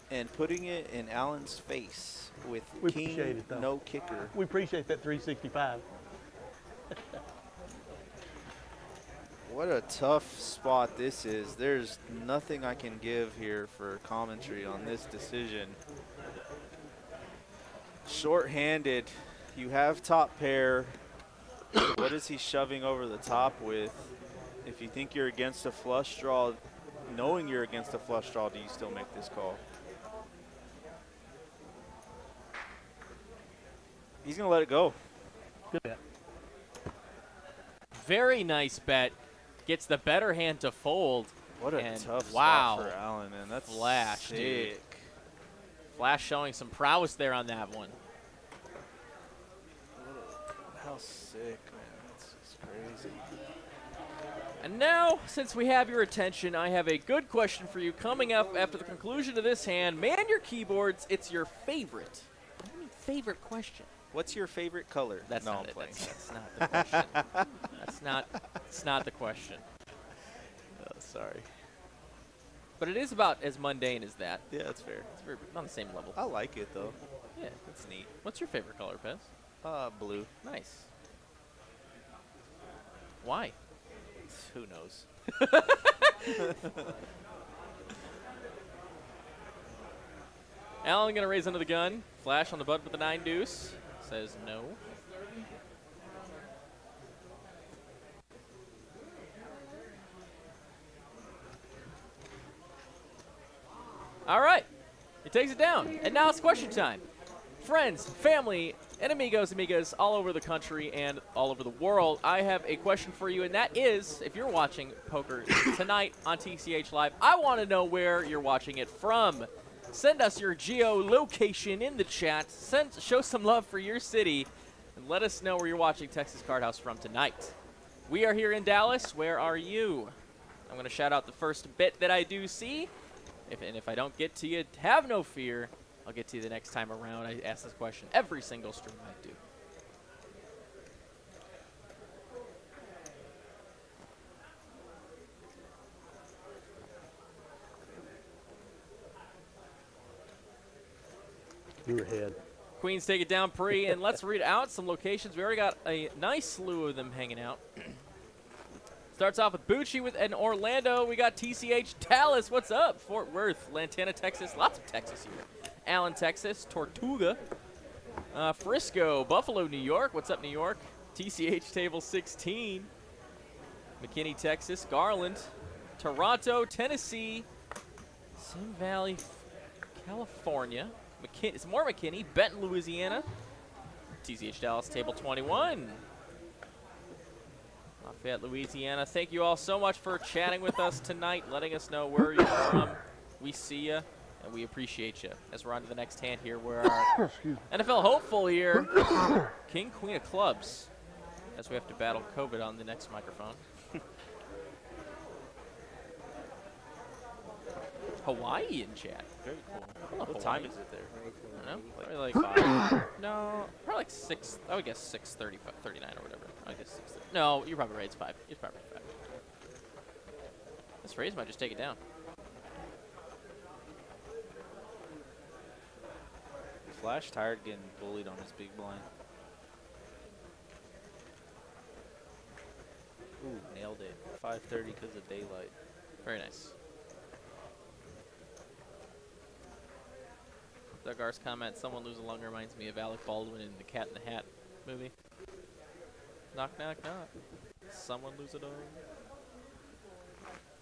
and putting it in Allen's face with king, no kicker. We appreciate that 365. What a tough spot this is. There's nothing I can give here for commentary on this decision. Short-handed, you have top pair. What is he shoving over the top with? If you think you're against a flush draw, knowing you're against a flush draw, do you still make this call? He's going to let it go. Good bet. Very nice bet. Gets the better hand to fold. What a and tough wow. spot for Allen, man. That's Flash, sick. dude. Flash showing some prowess there on that one. How sick, man. That's just crazy. And now, since we have your attention, I have a good question for you coming up after the conclusion of this hand. Man your keyboards. It's your favorite. What do you mean favorite question? What's your favorite color? That's no, not I'm it. playing. That's not the question. That's not the question. Oh, sorry. But it is about as mundane as that. Yeah, that's fair. It's very, on the same level. I like it, though. Yeah. It's neat. What's your favorite color, Pez? Blue. Nice. Why? Who knows? Allen going to raise under the gun. Flash on the button with the 9 deuce. Says no. All right. He takes it down. And now it's question time. Friends, family, and amigas all over the country and all over the world, I have a question for you, and that is, if you're watching poker tonight on TCH Live, I want to know where you're watching it from. Send us your geolocation in the chat. Show some love for your city, and let us know where you're watching Texas Card House from tonight. We are here in Dallas. Where are you? I'm going to shout out the first bit that I do see. If I don't get to you, have no fear. I'll get to you the next time around. I ask this question every single stream I do. You're ahead. Queens take it down pre, and let's read out some locations. We already got a nice slew of them hanging out. Starts off with Bucci with an Orlando. We got TCH Dallas. What's up? Fort Worth, Lantana, Texas. Lots of Texas here. Allen, Texas. Tortuga. Frisco, Buffalo, New York. What's up, New York? TCH Table 16. McKinney, Texas. Garland. Toronto, Tennessee. Sim Valley, California. It's more McKinney. Benton, Louisiana. TCH Dallas, Table 21. Lafayette, Louisiana. Thank you all so much for chatting with us tonight, letting us know where you're from. We see you, and we appreciate you. As we're on to the next hand here, where our NFL hopeful here, King, Queen of Clubs, as we have to battle COVID on the next microphone. Hawaii in chat. Very cool. What time is it there? I don't know. Probably like 5. No, probably like 6. I would guess 6:39 or whatever. I guess 6. No, you're probably right. It's 5. It's probably 5. This raise might just take it down. Flash tired getting bullied on his big blind. Ooh, nailed it. 5:30 because of daylight. Very nice. Doug R's comment, someone lose a lung reminds me of Alec Baldwin in the Cat in the Hat movie. Knock, knock, knock. Someone lose a dog.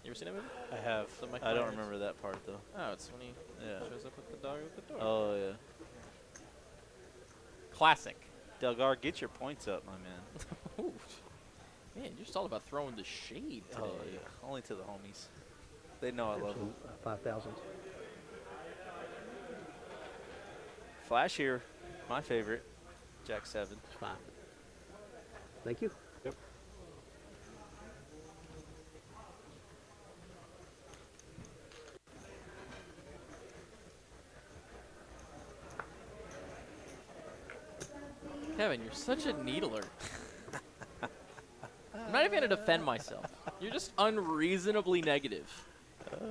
You ever seen that movie? I have. I don't remember that part, though. Oh, it's when he shows up with the dog at the door. Oh, yeah. Classic. Delgar, get your points up, my man. Ooh. Man, you're just all about throwing the shade today. Oh, yeah. Only to the homies. They know I love them. 5,000. Flash here, my favorite. Jack 7. Fine. Thank you. Yep. Kevin, you're such a needler. I'm not even going to defend myself. You're just unreasonably negative. Oh,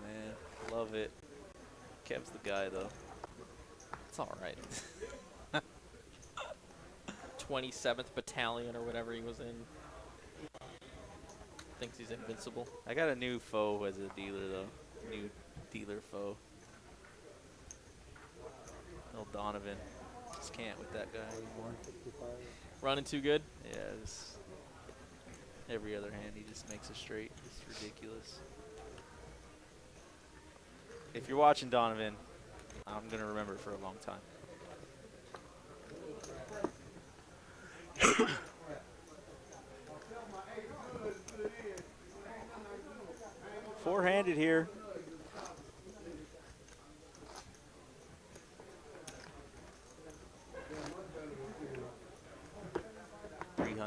man. Love it. Kev's the guy, though. It's all right. 27th Battalion or whatever he was in. Thinks he's invincible. I got a new foe as a dealer, though. New dealer foe. Old Donovan. Just just can't with that guy anymore. Running too good? Yeah, every other hand he just makes it straight. It's ridiculous. If you're watching Donovan, I'm going to remember it for a long time. Four-handed here.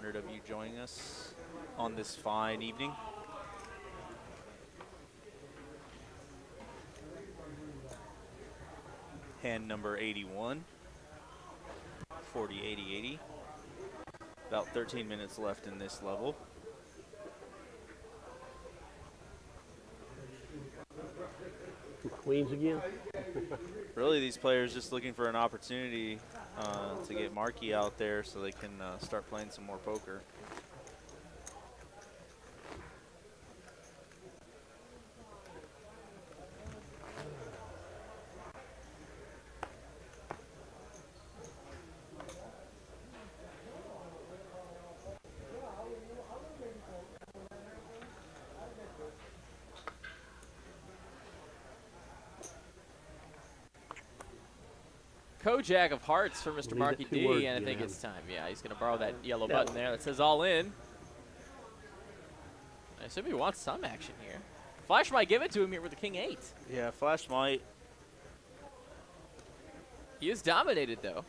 Of you joining us on this fine evening. Hand number 81, 40, 80, 80. About 13 minutes left in this level. Queens again. Really, these players just looking for an opportunity to get Markey out there so they can start playing some more poker. Jack of hearts for Mr. Marky D, words, and I think it's time. Yeah, he's going to borrow that yellow button there that says all in. I assume he wants some action here. Flash might give it to him here with the king 8. Yeah, Flash might. He is dominated, though.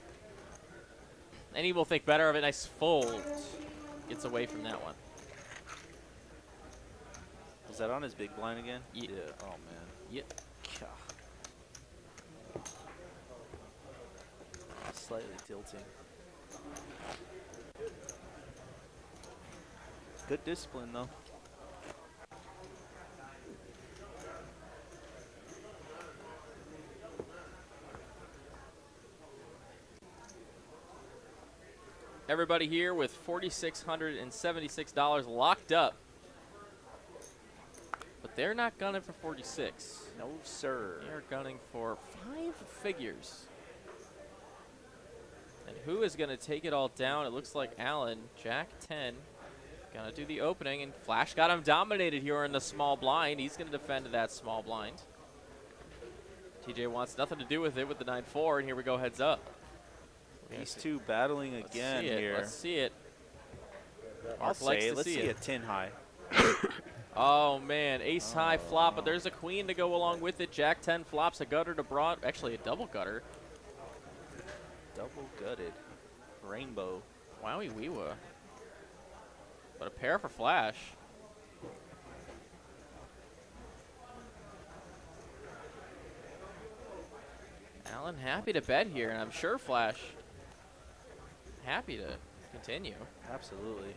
And he will think better of it. Nice fold. Gets away from that one. Is that on his big blind again? Yeah. Oh, man. Yep. Slightly tilting. Good discipline, though. Everybody here with $4,676 locked up. But they're not gunning for 46. No, sir. They're gunning for 5 figures. And who is going to take it all down? It looks like Allen, Jack 10, going to do the opening, and Flash got him dominated here in the small blind. He's going to defend that small blind. TJ wants nothing to do with it with the 9-4, and here we go, heads up. These two battling again here. Let's see it. Let's see a 10 high. Oh, man, ace high flop, but there's a queen to go along with it. Jack 10 flops a gutter to broad, actually a double gutter. Double gutted. Rainbow. Wowie weewa. But a pair for Flash. Allen happy to bet here, and I'm sure Flash happy to continue. Absolutely.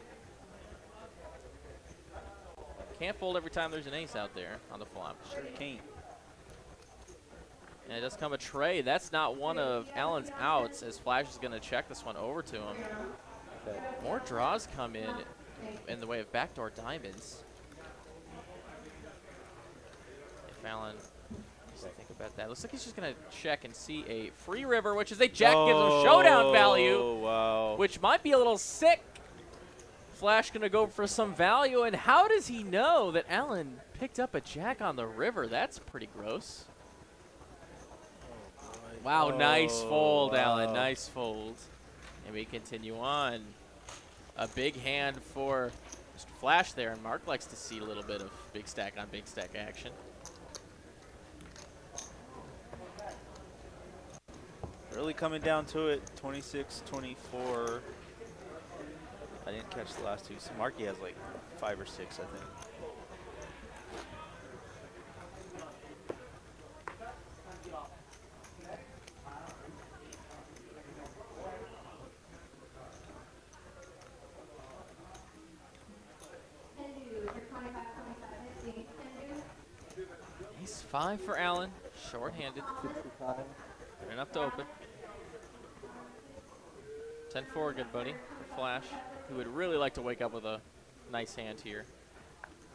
Can't fold every time there's an ace out there on the flop. Sure can't. And it does come a trade. That's not one of Allen's outs, as Flash is going to check this one over to him. More draws come in the way of backdoor diamonds. If Allen needs to think about that. Looks like he's just going to check and see a free river, which is a jack, gives him showdown value, wow. which might be a little sick. Flash going to go for some value, and how does he know that Allen picked up a jack on the river? That's pretty gross. Wow, nice fold, Allen. Nice fold. And we continue on. A big hand for Mr. Flash there, and Mark likes to see a little bit of big stack on big stack action. Really coming down to it, 26-24. I didn't catch the last two. So Markey has like 5 or 6, I think. Ace 5 for Allen, short-handed. Good enough to open. 10-4, good buddy, for Flash, who would really like to wake up with a nice hand here,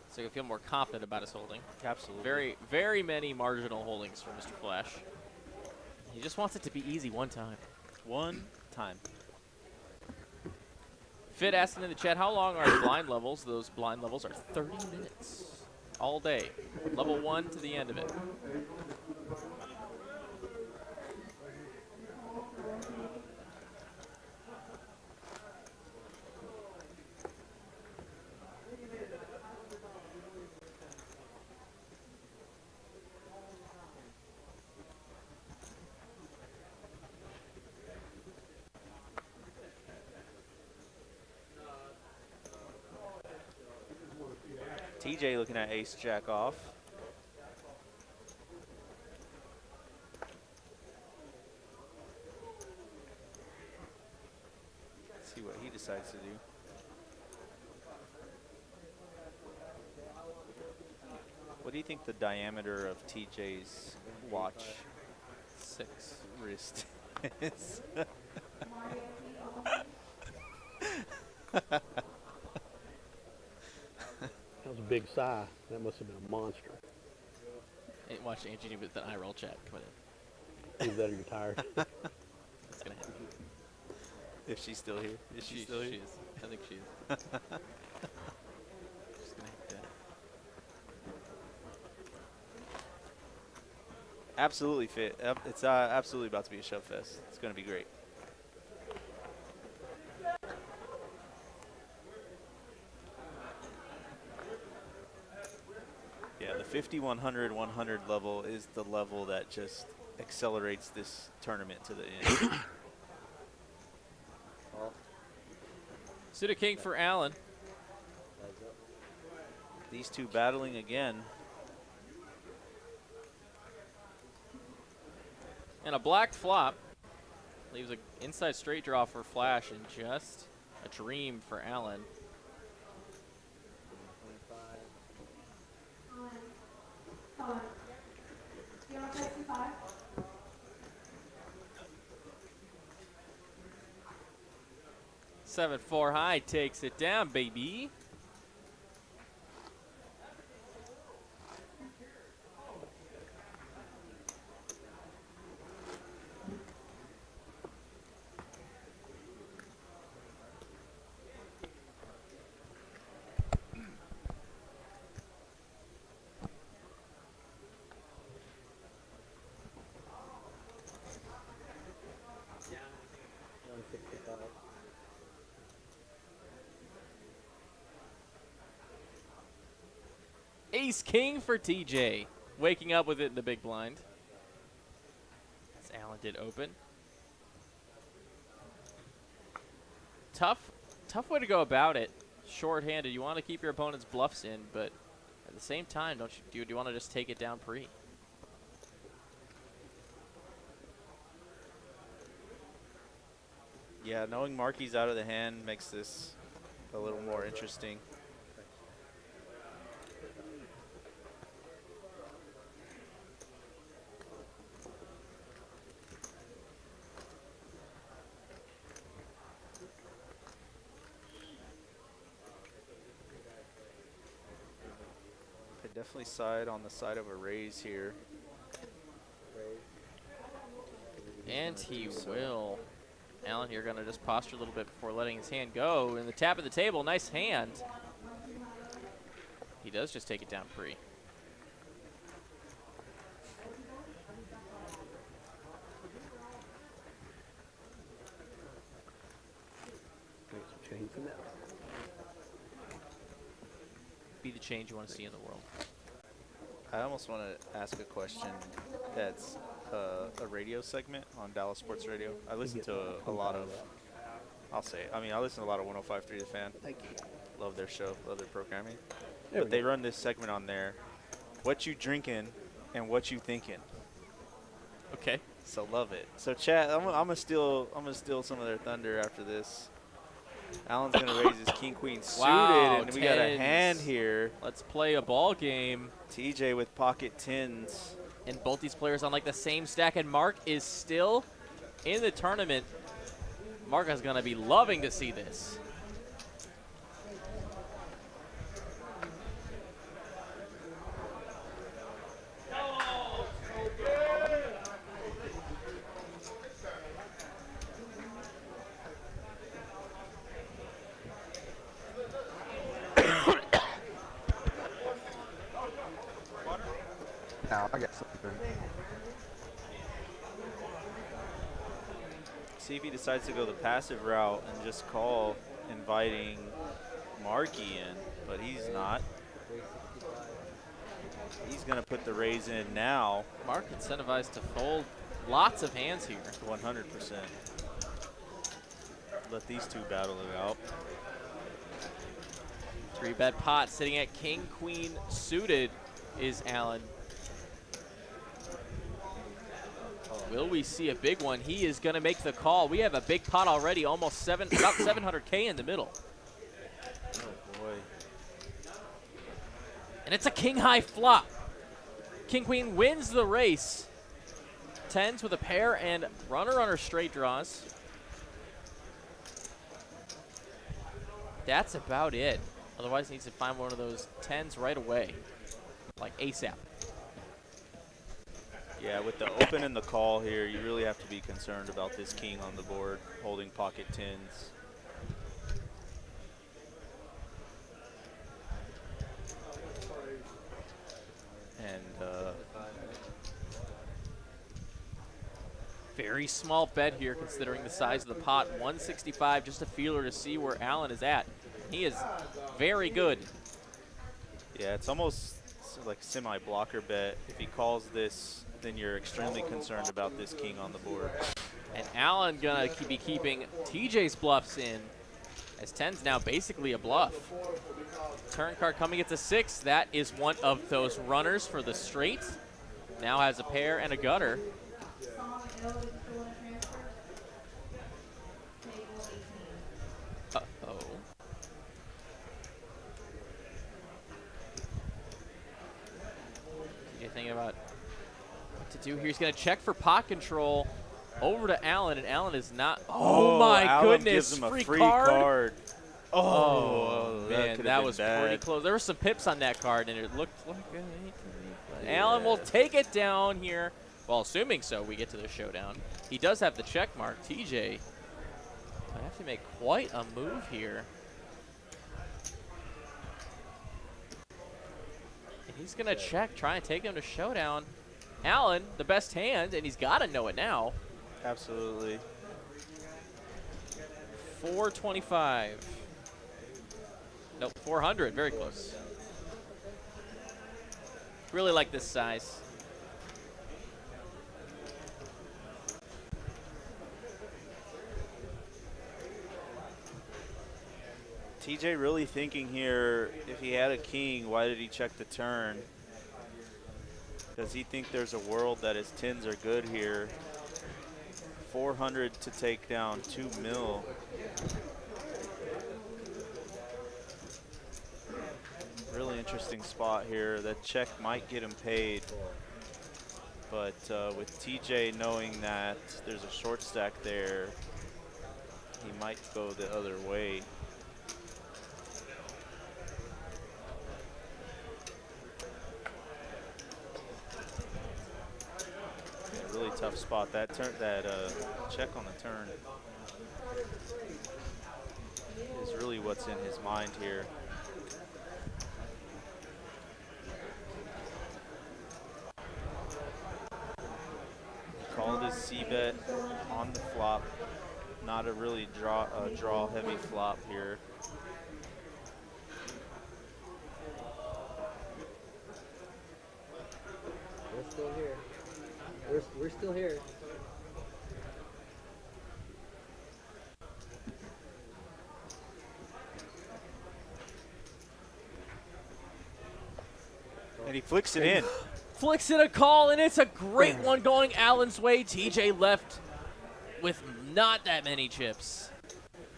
so he can feel more confident about his holding. Absolutely. Very, very many marginal holdings for Mr. Flash. He just wants it to be easy one time. one time. Fit asking in the chat, how long are the blind levels? Those blind levels are 30 minutes all day. Level 1 to the end of it. TJ looking at ace jack off. Let's see what he decides to do. What do you think the diameter of TJ's watch 6 wrist is? That was a big sigh. That must have been a monster. And watch Angie with an eye roll chat coming in. Either that or you're tired. That's going to happen. If she's still here. Is she still here? She is. I think she is. She's going to hit that. Absolutely fit. It's absolutely about to be a shove fest. It's going to be great. Yeah, the 50, 100, 100 level is the level that just accelerates this tournament to the end. Suited king for Allen. These two battling again. And a black flop leaves an inside straight draw for Flash and just a dream for Allen. Seven four high takes it down, baby. Ace king for TJ. Waking up with it in the big blind. As Allen did open. Tough way to go about it. Short-handed. You want to keep your opponent's bluffs in, but at the same time, do you want to just take it down pre? Yeah, knowing Marky's out of the hand makes this a little more interesting. Definitely side on the side of a raise here. And he will. Allen here going to just posture a little bit before letting his hand go. And the tap of the table, nice hand. He does just take it down pre. Be the change you want to see in the world. I almost want to ask a question that's a radio segment on Dallas Sports Radio. I listen to a lot of, I listen to a lot of 105.3 The Fan. Thank you. Love their show, love their programming. But they run this segment on there, what you drinking and what you thinking. Okay. So love it. So chat, I'm gonna steal some of their thunder after this. Allen's gonna raise his king queen suited, and we got a hand here. Let's play a ball game. TJ with pocket tens. And both these players on like the same stack, and Mark is still in the tournament. Mark is gonna be loving to see this. I got something. See if he decides to go the passive route and just call, inviting Markey in, but he's not. He's going to put the raise in now. Mark incentivized to fold lots of hands here. 100%. Let these two battle it out. 3-bet pot sitting at king, queen suited is Allen. Will we see a big one? He is going to make the call. We have a big pot already, almost about 700K in the middle. Oh, boy. And it's a king-high flop. King-queen wins the race. Tens with a pair and runner straight draws. That's about it. Otherwise, he needs to find one of those tens right away, like ASAP. Yeah, with the open and the call here, you really have to be concerned about this king on the board, holding pocket tens. And very small bet here considering the size of the pot. 165, just a feeler to see where Allen is at. He is very good. yeah, it's almost like a semi-blocker bet. If he calls this, then you're extremely concerned about this king on the board. And Allen gonna be keeping TJ's bluffs in, as 10's now basically a bluff. Turn card coming at the 6. That is one of those runners for the straight. Now has a pair and a gutter. Uh-oh. TJ thinking about what to do here. He's gonna check for pot control. Over to Allen, and Allen is not. Oh my Allen goodness! gives him a free card. card. Oh, Man, that was pretty close. There were some pips on that card, and it looked like but Allen will take it down here. Well, assuming so, we get to the showdown. He does have the check mark. TJ might have to make quite a move here. And he's going to check, try and take him to showdown. Allen, the best hand, and he's got to know it now. Absolutely. 425. Nope, 400, very close. Really like this size. TJ really thinking here, if he had a king, why did he check the turn? Does he think there's a world that his tens are good here? 400 to take down 2 mil. Really interesting spot here. That check might get him paid. But with TJ knowing that there's a short stack there, he might go the other way. Yeah, really tough spot. That check on the turn is really what's in his mind here. Called his C-bet on the flop. Not a really draw heavy flop here. We're still here. We're still here. And he flicks it in. Flicks it a call, and it's a great one going Allen's way. TJ left with not that many chips.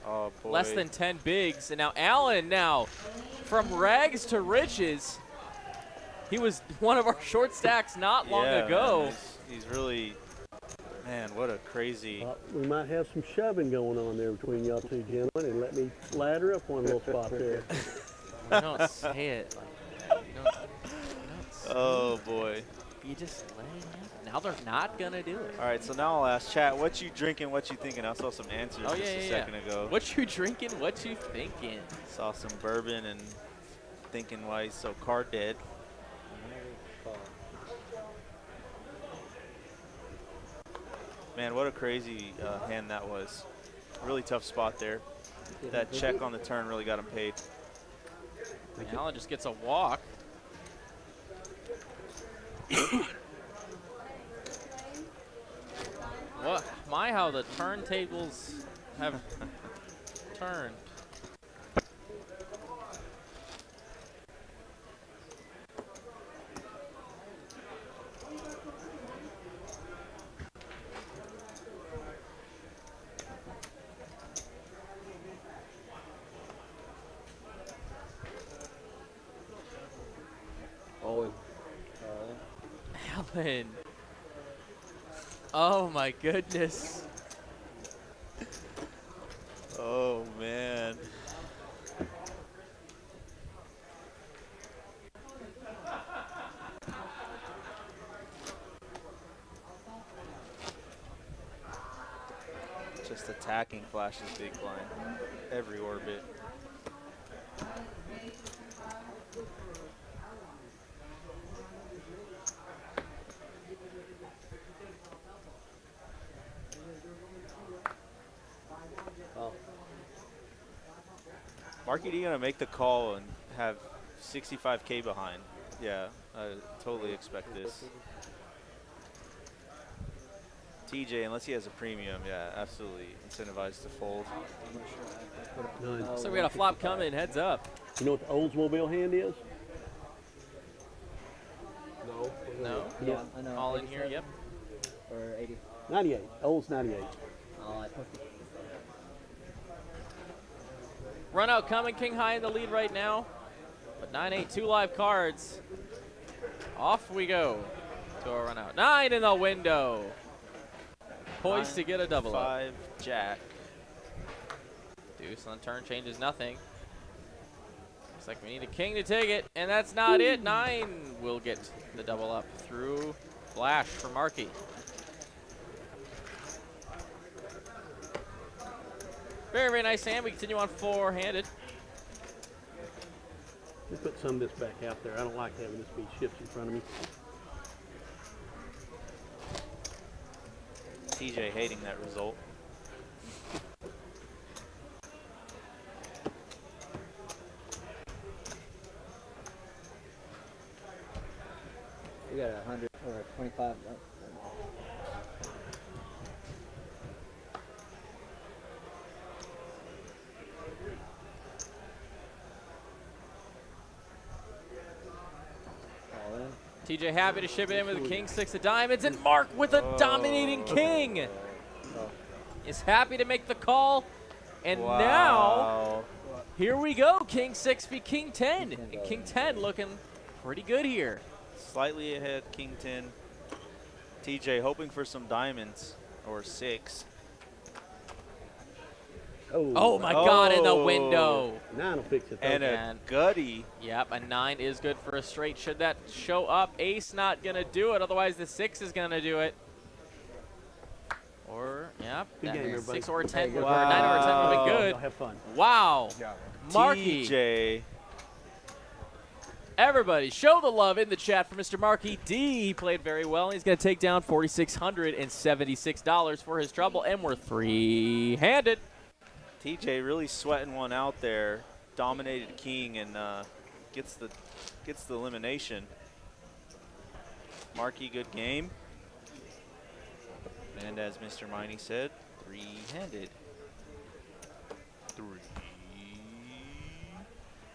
Oh, boy. Less than 10 bigs. And now Allen from rags to riches. He was one of our short stacks not long ago. Man, he's really, man, what a crazy. We might have some shoving going on there between y'all two gentlemen, and let me ladder up one little spot there. You don't say it like that. You don't say Oh, boy. You just let it happen. Now they're not going to do it. All right, so now I'll ask chat, what you drinking, what you thinking? I saw some answers just a second ago. What you drinking, what you thinking? Saw some bourbon and thinking why he's so card dead. Man, what a crazy hand that was. Really tough spot there. That check on the turn really got him paid. Allen just gets a walk. What? My, how the turntables have turned. Allen. Oh my goodness. Oh man. Just attacking Flash's big blind. Every orbit. Marky D gonna make the call and have 65K behind. Yeah, I totally expect this. TJ, unless he has a premium, yeah, absolutely incentivized to fold. So we got a flop coming, heads up. You know what the Oldsmobile hand is? No. No? Yeah, I know. All in here, yep. Or 80. 98. Olds 98. Oh, I posted. Run out coming, king high in the lead right now. But 9-8, 2 live cards. Off we go to a run out. 9 in the window. Poised to get a double up. 5 jack. Deuce on turn changes nothing. Looks like we need a king to take it, and that's not it. 9 will get the double up through flash for Markey. Very, very nice hand. We continue on four-handed. Let's put some of this back out there. I don't like having this be shifts in front of me. TJ hating that result. We got 100 or 25. TJ happy to ship it in with a king, 6 of diamonds, and Mark with a dominating king is happy to make the call. And now, here we go, king 6 v king 10. And king 10 looking pretty good here. Slightly ahead, king 10. TJ hoping for some diamonds, or 6. Oh my God, in the window. 9 will fix it. And a gutty. Yep, a 9 is good for a straight. Should that show up, ace not gonna do it. Otherwise, the 6 is gonna do it. Or, yep, Good game, everybody. 6 or 10, Hey, or 9 or 10 would be good. Y'all have fun. Wow. Markey. TJ. Everybody, show the love in the chat for Mr. Markey D. He played very well. He's going to take down $4,676 for his trouble, and we're three-handed. TJ really sweating one out there. Dominated king and gets the elimination. Markey, good game. And as Mr. Miney said, three-handed.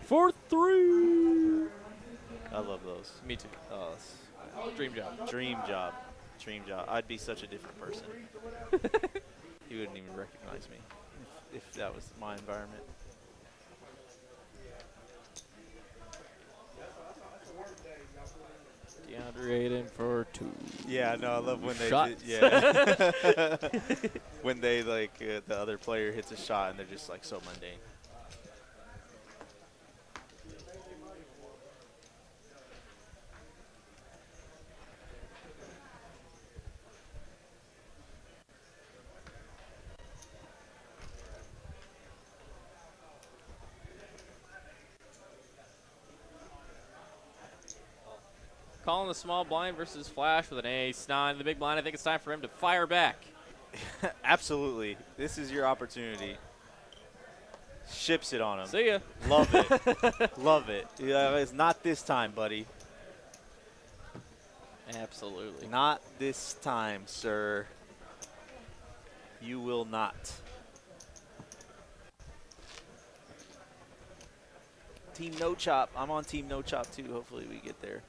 4-3. I love those. Me too. Oh, dream job. Dream job. Dream job. I'd be such a different person. He wouldn't even recognize me if that was my environment. DeAndre in for 2. Yeah, no, I love when they Shots. yeah. When they like the other player hits a shot and they're just like so mundane. Calling the small blind versus Flash with an ace-9. The big blind, I think it's time for him to fire back. Absolutely. This is your opportunity. Ships it on him. See ya. Love it. Love it. Yeah, it's not this time, buddy. Absolutely. Not this time, sir. You will not. Team No Chop. I'm on Team No Chop too. Hopefully we get there.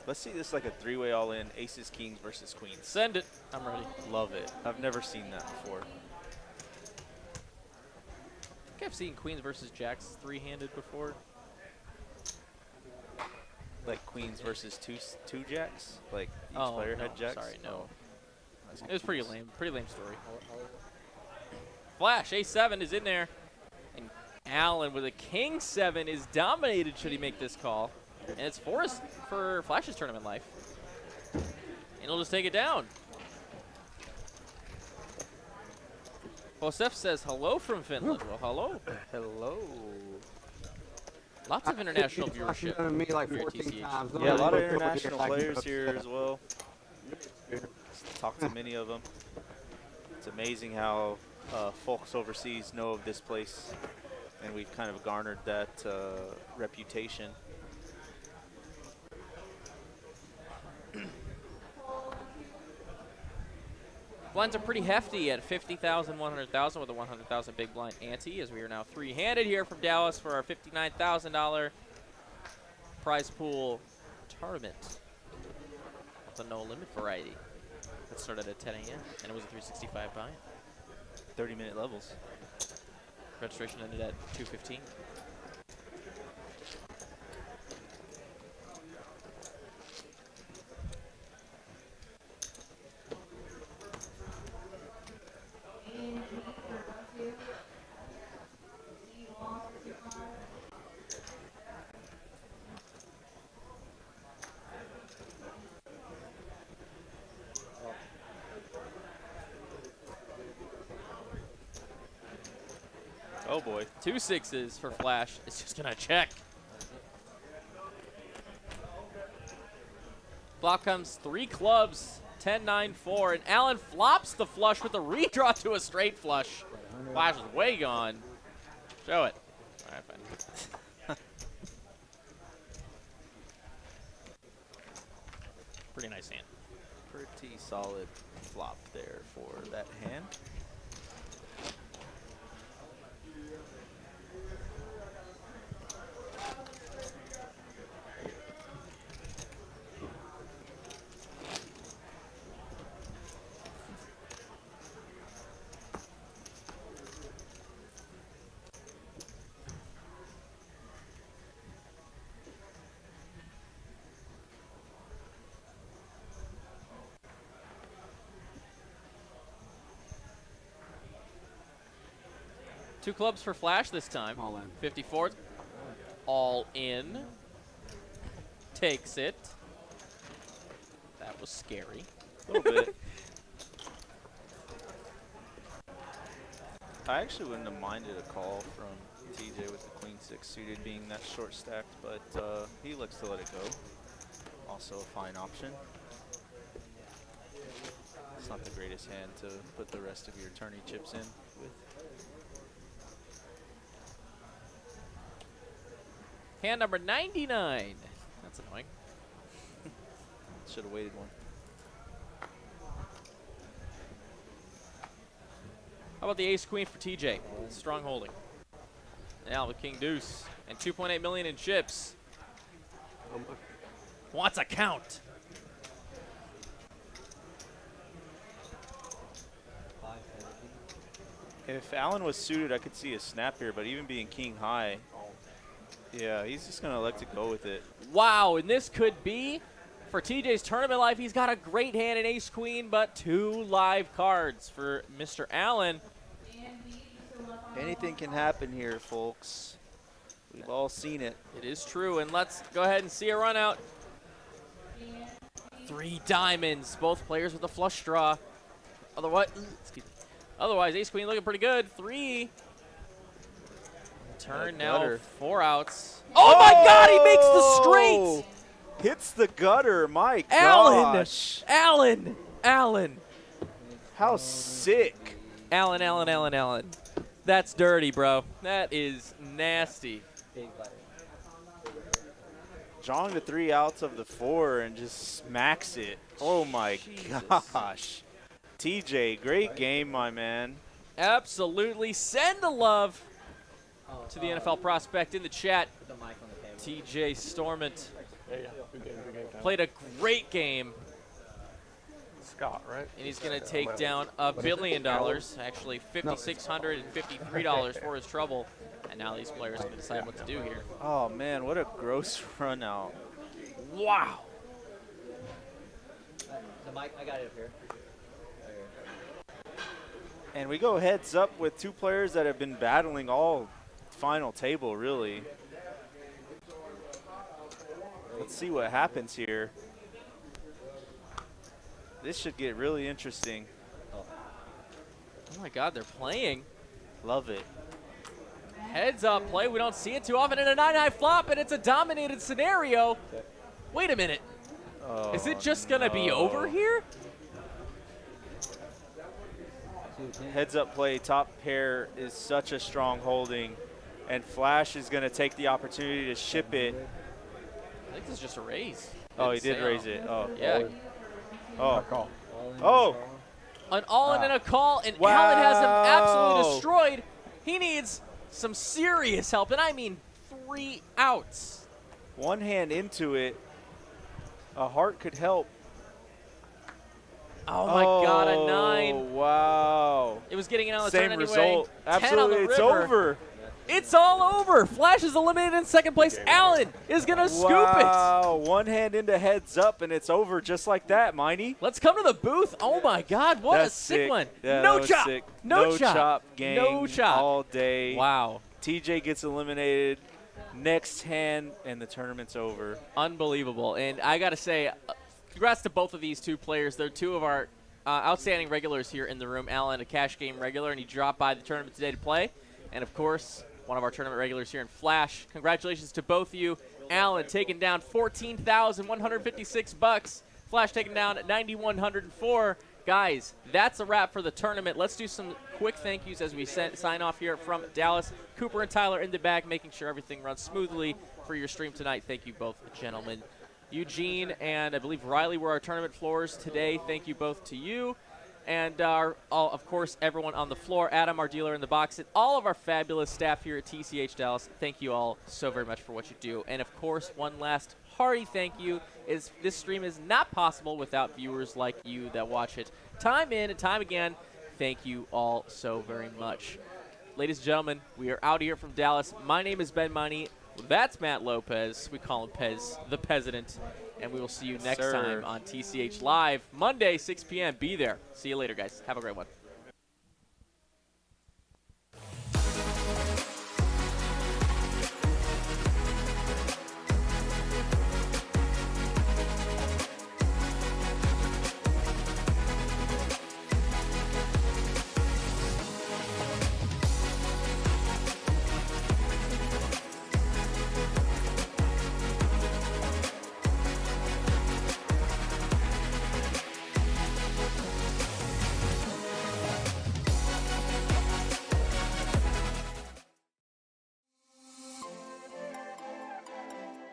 Let's see this like a three-way all-in, aces, kings versus queens. Send it. I'm ready. Love it. I've never seen that before. I think I've seen queens versus jacks three-handed before. Like queens versus two jacks? Like each Oh, player no, had jacks? sorry, no. Oh. It was pretty lame. Pretty lame story. Flash, A7 is in there. And Allen with a king 7 is dominated should he make this call. And it's Forrest for Flash's tournament life. And he'll just take it down. Josef says hello from Finland. Well, hello. Hello. Lots of international viewership. Me like here at 14 TCH. times. Yeah, a lot of international players here as well. Talked to many of them. It's amazing how folks overseas know of this place, and we've kind of garnered that reputation. Blinds are pretty hefty at 50,000, 100,000 with a 100,000 big blind ante, as we are now three-handed here from Dallas for our $59,000 prize pool tournament. It's a no-limit variety. That started at 10 a.m. and it was a 365 buy. 30-minute levels. Registration ended at 2:15. Oh boy. 2 6s for Flash. It's just gonna check. Flop comes 3 clubs, 10, 9, 4, and Allen flops the flush with a redraw to a straight flush. Flash is way gone. Show it. All right, fine. Pretty nice hand. Pretty solid flop there for that hand. Two clubs for Flash this time. All in. 54. All in. Takes it. That was scary. A little bit. I actually wouldn't have minded a call from TJ with the queen 6 suited being that short stacked, but he looks to let it go. Also a fine option. It's not the greatest hand to put the rest of your tourney chips in with. Hand number 99. That's annoying. Should have waited one. How about the ace queen for TJ? Strong holding. Now the king deuce and 2.8 million in chips. Wants a count. If Allen was suited, I could see a snap here, but even being king high, yeah, he's just going to elect to go with it. Wow, and this could be, for TJ's tournament life, he's got a great hand in ace-queen, but 2 live cards for Mr. Allen. Anything can happen here, folks. We've all seen it. It is true, and let's go ahead and see a run out. 3 diamonds, both players with a flush draw. Otherwise, ace-queen looking pretty good. 3. Turn now, 4 outs. Oh my God, he makes the straight! Hits the gutter. My Alan! gosh. Alan! How sick. Alan. That's dirty, bro. That is nasty. Drawing the 3 outs of the 4 and just smacks it. Oh, my gosh. TJ, great game, my man. Absolutely. Send the love to the NFL prospect in the chat. TJ Storment played a great game. Scott, right? And he's going to take down $1 billion, actually $5,653 for his trouble. And now these players are going to decide what to do here. Oh, man, what a gross run out. Wow. So Mike, I got it up here. And we go heads up with 2 players that have been battling all final table, really. Let's see what happens here. This should get really interesting. Oh my God, they're playing. Love it. Heads up play. We don't see it too often in a 9-high flop, and it's a dominated scenario. Wait a minute. Oh, is it just going to be over here? Heads up play, top pair is such a strong holding, and Flash is going to take the opportunity to ship it. I think this is just a raise. Oh, he did raise it. Oh. Yeah. Oh. Oh. An all-in and a call, and Wow. Alan has him absolutely destroyed. He needs some serious help, and I mean 3 outs. One hand into it. A heart could help. Oh my God, a 9. Wow. It was getting it on the Same turn anyway. result. 10 on the Absolutely, it's river. over. It's all over. Flash is eliminated in second place. Alan is going to scoop it. Wow, one hand into heads up, and it's over just like that, Miney. Let's come to the booth. Oh my God, what That's a sick one. Yeah, no that was chop. sick. No chop. gang. No chop. All day. Wow. TJ gets eliminated. Next hand, and the tournament's over. Unbelievable. And I got to say, congrats to both of these 2 players. They're 2 of our outstanding regulars here in the room. Alan, a cash game regular, and he dropped by the tournament today to play. And, of course, one of our tournament regulars here in Flash. Congratulations to both of you. Alan taking down $14,156. Flash taking down $9,104. Guys, that's a wrap for the tournament. Let's do some quick thank yous as we sign off here from Dallas. Cooper and Tyler in the back, making sure everything runs smoothly for your stream tonight. Thank you both, gentlemen. Eugene and I believe Riley were our tournament floors today. Thank you both to you. And, of course, everyone on the floor, Adam, our dealer in the box, and all of our fabulous staff here at TCH Dallas. Thank you all so very much for what you do. And, of course, one last hearty thank you is this stream is not possible without viewers like you that watch it time in and time again. Thank you all so very much. Ladies and gentlemen, we are out here from Dallas. My name is Ben Money. That's Matt Lopez. We call him Pez, the Peasant. And we will see you next time on TCH Live, Monday, 6 p.m. Be there. See you later, guys. Have a great one.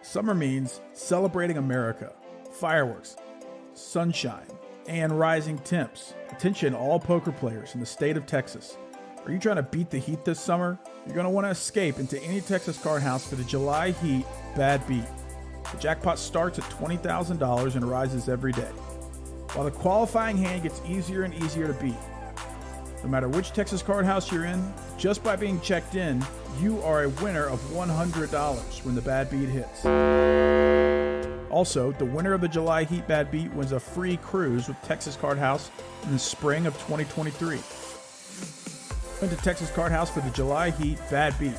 Summer means celebrating America, fireworks, sunshine, and rising temps. Attention all poker players in the state of Texas. Are you trying to beat the heat this summer? You're going to want to escape into any Texas card house for the July Heat Bad Beat. The jackpot starts at $20,000 and rises every day, while the qualifying hand gets easier and easier to beat. No matter which Texas card house you're in, just by being checked in, you are a winner of $100 when the Bad Beat hits. Also, the winner of the July Heat Bad Beat wins a free cruise with Texas Card House in the spring of 2023. Went to Texas Card House for the July Heat Bad Beat.